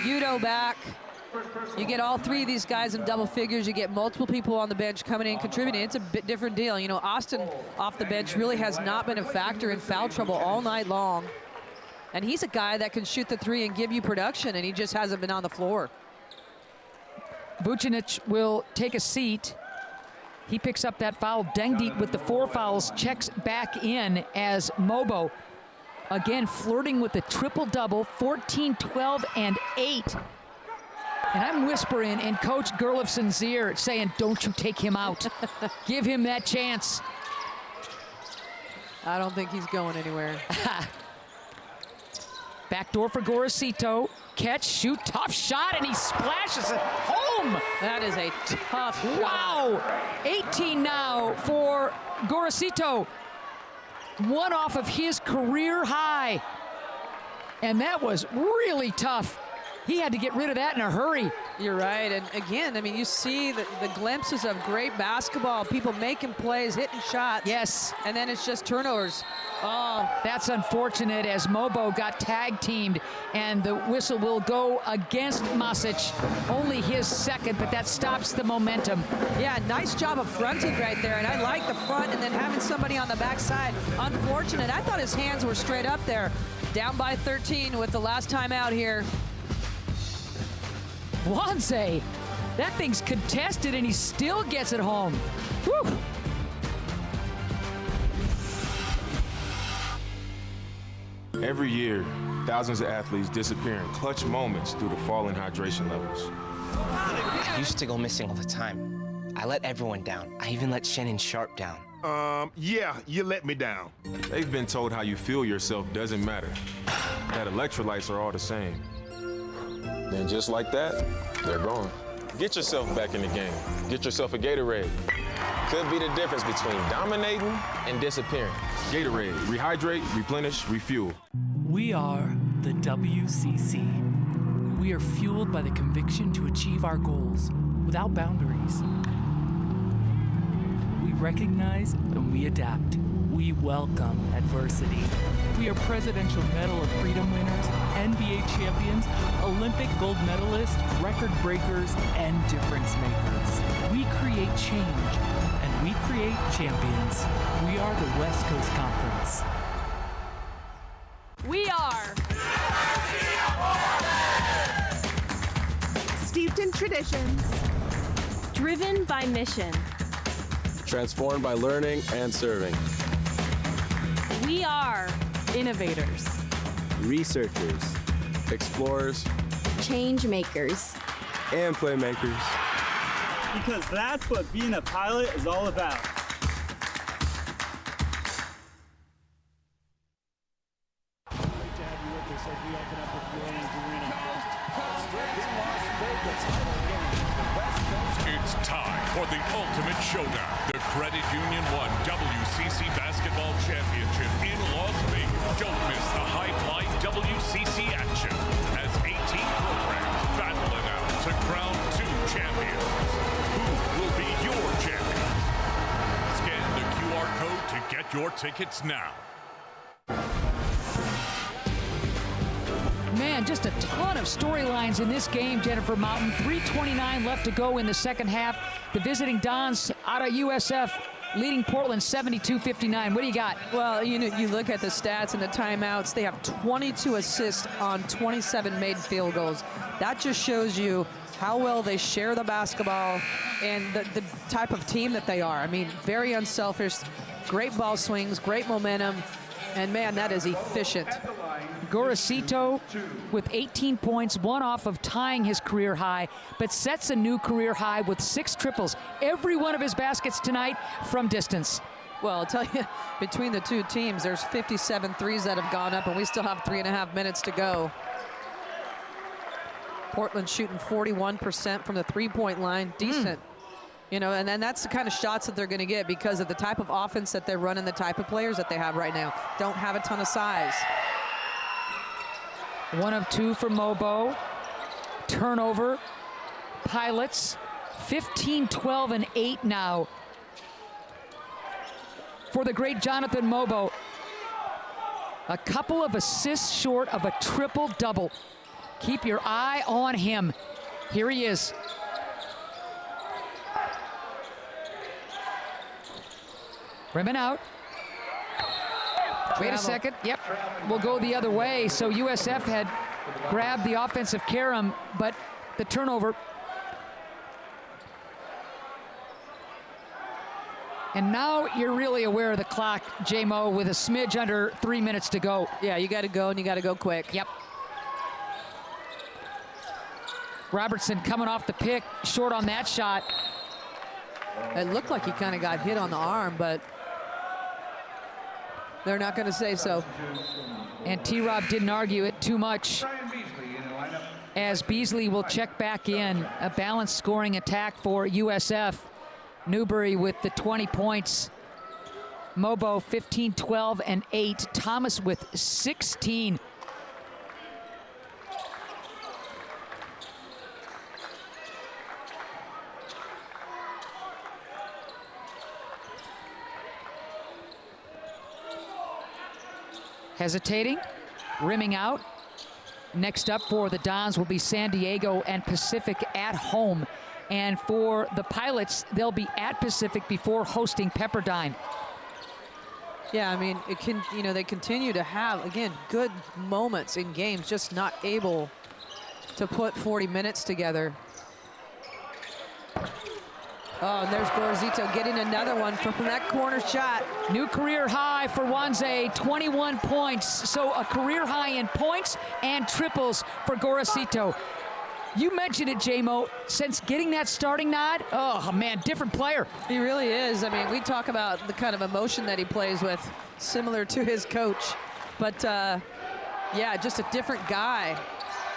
[SPEAKER 7] Udo back. You get all 3 of these guys in double figures. You get multiple people on the bench coming in, contributing. It's a bit different deal. You know, Austin off the bench really has not been a factor in foul trouble all night long. And he's a guy that can shoot the 3 and give you production, and he just hasn't been on the floor.
[SPEAKER 5] Vucinic will take a seat. He picks up that foul. Dengdeet with the 4 fouls checks back in as Mobo, again, flirting with the triple-double, 14, 12, and 8. And I'm whispering in Coach Gerlifson's ear saying, don't you take him out. Give him that chance.
[SPEAKER 7] I don't think he's going anywhere.
[SPEAKER 5] Backdoor for Gorosito. Catch, shoot, tough shot, and he splashes it home.
[SPEAKER 7] That is a tough shot.
[SPEAKER 5] Wow. 18 now for Gorosito. 1 off of his career high. And that was really tough. He had to get rid of that in a hurry.
[SPEAKER 7] You're right. And again, I mean, you see the glimpses of great basketball, people making plays, hitting shots.
[SPEAKER 5] Yes.
[SPEAKER 7] And then it's just turnovers.
[SPEAKER 5] Oh, that's unfortunate as Mobo got tag teamed, and the whistle will go against Masic. Only his second, but that stops the momentum.
[SPEAKER 7] Yeah, nice job of fronting right there, and I like the front and then having somebody on the backside. Unfortunate. I thought his hands were straight up there. Down by 13 with the last time out here.
[SPEAKER 5] Wanze, that thing's contested and he still gets it home. Whew.
[SPEAKER 2] Every year, thousands of athletes disappear in clutch moments due to falling hydration levels.
[SPEAKER 3] I used to go missing all the time. I let everyone down. I even let Shannon Sharp down.
[SPEAKER 19] Yeah, you let me down.
[SPEAKER 2] They've been told how you feel yourself doesn't matter. That electrolytes are all the same. Then just like that, they're gone. Get yourself back in the game. Get yourself a Gatorade. Could be the difference between dominating and disappearing. Gatorade, rehydrate, replenish, refuel.
[SPEAKER 4] We are the WCC. We are fueled by the conviction to achieve our goals without boundaries. We recognize and we adapt. We welcome adversity. We are Presidential Medal of Freedom winners, NBA champions, Olympic gold medalists, record breakers, and difference makers. We create change, and we create champions. We are the West Coast Conference.
[SPEAKER 11] We are
[SPEAKER 18] Steeped in traditions.
[SPEAKER 11] driven by mission.
[SPEAKER 9] Transformed by learning and serving.
[SPEAKER 11] We are
[SPEAKER 14] Innovators.
[SPEAKER 9] Researchers. Explorers.
[SPEAKER 11] change makers.
[SPEAKER 9] And playmakers.
[SPEAKER 10] Because that's what being a pilot is all about.
[SPEAKER 6] It's time for the ultimate showdown. The Credit Union 1 WCC Basketball Championship in Las Vegas. Don't miss the high-flying WCC action as 18 programs battle it out to crown 2 champions. Who will be your champion? Scan the QR code to get your tickets now.
[SPEAKER 5] Man, just a ton of storylines in this game, Jennifer Mountain. 3:29 left to go in the second half. The visiting Dons out of USF leading Portland 72-59. What do you got?
[SPEAKER 7] Well, you look at the stats and the timeouts. They have 22 assists on 27 made field goals. That just shows you how well they share the basketball and the type of team that they are. I mean, very unselfish, great ball swings, great momentum, and man, that is efficient.
[SPEAKER 5] Gorosito with 18 points, one off of tying his career high, but sets a new career high with 6 triples. Every one of his baskets tonight from distance.
[SPEAKER 7] Well, I'll tell you, between the two teams, there's 57 threes that have gone up, and we still have 3.5 minutes to go. Portland shooting 41% from the three-point line. Decent. You know, and then that's the kind of shots that they're going to get because of the type of offense that they run and the type of players that they have right now. Don't have a ton of size.
[SPEAKER 5] 1 of 2 for Mobo. Turnover. Pilots 15, 12, and 8 now for the great Jonathan Mobo. A couple of assists short of a triple-double. Keep your eye on him. Here he is. Rimming out. Wait a second. Yep, we'll go the other way. So USF had grabbed the offensive carom, but the turnover. And now you're really aware of the clock, J-Mo, with a smidge under 3 minutes to go.
[SPEAKER 7] Yeah, you got to go, and you got to go quick.
[SPEAKER 5] Yep. Robertson coming off the pick, short on that shot.
[SPEAKER 7] It looked like he kind of got hit on the arm, but they're not going to say so.
[SPEAKER 5] And T-Rob didn't argue it too much, as Beasley will check back in. A balanced scoring attack for USF. Newberry with the 20 points. Mobo 15, 12, and 8. Thomas with 16. Hesitating, rimming out. Next up for the Dons will be San Diego and Pacific at home. And for the Pilots, they'll be at Pacific before hosting Pepperdine.
[SPEAKER 7] Yeah, I mean, it can, you know, they continue to have, again, good moments in games, just not able to put 40 minutes together. Oh, and there's Gorosito getting another one from that corner shot.
[SPEAKER 5] New career high for Wanze, 21 points. So a career high in points and triples for Gorosito. You mentioned it, J-Mo. Since getting that starting nod, oh, man, different player.
[SPEAKER 7] He really is. I mean, we talk about the kind of emotion that he plays with, similar to his coach. But, yeah, just a different guy.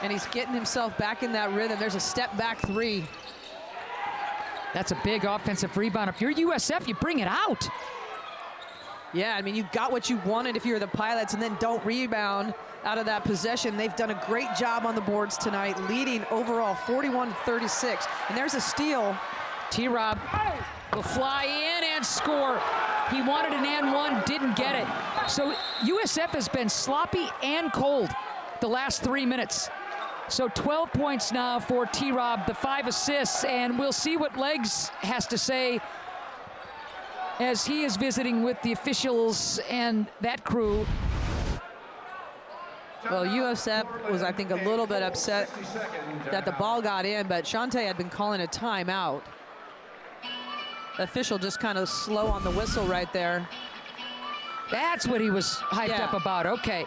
[SPEAKER 7] And he's getting himself back in that rhythm. There's a step-back three.
[SPEAKER 5] That's a big offensive rebound. If you're USF, you bring it out.
[SPEAKER 7] Yeah, I mean, you got what you wanted if you're the Pilots, and then don't rebound out of that possession. They've done a great job on the boards tonight, leading overall 41-36. And there's a steal.
[SPEAKER 5] T-Rob will fly in and score. He wanted an and one, didn't get it. So USF has been sloppy and cold the last 3 minutes. So 12 points now for T-Rob, the 5 assists, and we'll see what Legs has to say as he is visiting with the officials and that crew.
[SPEAKER 7] Well, USF was, I think, a little bit upset that the ball got in, but Shante had been calling a timeout. The official just kind of slow on the whistle right there.
[SPEAKER 5] That's what he was hyped up about, okay.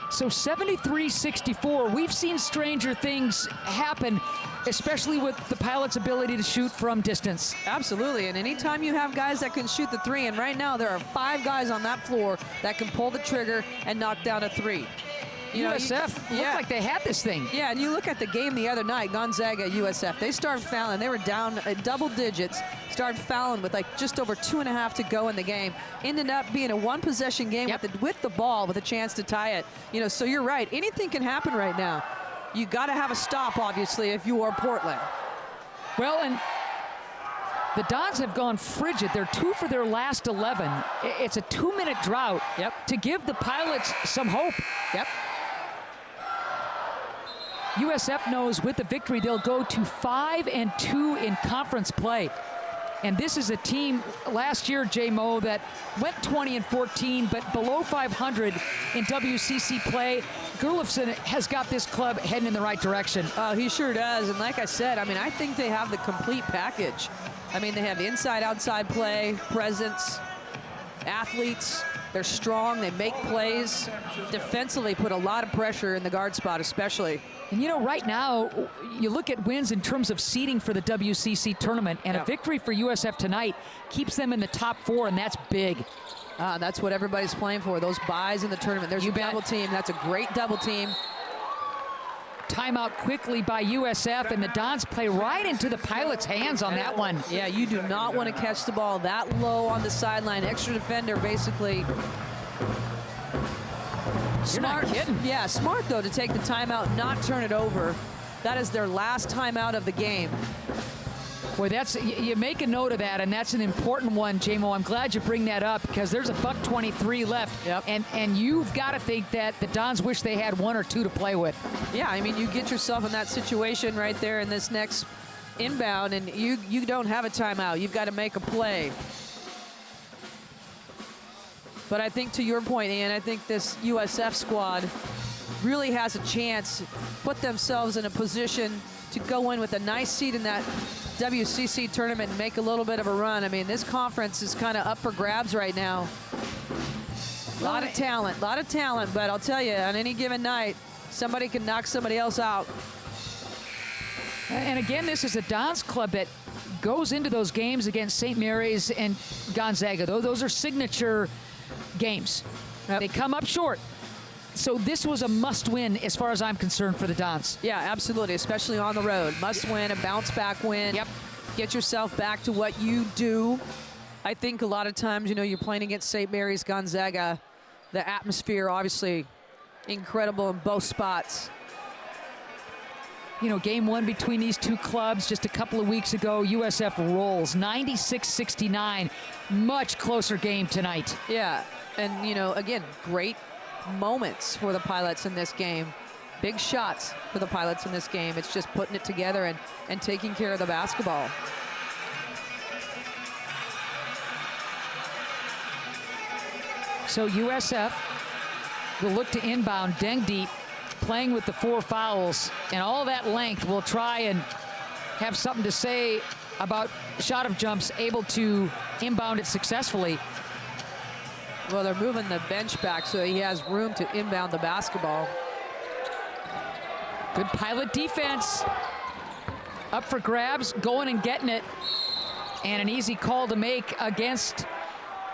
[SPEAKER 5] So 73-64, we've seen stranger things happen, especially with the Pilots' ability to shoot from distance.
[SPEAKER 7] Absolutely, and anytime you have guys that can shoot the three, and right now there are 5 guys on that floor that can pull the trigger and knock down a three.
[SPEAKER 5] USF looked like they had this thing.
[SPEAKER 7] Yeah, and you look at the game the other night, Gonzaga, USF, they started fouling. They were down double digits, started fouling with like just over 2.5 to go in the game. Ended up being a one-possession game with the ball with a chance to tie it. So you're right. Anything can happen right now. You got to have a stop, obviously, if you are Portland.
[SPEAKER 5] Well, and the Dons have gone frigid. They're 2 for their last 11. It's a 2-minute drought to give the Pilots some hope. USF knows with the victory they'll go to 5-2 in conference play. And this is a team last year, J-Mo, that went 20-14, but below 500 in WCC play. Gurlifson has got this club heading in the right direction.
[SPEAKER 7] Oh, he sure does. And like I said, I mean, I think they have the complete package. I mean, they have inside-outside play, presence, athletes. They're strong. They make plays. Defensively, put a lot of pressure in the guard spot, especially.
[SPEAKER 5] And right now, you look at wins in terms of seeding for the WCC tournament, and a victory for USF tonight keeps them in the top 4, and that's big.
[SPEAKER 7] That's what everybody's playing for, those buys in the tournament. There's a double team. That's a great double team.
[SPEAKER 5] Timeout quickly by USF, and the Dons play right into the Pilots' hands on that one.
[SPEAKER 7] Yeah, you do not want to catch the ball that low on the sideline. Extra defender, basically.
[SPEAKER 5] Smart. You're not kidding.
[SPEAKER 7] Yeah, smart, though, to take the timeout, not turn it over. That is their last timeout of the game.
[SPEAKER 5] Boy, you make a note of that, and that's an important one, J-Mo. I'm glad you bring that up because there's a $1:23 left, and you've got to think that the Dons wish they had 1 or 2 to play with.
[SPEAKER 7] Yeah, I mean, you get yourself in that situation right there in this next inbound, and you don't have a timeout. You've got to make a play. But I think to your point, Ian, I think this USF squad really has a chance, put themselves in a position to go in with a nice seed in that WCC tournament and make a little bit of a run. I mean, this conference is kind of up for grabs right now. A lot of talent, but I'll tell you, on any given night, somebody can knock somebody else out.
[SPEAKER 5] And again, this is a Dons club that goes into those games against St. Mary's and Gonzaga. Those are signature games. They come up short. So this was a must-win as far as I'm concerned for the Dons.
[SPEAKER 7] Yeah, absolutely, especially on the road. Must win, a bounce-back win. Get yourself back to what you do. I think a lot of times, you're playing against St. Mary's, Gonzaga. The atmosphere, obviously, incredible in both spots.
[SPEAKER 5] Game 1 between these two clubs just a couple of weeks ago. USF rolls 96-69. Much closer game tonight.
[SPEAKER 7] Yeah, and, again, great moments for the Pilots in this game. Big shots for the Pilots in this game. It's just putting it together and taking care of the basketball.
[SPEAKER 5] So USF will look to inbound. Deng deep, playing with the 4 fouls, and all that length will try and have something to say about shot of jumps, able to inbound it successfully.
[SPEAKER 7] Well, they're moving the bench back so he has room to inbound the basketball.
[SPEAKER 5] Good Pilot defense. Up for grabs, going and getting it. And an easy call to make against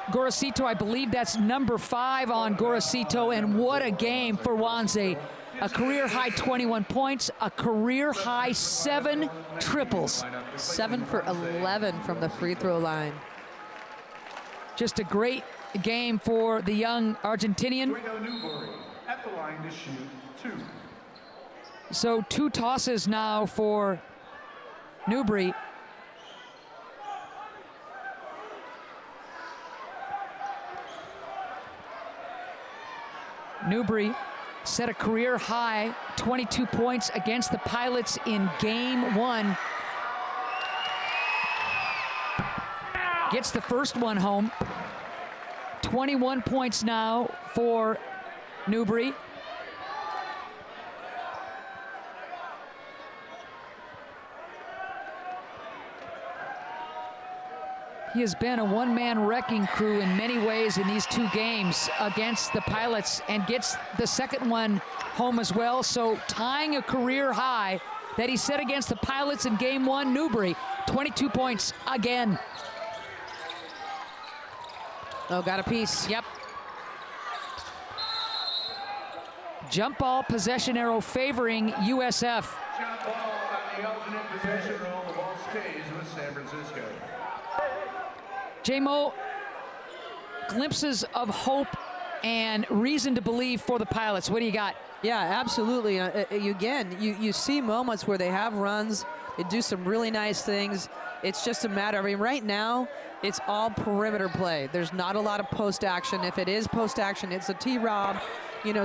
[SPEAKER 5] Gorosito. I believe that's number 5 on Gorosito, and what a game for Wanze. A career-high 21 points, a career-high 7 triples.
[SPEAKER 7] 7 for 11 from the free throw line.
[SPEAKER 5] Just a great game for the young Argentinian.
[SPEAKER 1] Newbury at the line to shoot 2.
[SPEAKER 5] So 2 tosses now for Newbury. Newbury set a career high 22 points against the Pilots in game 1. Gets the first one home. 21 points now for Newbury. He has been a one-man wrecking crew in many ways in these 2 games against the Pilots, and gets the second one home as well. So tying a career high that he set against the Pilots in game 1, Newbury, 22 points again.
[SPEAKER 7] Oh, got a piece.
[SPEAKER 5] Yep. Jump ball possession arrow favoring USF.
[SPEAKER 1] Jump ball on the alternate possession roll. The ball stays with San Francisco.
[SPEAKER 5] J-Mo, glimpses of hope and reason to believe for the Pilots. What do you got?
[SPEAKER 7] Yeah, absolutely. You see moments where they have runs, they do some really nice things. It's just a matter, I mean, right now, it's all perimeter play. There's not a lot of post action. If it is post action, it's a T-Rob,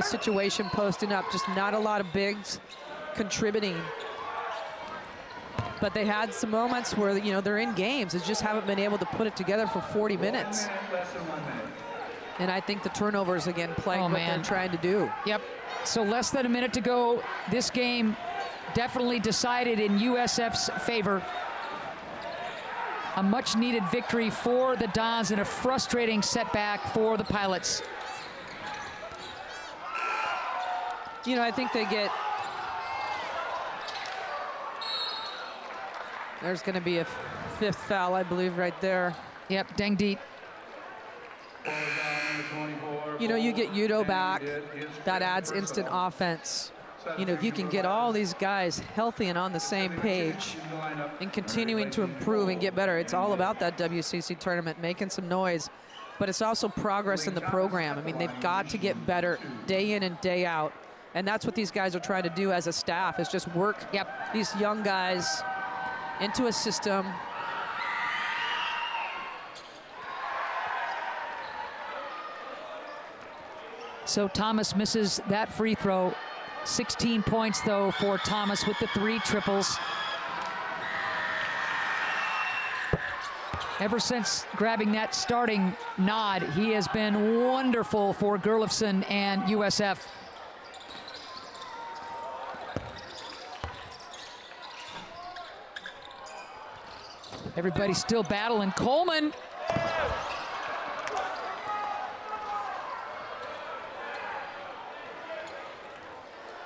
[SPEAKER 7] situation posting up. Just not a lot of bigs contributing. But they had some moments where, they're in games. They just haven't been able to put it together for 40 minutes.
[SPEAKER 1] Less than 1 minute.
[SPEAKER 7] And I think the turnovers, again, play what they're trying to do.
[SPEAKER 5] Yep. So less than a minute to go. This game definitely decided in USF's favor. A much-needed victory for the Dons and a frustrating setback for the Pilots.
[SPEAKER 7] I think they get... There's going to be a 5th foul, I believe, right there.
[SPEAKER 5] Yep, Deng Deet.
[SPEAKER 7] You get Udo back. That adds instant offense. If you can get all these guys healthy and on the same page and continuing to improve and get better, it's all about that WCC tournament, making some noise. But it's also progress in the program. I mean, they've got to get better day in and day out. And that's what these guys are trying to do as a staff, is just work these young guys into a system.
[SPEAKER 5] So Thomas misses that free throw. 16 points, though, for Thomas with the 3 triples. Ever since grabbing that starting nod, he has been wonderful for Gerlufsen and USF. Everybody's still battling. Coleman.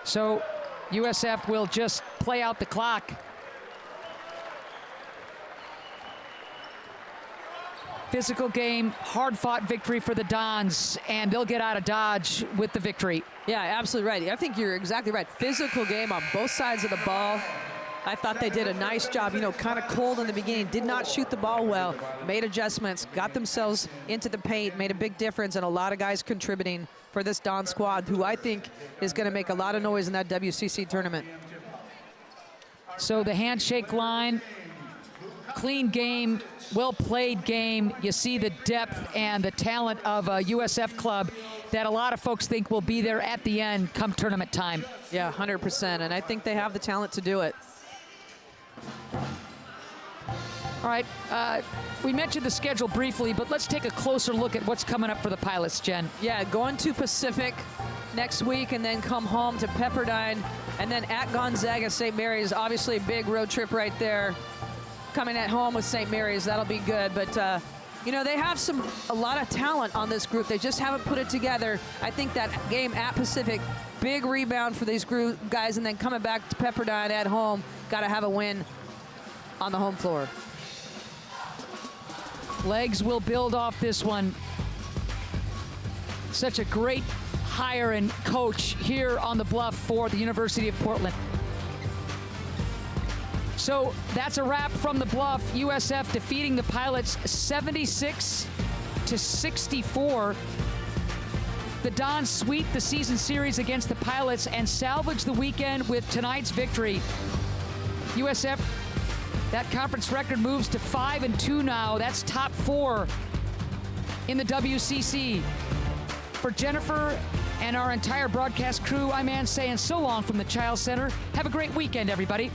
[SPEAKER 5] So USF will just play out the clock. Physical game, hard-fought victory for the Dons, and they'll get out of Dodge with the victory.
[SPEAKER 7] Yeah, absolutely right. I think you're exactly right. Physical game on both sides of the ball. I thought they did a nice job, kind of cold in the beginning, did not shoot the ball well, made adjustments, got themselves into the paint, made a big difference, and a lot of guys contributing for this Don squad, who I think is going to make a lot of noise in that WCC tournament.
[SPEAKER 5] So the handshake line, clean game, well-played game. You see the depth and the talent of a USF club that a lot of folks think will be there at the end come tournament time.
[SPEAKER 7] Yeah, 100%, and I think they have the talent to do it.
[SPEAKER 5] All right, we mentioned the schedule briefly, but let's take a closer look at what's coming up for the Pilots, Jen.
[SPEAKER 7] Yeah, going to Pacific next week and then come home to Pepperdine and then at Gonzaga, St. Mary's. Obviously a big road trip right there. Coming at home with St. Mary's, that'll be good. But You know, they have a lot of talent on this group. They just haven't put it together. I think that game at Pacific, big rebound for these guys, and then coming back to Pepperdine at home, got to have a win on the home floor.
[SPEAKER 5] Legs will build off this one. Such a great hire and coach here on the Bluff for the University of Portland. So that's a wrap from the Bluff. USF defeating the Pilots 76-64. The Dons sweep the season series against the Pilots and salvage the weekend with tonight's victory. USF, that conference record moves to 5-2 now. That's top 4 in the WCC. For Jennifer and our entire broadcast crew, I'm Ann saying so long from the Child Center. Have a great weekend, everybody.